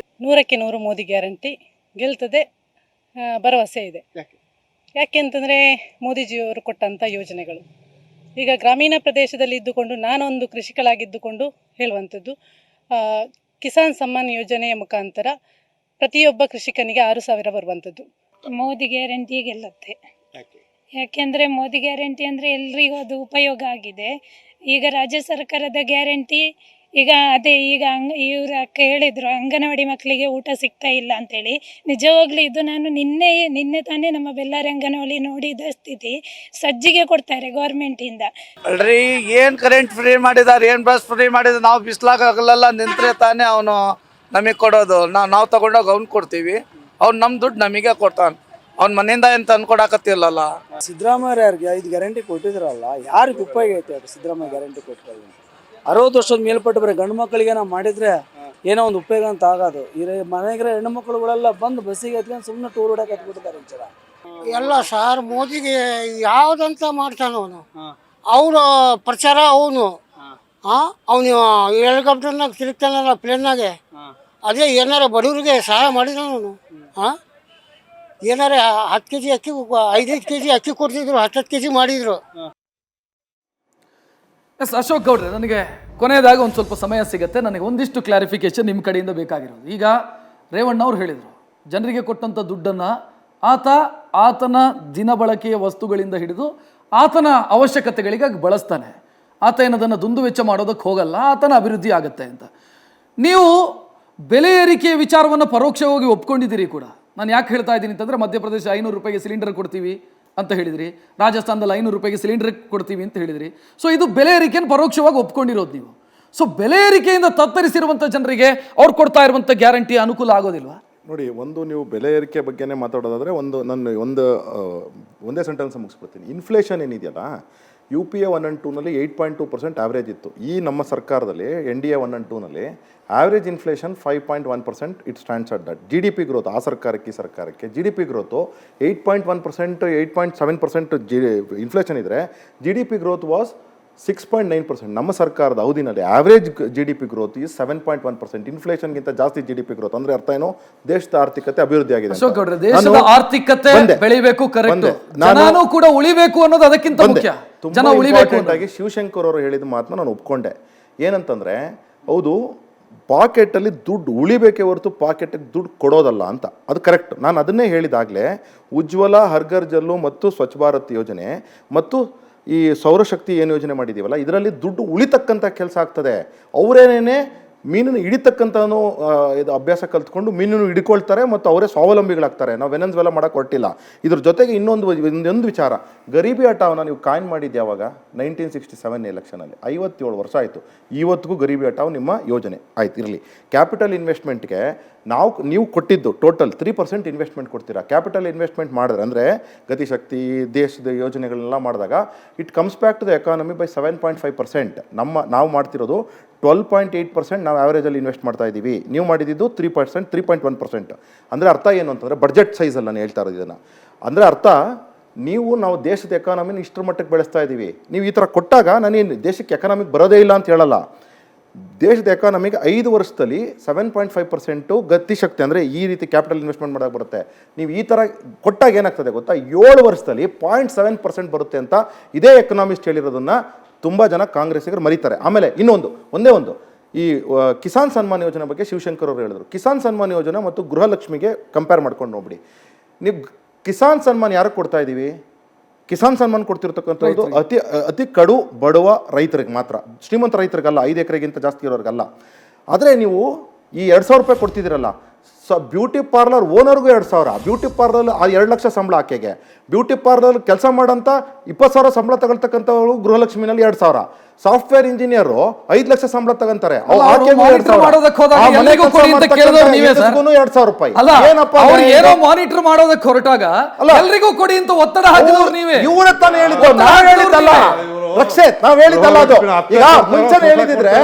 100ಕ್ಕೆ 100 ಮೋದಿ ಗ್ಯಾರಂಟಿ ಗೆಲ್ತದೆ, ಭರವಸೆ ಇದೆ. ಯಾಕೆಂತಂದರೆ ಮೋದಿಜಿಯವರು ಕೊಟ್ಟಂಥ ಯೋಜನೆಗಳು. ಈಗ ಗ್ರಾಮೀಣ ಪ್ರದೇಶದಲ್ಲಿ ಇದ್ದುಕೊಂಡು, ನಾನೊಂದು ಕೃಷಿಕಳಾಗಿದ್ದುಕೊಂಡು ಹೇಳುವಂಥದ್ದು, ಕಿಸಾನ್ ಸಮ್ಮಾನ್ ಯೋಜನೆಯ ಮುಖಾಂತರ ಪ್ರತಿಯೊಬ್ಬ ಕೃಷಿಕನಿಗೆ 6,000 ಬರುವಂಥದ್ದು. ಮೋದಿ ಗ್ಯಾರಂಟಿ ಗೆಲ್ಲುತ್ತೆ. ಯಾಕೆಂದರೆ ಮೋದಿ ಗ್ಯಾರಂಟಿ ಅಂದರೆ ಎಲ್ರಿಗೂ ಅದು ಉಪಯೋಗ ಆಗಿದೆ. ಈಗ ರಾಜ್ಯ ಸರ್ಕಾರದ ಗ್ಯಾರಂಟಿ ಈಗ ಅದೇ ಈಗ ಇವ್ರು ಅಕ್ಕ ಹೇಳಿದ್ರು ಅಂಗನವಾಡಿ ಮಕ್ಕಳಿಗೆ ಊಟ ಸಿಗ್ತಾ ಇಲ್ಲ ಅಂತೇಳಿ. ನಿಜವಾಗ್ಲೂ ಇದು ನಾನು ನಿನ್ನೆ ತಾನೇ ನಮ್ಮ ಬೆಳ್ಳಾರಿ ಅಂಗನವಾಡಿ ನೋಡಿದ ಸ್ಥಿತಿ. ಸಜ್ಜಿಗೆ ಕೊಡ್ತಾರೆ ಗೌರ್ಮೆಂಟಿಂದ ಅಲ್ರಿ. ಏನು ಕರೆಂಟ್ ಫ್ರೀ ಮಾಡಿದಾರೆ, ಏನು ಬಸ್ ಫ್ರೀ ಮಾಡಿದ್ರೆ ನಾವು ಬಿಸ್ಲಾಗಲ್ಲ ನಿಂತ್ರೆ ತಾನೇ ಅವನು ನಮಗೆ ಕೊಡೋದು. ನಾವು ತಗೊಂಡೋಗಿ ಅವ್ನು ಕೊಡ್ತೀವಿ, ಅವ್ನು ನಮ್ಮ ದುಡ್ಡು ನಮಗೆ ಕೊಡ್ತಾನೆ. ಅವ್ನ ಮನೆಯಿಂದ ಏನು ತಂದು ಕೊಡಕತ್ತಿಲ್ಲಲ್ಲ. ಸಿದ್ದರಾಮಯ್ಯರಿಗೆ 5 ಗ್ಯಾರಂಟಿ ಕೊಟ್ಟಿದ್ರಲ್ಲ, ಯಾರಿಗೆ ಉಪಯೋಗ ಐತೆ ಅದು? ಸಿದ್ದರಾಮಯ್ಯ ಗ್ಯಾರಂಟಿ ಕೊಟ್ಟಿರೋದು 60 ವರ್ಷದ ಮೇಲ್ಪಟ್ಟು ಬರೀ ಗಂಡು ಮಕ್ಕಳಿಗೆ ನಾವು ಮಾಡಿದ್ರೆ ಏನೋ ಒಂದು ಉಪಯೋಗ ಅಂತ ಆಗೋದು. ಮನೆಗೆ ಹೆಣ್ಣು ಮಕ್ಕಳುಗಳೆಲ್ಲ ಬಂದು ಬಸ್ಸಿಗೆ ಎತ್ಕೊಂಡು ಸುಮ್ಮನೆ ಟೂರ್ ಹೊಡಕ್ಕೆ ಹತ್ಬಿಟ್ಟಿದ್ದಾರೆ ಒಂಚೂರ. ಎಲ್ಲ ಸರ್ ಮೋದಿಗೆ ಯಾವ್ದಂತ ಮಾಡ್ತಾನ ಅವನು, ಅವರ ಪ್ರಚಾರ ಅವನು ಅವನು ಹೆಲಿಕಾಪ್ಟರ್ನಾಗ ತಿರುಗ್ತಾನಲ್ಲ ಪ್ಲೇನ್ನಾಗೆ, ಅದೇ ಏನಾರ ಬಡವರಿಗೆ ಸಹಾಯ ಮಾಡಿದ ಅವನು. ಏನಾರ 10 kg ಅಕ್ಕಿ 5-5 kg ಅಕ್ಕಿ ಕೊಡ್ತಿದ್ರು, 10 kg ಮಾಡಿದ್ರು. ಎಸ್ ಅಶೋಕ್ ಗೌಡ್ರೆ, ನನಗೆ ಕೊನೆಯದಾಗ ಒಂದು ಸ್ವಲ್ಪ ಸಮಯ ಸಿಗುತ್ತೆ. ನನಗೆ ಒಂದಿಷ್ಟು ಕ್ಲಾರಿಫಿಕೇಶನ್ ನಿಮ್ಮ ಕಡೆಯಿಂದ ಬೇಕಾಗಿರೋದು. ಈಗ ರೇವಣ್ಣ ಅವ್ರು ಹೇಳಿದರು, ಜನರಿಗೆ ಕೊಟ್ಟಂಥ ದುಡ್ಡನ್ನು ಆತನ ದಿನ ಬಳಕೆಯ ವಸ್ತುಗಳಿಂದ ಹಿಡಿದು ಆತನ ಅವಶ್ಯಕತೆಗಳಿಗಾಗಿ ಬಳಸ್ತಾನೆ. ಆತ ಏನದನ್ನು ದುಂದು ವೆಚ್ಚ ಮಾಡೋದಕ್ಕೆ ಹೋಗಲ್ಲ, ಆತನ ಅಭಿವೃದ್ಧಿ ಆಗುತ್ತೆ ಅಂತ. ನೀವು ಬೆಲೆ ಏರಿಕೆಯ ವಿಚಾರವನ್ನು ಪರೋಕ್ಷವಾಗಿ ಒಪ್ಕೊಂಡಿದ್ದೀರಿ ಕೂಡ. ನಾನು ಯಾಕೆ ಹೇಳ್ತಾ ಇದ್ದೀನಿ ಅಂತಂದರೆ, ಮಧ್ಯಪ್ರದೇಶ 500 ರೂಪಾಯಿಗೆ ಸಿಲಿಂಡರ್ ಕೊಡ್ತೀವಿ ಅಂತ ಹೇಳಿದ್ರಿ, ರಾಜಸ್ಥಾನದಲ್ಲಿ 500 ರೂಪಾಯಿಗೆ ಸಿಲಿಂಡರ್ ಕೊಡ್ತೀವಿ ಅಂತ ಹೇಳಿದ್ರಿ. ಸೊ ಇದು ಬೆಲೆ ಏರಿಕೆಯನ್ನು ಪರೋಕ್ಷವಾಗಿ ಒಪ್ಕೊಂಡಿರೋದು ನೀವು. ಸೊ ಬೆಲೆ ಏರಿಕೆಯಿಂದ ತತ್ತರಿಸಿರುವಂಥ ಜನರಿಗೆ ಅವ್ರು ಕೊಡ್ತಾ ಇರುವಂಥ ಗ್ಯಾರಂಟಿ ಅನುಕೂಲ ಆಗೋದಿಲ್ವಾ? ನೋಡಿ, ನೀವು ಬೆಲೆ ಏರಿಕೆ ಬಗ್ಗೆನೇ ಮಾತಾಡೋದಾದರೆ ಒಂದೇ ಸೆಂಟೆನ್ಸ್ ಮುಗಿಸ್ಬಿಡ್ತೀನಿ. ಇನ್ಫ್ಲೇಷನ್ ಏನಿದೆಯಲ್ಲ, UPA 1 and 2ನಲ್ಲಿ 8.2% ಆವ್ರೇಜ್ ಇತ್ತು. ಈ ನಮ್ಮ ಸರ್ಕಾರದಲ್ಲಿ NDA 1 and 2ನಲ್ಲಿ average inflation 5.1%. It stands at that. GDP growth ಆ ಸರ್ಕಾರಕ್ಕೆ ಈ ಸರ್ಕಾರಕ್ಕೆ GDP ಗ್ರೋತು 8.1%, 8.7% ಇನ್ಫ್ಲೇಷನ್ ಇದ್ದರೆ GDP ಗ್ರೋತ್ ವಾಸ್ 6.9%. ನಮ್ಮ ಸರ್ಕಾರದ ಅವಧಿನಲ್ಲಿ ಆವ್ರೇಜ್ GDP ಗ್ರೋತ್ ಈಸ್ 7.1%. ಇನ್ಫ್ಲೇಷನ್ಗಿಂತ ಜಾಸ್ತಿ GDP ಗ್ರೋತ್ ಅಂದ್ರೆ ಅರ್ಥ ಏನು? ದೇಶದ ಆರ್ಥಿಕತೆ ಅಭಿವೃದ್ಧಿ ಆಗಿದೆ. ದೇಶದ ಆರ್ಥಿಕತೆ ಬೆಳಿಬೇಕು, ಕರೆಕ್ಟ್. ನಾನು ಕೂಡ ಉಳಿಬೇಕು ಅನ್ನೋದು ಅದಕ್ಕಿಂತ ಮುಖ್ಯ. ಜನ ಉಳಿಬೇಕು ಅಂತಾಗಿ ಶಿವಶಂಕರ್ ಅವರು ಹೇಳಿದ ಮಾತನ್ನ ನಾನು ಒಪ್ಕೊಂಡೆ. ಏನಂತಂದ್ರೆ, ಹೌದು, ಪಾಕೆಟಲ್ಲಿ ದುಡ್ಡು ಉಳಿಬೇಕೇ ಹೊರತು ಪಾಕೆಟಿಗೆ ದುಡ್ಡು ಕೊಡೋದಲ್ಲ ಅಂತ. ಅದು ಕರೆಕ್ಟ್. ನಾನು ಅದನ್ನೇ ಹೇಳಿದಾಗಲೇ ಉಜ್ವಲ, ಹರ್ಘರ್ ಜಲ್ಲು ಮತ್ತು ಸ್ವಚ್ಛ ಭಾರತ್ ಯೋಜನೆ ಮತ್ತು ಈ ಸೌರಶಕ್ತಿ ಏನು ಯೋಜನೆ ಮಾಡಿದ್ದೀವಲ್ಲ, ಇದರಲ್ಲಿ ದುಡ್ಡು ಉಳಿತಕ್ಕಂಥ ಕೆಲಸ ಆಗ್ತದೆ. ಅವರೇನೇ ಮೀನನ್ನು ಹಿಡಿತಕ್ಕಂಥನು ಇದು ಅಭ್ಯಾಸ ಕಲ್ತ್ಕೊಂಡು ಮೀನನ್ನು ಹಿಡ್ಕೊಳ್ತಾರೆ ಮತ್ತು ಅವರೇ ಸ್ವಾವಲಂಬಿಗಳಾಗ್ತಾರೆ. ನಾವು ವೆನೆನ್ಸುವೆಲಾ ಮಾಡೋಕ್ಕೆ ಹೊರಟಿಲ್ಲ. ಇದ್ರ ಜೊತೆಗೆ ಇನ್ನೊಂದು ವಿಚಾರ, ಗರೀಬಿ ಹಠಾವನ್ನ ನೀವು ಕಾಯಿನ್ ಮಾಡಿದ್ದು ಯಾವಾಗ? 1967 ಎಲೆಕ್ಷನಲ್ಲಿ. 57 ವರ್ಷ ಆಯಿತು. ಇವತ್ತಿಗೂ ಗರೀಬಿ ಹಠಾವ್ ನಿಮ್ಮ ಯೋಜನೆ ಆಯ್ತು. ಇರಲಿ, ಕ್ಯಾಪಿಟಲ್ ಇನ್ವೆಸ್ಟ್ಮೆಂಟ್ಗೆ ನೀವು ಕೊಟ್ಟಿದ್ದು ಟೋಟಲ್ 3% ಇನ್ವೆಸ್ಟ್ಮೆಂಟ್ ಕೊಡ್ತೀರಾ. ಕ್ಯಾಪಿಟಲ್ ಇನ್ವೆಸ್ಟ್ಮೆಂಟ್ ಮಾಡಿದ್ರೆ ಅಂದರೆ ಗತಿಶಕ್ತಿ ದೇಶದ ಯೋಜನೆಗಳನ್ನೆಲ್ಲ ಮಾಡಿದಾಗ it comes back to the economy by 7.5%. ನಾವು ಮಾಡ್ತಿರೋದು 12.8% ನಾವು ಆ್ಯಾವ್ರೇಜಲ್ಲಿ ಇನ್ವೆಸ್ಟ್ ಮಾಡ್ತಾ ಇದ್ದೀವಿ. ನೀವು ಮಾಡಿದ್ದು 3%, 3.1%. ಅಂದರೆ ಅರ್ಥ ಏನು ಅಂತಂದರೆ, ಬಡ್ಜೆಟ್ ಸೈಜಲ್ಲಿ ನಾನು ಹೇಳ್ತಾ ಇರೋದು ಇದನ್ನು. ಅಂದರೆ ಅರ್ಥ, ನಾವು ದೇಶದ ಎಕಾನಮಿನ ಇಷ್ಟರ ಮಟ್ಟಕ್ಕೆ ಬೆಳೆಸ್ತಾ ಇದ್ದೀವಿ. ನೀವು ಈ ಥರ ಕೊಟ್ಟಾಗ ನಾನೇನು ದೇಶಕ್ಕೆ ಎಕಾನಮಿಕ್ ಬರೋದೇ ಇಲ್ಲ ಅಂತ ಹೇಳಲ್ಲ. ದೇಶದ ಎಕಾನಮಿಗೆ 5 ವರ್ಷದಲ್ಲಿ 7.5% ಗತಿಶಕ್ತಿ ಅಂದರೆ ಈ ರೀತಿ ಕ್ಯಾಪಿಟಲ್ ಇನ್ವೆಸ್ಟ್ಮೆಂಟ್ ಮಾಡೋಕ್ಕೆ ಬರುತ್ತೆ. ನೀವು ಈ ಥರ ಕೊಟ್ಟಾಗ ಏನಾಗ್ತದೆ ಗೊತ್ತಾ? 7 ವರ್ಷದಲ್ಲಿ 0.7% ಬರುತ್ತೆ ಅಂತ ಇದೇ ಎಕನಾಮಿಸ್ಟ್ ಹೇಳಿರೋದನ್ನು ತುಂಬ ಜನ ಕಾಂಗ್ರೆಸ್ಸಿಗರು ಮರೀತಾರೆ. ಆಮೇಲೆ ಒಂದೇ ಒಂದು ಈ ಕಿಸಾನ್ ಸನ್ಮಾನ್ ಯೋಜನೆ ಬಗ್ಗೆ ಶಿವಶಂಕರ್ ಅವರು ಹೇಳಿದ್ರು. ಕಿಸಾನ್ ಸನ್ಮಾನ್ ಯೋಜನೆ ಮತ್ತು ಗೃಹಲಕ್ಷ್ಮಿಗೆ ಕಂಪೇರ್ ಮಾಡ್ಕೊಂಡು ನೋಡ್ಬಿಡಿ. ನೀವು ಕಿಸಾನ್ ಸನ್ಮಾನ್ ಯಾರಿಗೆ ಕೊಡ್ತಾ ಇದ್ದೀವಿ? ಕಿಸಾನ್ ಸನ್ಮಾನ್ ಕೊಡ್ತಿರ್ತಕ್ಕಂಥದ್ದು ಅತಿ ಕಡು ಬಡವ ರೈತರಿಗೆ ಮಾತ್ರ, ಶ್ರೀಮಂತ ರೈತರಿಗಲ್ಲ, 5 ಎಕರೆಗಿಂತ ಜಾಸ್ತಿ ಇರೋರಿಗಲ್ಲ. ಆದರೆ ನೀವು ಈ 2,000 ರೂಪಾಯಿ ಕೊಡ್ತಿದ್ದೀರಲ್ಲ, ಬ್ಯೂಟಿ ಪಾರ್ಲರ್ ಓನರ್ಗೂ 2,000, ಬ್ಯೂಟಿ ಪಾರ್ಲರ್ 2 ಲಕ್ಷ ಸಂಬಳ ಆಕೆಗೆ, ಬ್ಯೂಟಿ ಪಾರ್ಲರ್ ಕೆಲಸ ಮಾಡೋಂಥ 20,000 ಸಂಬಳ ತಗೊಳ್ತಕ್ಕಂಥವ್ರು ಗೃಹಲಕ್ಷ್ಮಿನಲ್ಲಿ 2,000, ಸಾಫ್ಟ್ವೇರ್ ಇಂಜಿನಿಯರ್ 5 ಲಕ್ಷ ಸಂಬಳ ತಗೊಂತಾರೆ. ಮಾನಿಟರ್ ಮಾಡೋದಕ್ಕೆ ಹೊರಟಾಗ ಎಲ್ರಿಗೂ ಕೊಡಿ ಅಂತ ಒತ್ತಡ ಹಾಕಿದವ್ರು ನೀವೇ. ಇವರ ತಾನೇ ಹೇಳಿದ್ದು, ನಾವ್ ಹೇಳಿದ್ದಲ್ಲ ರಕ್ಷಿತ್, ನಾವ್ ಹೇಳಿದ್ದಲ್ಲ ಅದು. ಈಗ ಮುಂಚೆನೆ ಹೇಳಿದ್ರೆ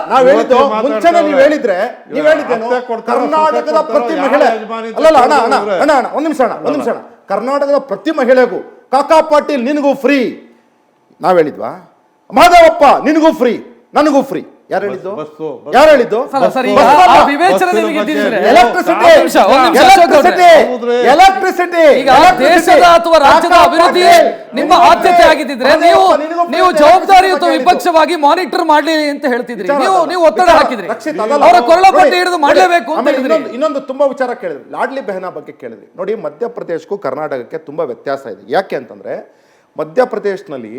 ನಾವ್ ಹೇಳಿದ್ದು ಮುಂಚೆನೆ ನೀವು ಹೇಳಿದ್ರೆ ಕರ್ನಾಟಕದ ಪ್ರತಿ ಮಹಿಳೆ ಅಣ್ಣ ಒಂದ್ ನಿಮಿಷ ಕರ್ನಾಟಕದ ಪ್ರತಿ ಮಹಿಳೆಗೂ ಕಾಕಾ ಪಾಟೀಲ್ ನಿನಗೂ ಫ್ರೀ ನಾವ್ ಹೇಳಿದ್ವಾ? ಮಾಧವಪ್ಪ ನಿನಗೂ ಫ್ರೀ, ನನಗೂ ಫ್ರೀ. ಯಾರು ಹೇಳಿದ್ದು? ಎಲೆಕ್ಟ್ರಿಸಿಟಿ ದೇಶದ ಅಥವಾ ರಾಜ್ಯದ ಅಭಿವೃದ್ಧಿ ನಿಮ್ಮ ಆದ್ಯತೆ ಆಗಿದ್ದಿದ್ರೆ ನೀವು ಜವಾಬ್ದಾರಿಯುತ ವಿಪಕ್ಷವಾಗಿ ಮಾನಿಟರ್ ಮಾಡಲಿ ಅಂತ ಹೇಳ್ತಿದ್ರಿ. ನೀವು ಒತ್ತಡ ಹಾಕಿದ್ರಿ, ಅವರ ಕೊರಳಪಟ್ಟಿ ಹಿಡಿದು ಮಾಡಲೇಬೇಕು ಅಂತ ಹೇಳಿದ್ರಿ. ಇನ್ನೊಂದು ತುಂಬಾ ವಿಚಾರ ಕೇಳಿದ್ರಿ, ಲಾಡ್ಲಿ ಬೆಹನಾ ಬಗ್ಗೆ ಕೇಳಿದ್ರಿ. ನೋಡಿ, ಮಧ್ಯಪ್ರದೇಶಕ್ಕೂ ಕರ್ನಾಟಕಕ್ಕೆ ತುಂಬಾ ವ್ಯತ್ಯಾಸ ಇದೆ. ಯಾಕೆ ಅಂತಂದ್ರೆ, ಮಧ್ಯಪ್ರದೇಶನಲ್ಲಿ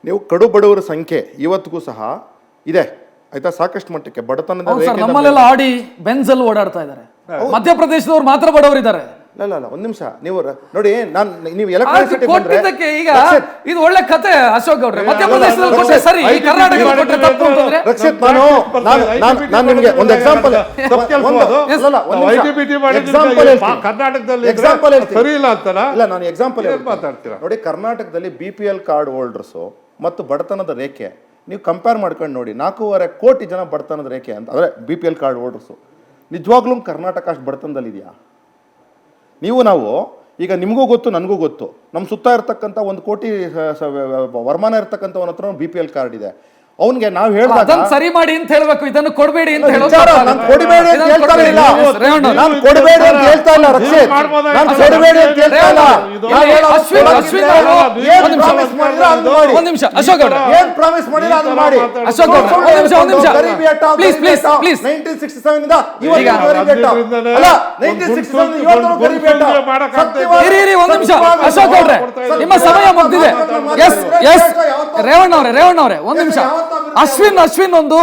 ನೀವು ಕಡು ಬಡವರ ಸಂಖ್ಯೆ ಇವತ್ತಿಗೂ ಸಹ ಇದೆ, ಆಯ್ತಾ, ಸಾಕಷ್ಟು ಮಟ್ಟಕ್ಕೆ. ಬಡತನದ ನಮ್ಮಲ್ಲೆಲ್ಲ ಆಡಿ ಬೆಂಜಲ್ ಓಡಾಡ್ತಾ ಇದ್ದಾರೆ. ಮಧ್ಯಪ್ರದೇಶದವ್ರು ಮಾತ್ರ ಬಡವರಿದ್ದಾರೆ. ಇಲ್ಲ ಒಂದು ನಿಮಿಷ ನೀವು ನೋಡಿ ನೀವು ಕೊಟ್ಟಿದ್ದಕ್ಕೆ ಈಗ ಇದು ಒಳ್ಳೆ ಕತೆ ಅಶೋಕ್ ಗೌಡ್ರೆ. ಮಧ್ಯಪ್ರದೇಶದಲ್ಲಿ ಕೊಟ್ಟರೆ ಸರಿ, ಈ ಕರ್ನಾಟಕದಲ್ಲಿ ಕೊಟ್ಟರೆ ತಪ್ಪು ಅಂತಂದ್ರೆ ರಕ್ಷಿತ್, ನಾನು ನಿಮಗೆ ಒಂದು ಎಕ್ಸಾಂಪಲ್ ಮಾತಾಡ್ತೀರಾ ನೋಡಿ. ಕರ್ನಾಟಕದಲ್ಲಿ BPL ಕಾರ್ಡ್ ಹೋಲ್ಡರ್ಸು ಮತ್ತು ಬಡತನದ ರೇಖೆ ನೀವು ಕಂಪೇರ್ ಮಾಡ್ಕೊಂಡು ನೋಡಿ. 4.5 ಕೋಟಿ ಜನ ಬಡತನದ ರೇಖೆ ಅಂತ ಅಂದರೆ BPL ಕಾರ್ಡ್ ಹೋಲ್ಡರ್ಸು. ನಿಜವಾಗ್ಲೂ ಕರ್ನಾಟಕ ಅಷ್ಟು ಬಡತನದಲ್ಲಿದೆಯಾ? ನಾವು ಈಗ ನಿಮಗೂ ಗೊತ್ತು, ನನಗೂ ಗೊತ್ತು, ನಮ್ಮ ಸುತ್ತ ಇರ್ತಕ್ಕಂಥ 1 ಕೋಟಿ ವರಮಾನ ಇರ್ತಕ್ಕಂಥವನ ಹತ್ರ BPL ಕಾರ್ಡ್ ಇದೆ. ಅವನಿಗೆ ನಾವು ಹೇಳಿದಾಗ ಸರಿ ಮಾಡಿ ಅಂತ ಹೇಳ್ಬೇಕು, ಇದನ್ನು ಕೊಡಬೇಡಿ ಅಂತ ಕೊಡಬೇಡಿ ಅಂತ ಹೇಳ್ತಾ ಇಲ್ಲ. ಕೊಡಬೇಡಿ ಅಂತ ಹೇಳ್ತಾ ಇಲ್ಲ ರಕ್ಷಿತ್, ನಾನು ಕೊಡಬೇಡಿ ಅಂತ ಹೇಳ್ತಾ ಇಲ್ಲ. ಒಂದ್ ನಿಮಿಷ ಅಶೋಕ್ ಗೌಡ್ರೆ, ಏನ್ ಪ್ರಾಮಿಸ್ ಮಾಡಿಲ್ಲ ಅದನ್ನ ಮಾಡಿ. ಅಶೋಕ್ ಗೌಡ್ರೆ ಒಂದ್ ನಿಮಿಷ ಪ್ಲೀಸ್ ಪ್ಲೀಸ್ ಪ್ಲೀಸ್. 1967 ಇಂದ ಇವತ್ತು ಗರಿಬೇಟ ಅಲ್ಲ, 1967 ಇಂದ ಇವತ್ತು ಗರಿಬೇಟ. ಇರಿ ಒಂದ್ ನಿಮಿಷ ಅಶೋಕ್ ಗೌಡ್ರೆ, ನಿಮ್ಮ ಸಮಯ ಮುಗ್ದಿದೆ. ಎಸ್ ರೇವಣ್ಣ ಅವರೇ ಒಂದ್ ನಿಮಿಷ. ಅಶ್ವಿನ್ ಒಂದು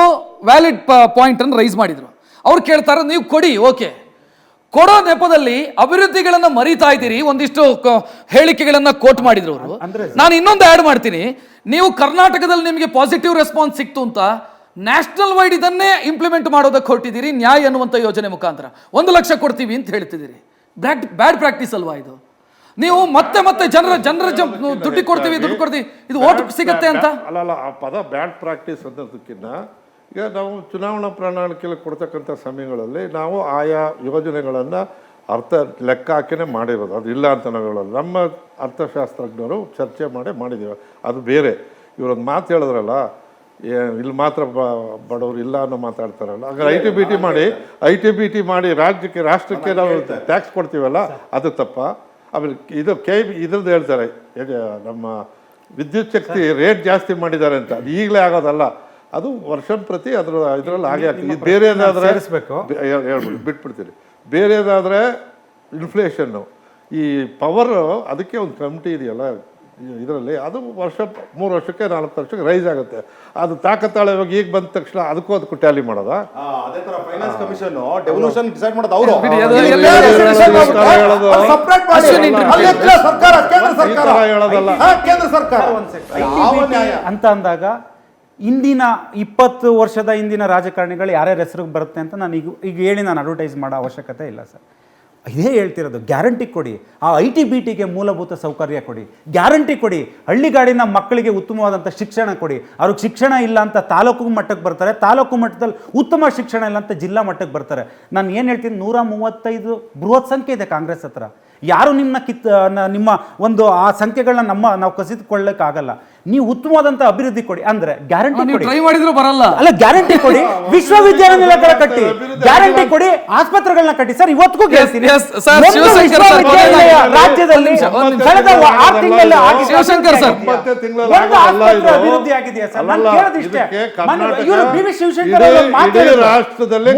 ವ್ಯಾಲಿಡ್ ಪಾಯಿಂಟ್ ಅನ್ನು ರೈಸ್ ಮಾಡಿದ್ರು. ಅವ್ರು ಕೇಳ್ತಾರೆ ನೀವು ಕೊಡಿ, ಓಕೆ, ಕೊಡೋ ನೆಪದಲ್ಲಿ ಅಭಿವೃದ್ಧಿಗಳನ್ನ ಮರೀತಾ ಇದ್ದೀರಿ. ಒಂದಿಷ್ಟು ಹೇಳಿಕೆಗಳನ್ನ ಕೋಟ್ ಮಾಡಿದ್ರು ಅವರು. ನಾನು ಇನ್ನೊಂದು ಆಡ್ ಮಾಡ್ತೀನಿ. ನೀವು ಕರ್ನಾಟಕದಲ್ಲಿ ನಿಮಗೆ ಪಾಸಿಟಿವ್ ರೆಸ್ಪಾನ್ಸ್ ಸಿಕ್ತು ಅಂತ ನ್ಯಾಷನಲ್ ವೈಡ್ ಇದನ್ನೇ ಇಂಪ್ಲಿಮೆಂಟ್ ಮಾಡೋದಕ್ಕೆ ಹೊರಟಿದ್ದೀರಿ. ನ್ಯಾಯ್ ಅನ್ನುವಂಥ ಯೋಜನೆ ಮುಖಾಂತರ 1 ಲಕ್ಷ ಕೊಡ್ತೀವಿ ಅಂತ ಹೇಳ್ತಿದ್ದೀರಿ. ಬ್ಯಾಡ್ ಪ್ರಾಕ್ಟೀಸ್ ಅಲ್ವಾ ಇದು? ನೀವು ಮತ್ತೆ ಜನರ ದುಡ್ಡು ಕೊಡ್ತೀವಿ ಇದು ಓಟ್ ಸಿಗತ್ತೆ ಅಂತ ಅಲ್ಲ. ಆ ಪದ ಬ್ಯಾಡ್ ಪ್ರಾಕ್ಟೀಸ್ ಅನ್ನೋದಕ್ಕಿಂತ ಈಗ ನಾವು ಚುನಾವಣಾ ಪ್ರಣಾಳಿಕೆಯಲ್ಲಿ ಕೊಡ್ತಕ್ಕಂಥ ಸಮಯಗಳಲ್ಲಿ ನಾವು ಆಯಾ ಯೋಜನೆಗಳನ್ನು ಲೆಕ್ಕ ಹಾಕಿನೇ ಮಾಡಿರೋದು. ಅದು ಇಲ್ಲ ಅಂತ ನಾವು ಹೇಳೋದು. ನಮ್ಮ ಅರ್ಥಶಾಸ್ತ್ರಜ್ಞರು ಚರ್ಚೆ ಮಾಡಿದ್ದೀವಿ. ಅದು ಬೇರೆ. ಇವರೊಂದು ಮಾತು ಹೇಳಿದ್ರಲ್ಲ, ಇಲ್ಲಿ ಮಾತ್ರ ಬಡವರು ಇಲ್ಲ ಅನ್ನೋ ಮಾತಾಡ್ತಾರಲ್ಲ. ಹಾಗಾದ್ರೆ ಐ ಟಿ ಮಾಡಿ ರಾಷ್ಟ್ರಕ್ಕೆ ನಾವು ಟ್ಯಾಕ್ಸ್ ಕೊಡ್ತೀವಲ್ಲ, ಅದು ತಪ್ಪ. ಆಮೇಲೆ ಇದು ಇದ್ರದ್ದು ಹೇಳ್ತಾರೆ, ನಮ್ಮ ವಿದ್ಯುತ್ ಶಕ್ತಿ ರೇಟ್ ಜಾಸ್ತಿ ಮಾಡಿದ್ದಾರೆ ಅಂತ. ಅದು ಈಗಲೇ ಆಗೋದಲ್ಲ, ಅದು ವರ್ಷ ಪ್ರತಿ ಇದರಲ್ಲಿ ಹಾಗೆ ಆಗ್ತದೆ. ಇದು ಬೇರೆದಾದರೆ ಹೇಳ್ಬಿಡಿ, ಬಿಟ್ಬಿಡ್ತೀರಿ. ಬೇರೆದಾದರೆ ಇನ್ಫ್ಲೇಷನ್ನು, ಈ ಪವರು, ಅದಕ್ಕೆ ಒಂದು ಕಮಿಟಿ ಇದೆಯಲ್ಲ ಇದರಲ್ಲಿ, ಅದು 3 ವರ್ಷಕ್ಕೆ 4 ವರ್ಷಕ್ಕೆ ರೈಸ್ ಆಗುತ್ತೆ. ಅದು ತಾಕತ್ತಾಳೆ ಇವಾಗ ಈಗ ಬಂದ ತಕ್ಷಣ ಅದಕ್ಕೂ ಟ್ಯಾಲಿ ಮಾಡೋದಾ? ಅದೇ ತರ ಫೈನಾನ್ಸ್ ಕಮಿಷನ್ ಡೆವಲ್ಯೂಷನ್ ಡಿಸೈಡ್ ಮಾಡೋದು ಅವರು. ಕೇಂದ್ರ ಸರ್ಕಾರ ಅಂತ ಅಂದಾಗ ಇಂದಿನ 20 ವರ್ಷದ ಹಿಂದಿನ ರಾಜಕಾರಣಿಗಳು ಯಾರ್ಯಾರ ಹೆಸರಿಗೆ ಬರುತ್ತೆ ಅಂತ ನಾನು ಈಗ ಹೇಳಿ ನಾನು ಅಡ್ವರ್ಟೈಸ್ ಮಾಡೋ ಅವಶ್ಯಕತೆ ಇಲ್ಲ ಸರ್. ಇದೇ ಹೇಳ್ತಿರೋದು, ಗ್ಯಾರಂಟಿ ಕೊಡಿ. ಆ IT-BTಗೆ ಮೂಲಭೂತ ಸೌಕರ್ಯ ಕೊಡಿ, ಗ್ಯಾರಂಟಿ ಕೊಡಿ. ಹಳ್ಳಿಗಾಡಿನ ಮಕ್ಕಳಿಗೆ ಉತ್ತಮವಾದಂಥ ಶಿಕ್ಷಣ ಕೊಡಿ. ಅವ್ರಿಗೆ ಶಿಕ್ಷಣ ಇಲ್ಲ ಅಂತ ತಾಲೂಕು ಮಟ್ಟಕ್ಕೆ ಬರ್ತಾರೆ, ತಾಲೂಕು ಮಟ್ಟದಲ್ಲಿ ಉತ್ತಮ ಶಿಕ್ಷಣ ಇಲ್ಲ ಅಂತ ಜಿಲ್ಲಾ ಮಟ್ಟಕ್ಕೆ ಬರ್ತಾರೆ. ನಾನು ಏನು ಹೇಳ್ತೀನಿ, 135 ಬೃಹತ್ ಸಂಖ್ಯೆ ಇದೆ ಕಾಂಗ್ರೆಸ್ ಹತ್ರ. ಯಾರು ನಿಮ್ಮ ಒಂದು ಆ ಸಂಖ್ಯೆಗಳನ್ನ ನಾವು ಕಸಿದುಕೊಳ್ಳಕ್ಕಾಗಲ್ಲ. ನೀವು ಉತ್ತಮವಾದಂಥ ಅಭಿವೃದ್ಧಿ ಕೊಡಿ ಅಂದ್ರೆ ಗ್ಯಾರಂಟಿ ಕೊಡಿ. ಟ್ರೈ ಮಾಡಿದ್ರು ಬರಲ್ಲ ಅಲ್ಲ, ಗ್ಯಾರಂಟಿ ಕೊಡಿ. ವಿಶ್ವವಿದ್ಯಾನಿಲಯಗಳ ಕಟ್ಟಿ, ಗ್ಯಾರಂಟಿ ಕೊಡಿ. ಆಸ್ಪತ್ರೆಗಳನ್ನ ಕಟ್ಟಿ. ಸರ್ ಇವತ್ತಿಗೂ ಹೇಳ್ತೀನಿ, ರಾಜ್ಯದಲ್ಲಿ ಕಳೆದ 6 ತಿಂಗಳಲ್ಲಿ ಶಿವಶಂಕರ್ ಸರ್ ಒಂದು ಆಸ್ಪತ್ರೆ ಅಭಿವೃದ್ಧಿ ಆಗಿದೆಯಾ ಸರ್? ನಾನು ಕೇಳೋದಿಷ್ಟೇ. ಇವರು BV ಶಿವಶಂಕರ್ ರಾಷ್ಟ್ರದಲ್ಲಿ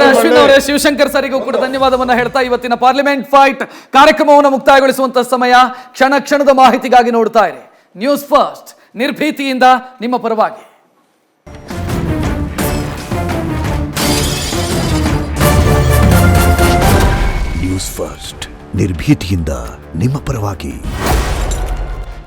ಅಶ್ವಿನ್ ಅವರೇ, ಶಿವಶಂಕರ್ ಸರಿಗೂ ಕೂಡ ಧನ್ಯವಾದವನ್ನ ಹೇಳ್ತಾ ಇವತ್ತಿನ ಪಾರ್ಲಿಮೆಂಟ್ ಫೈಟ್ ಕಾರ್ಯಕ್ರಮವನ್ನು ಮುಕ್ತಾಯಗೊಳಿಸುವಂತ ಸಮಯ. ಕ್ಷಣದ ಮಾಹಿತಿಗಾಗಿ ನೋಡ್ತಾ ಇರಿ ನ್ಯೂಸ್ ಫಸ್ಟ್, ನಿರ್ಭೀತಿಯಿಂದ ನಿಮ್ಮ ಪರವಾಗಿ. ನ್ಯೂಸ್ ಫಸ್ಟ್, ನಿರ್ಭೀತಿಯಿಂದ ನಿಮ್ಮ ಪರವಾಗಿ.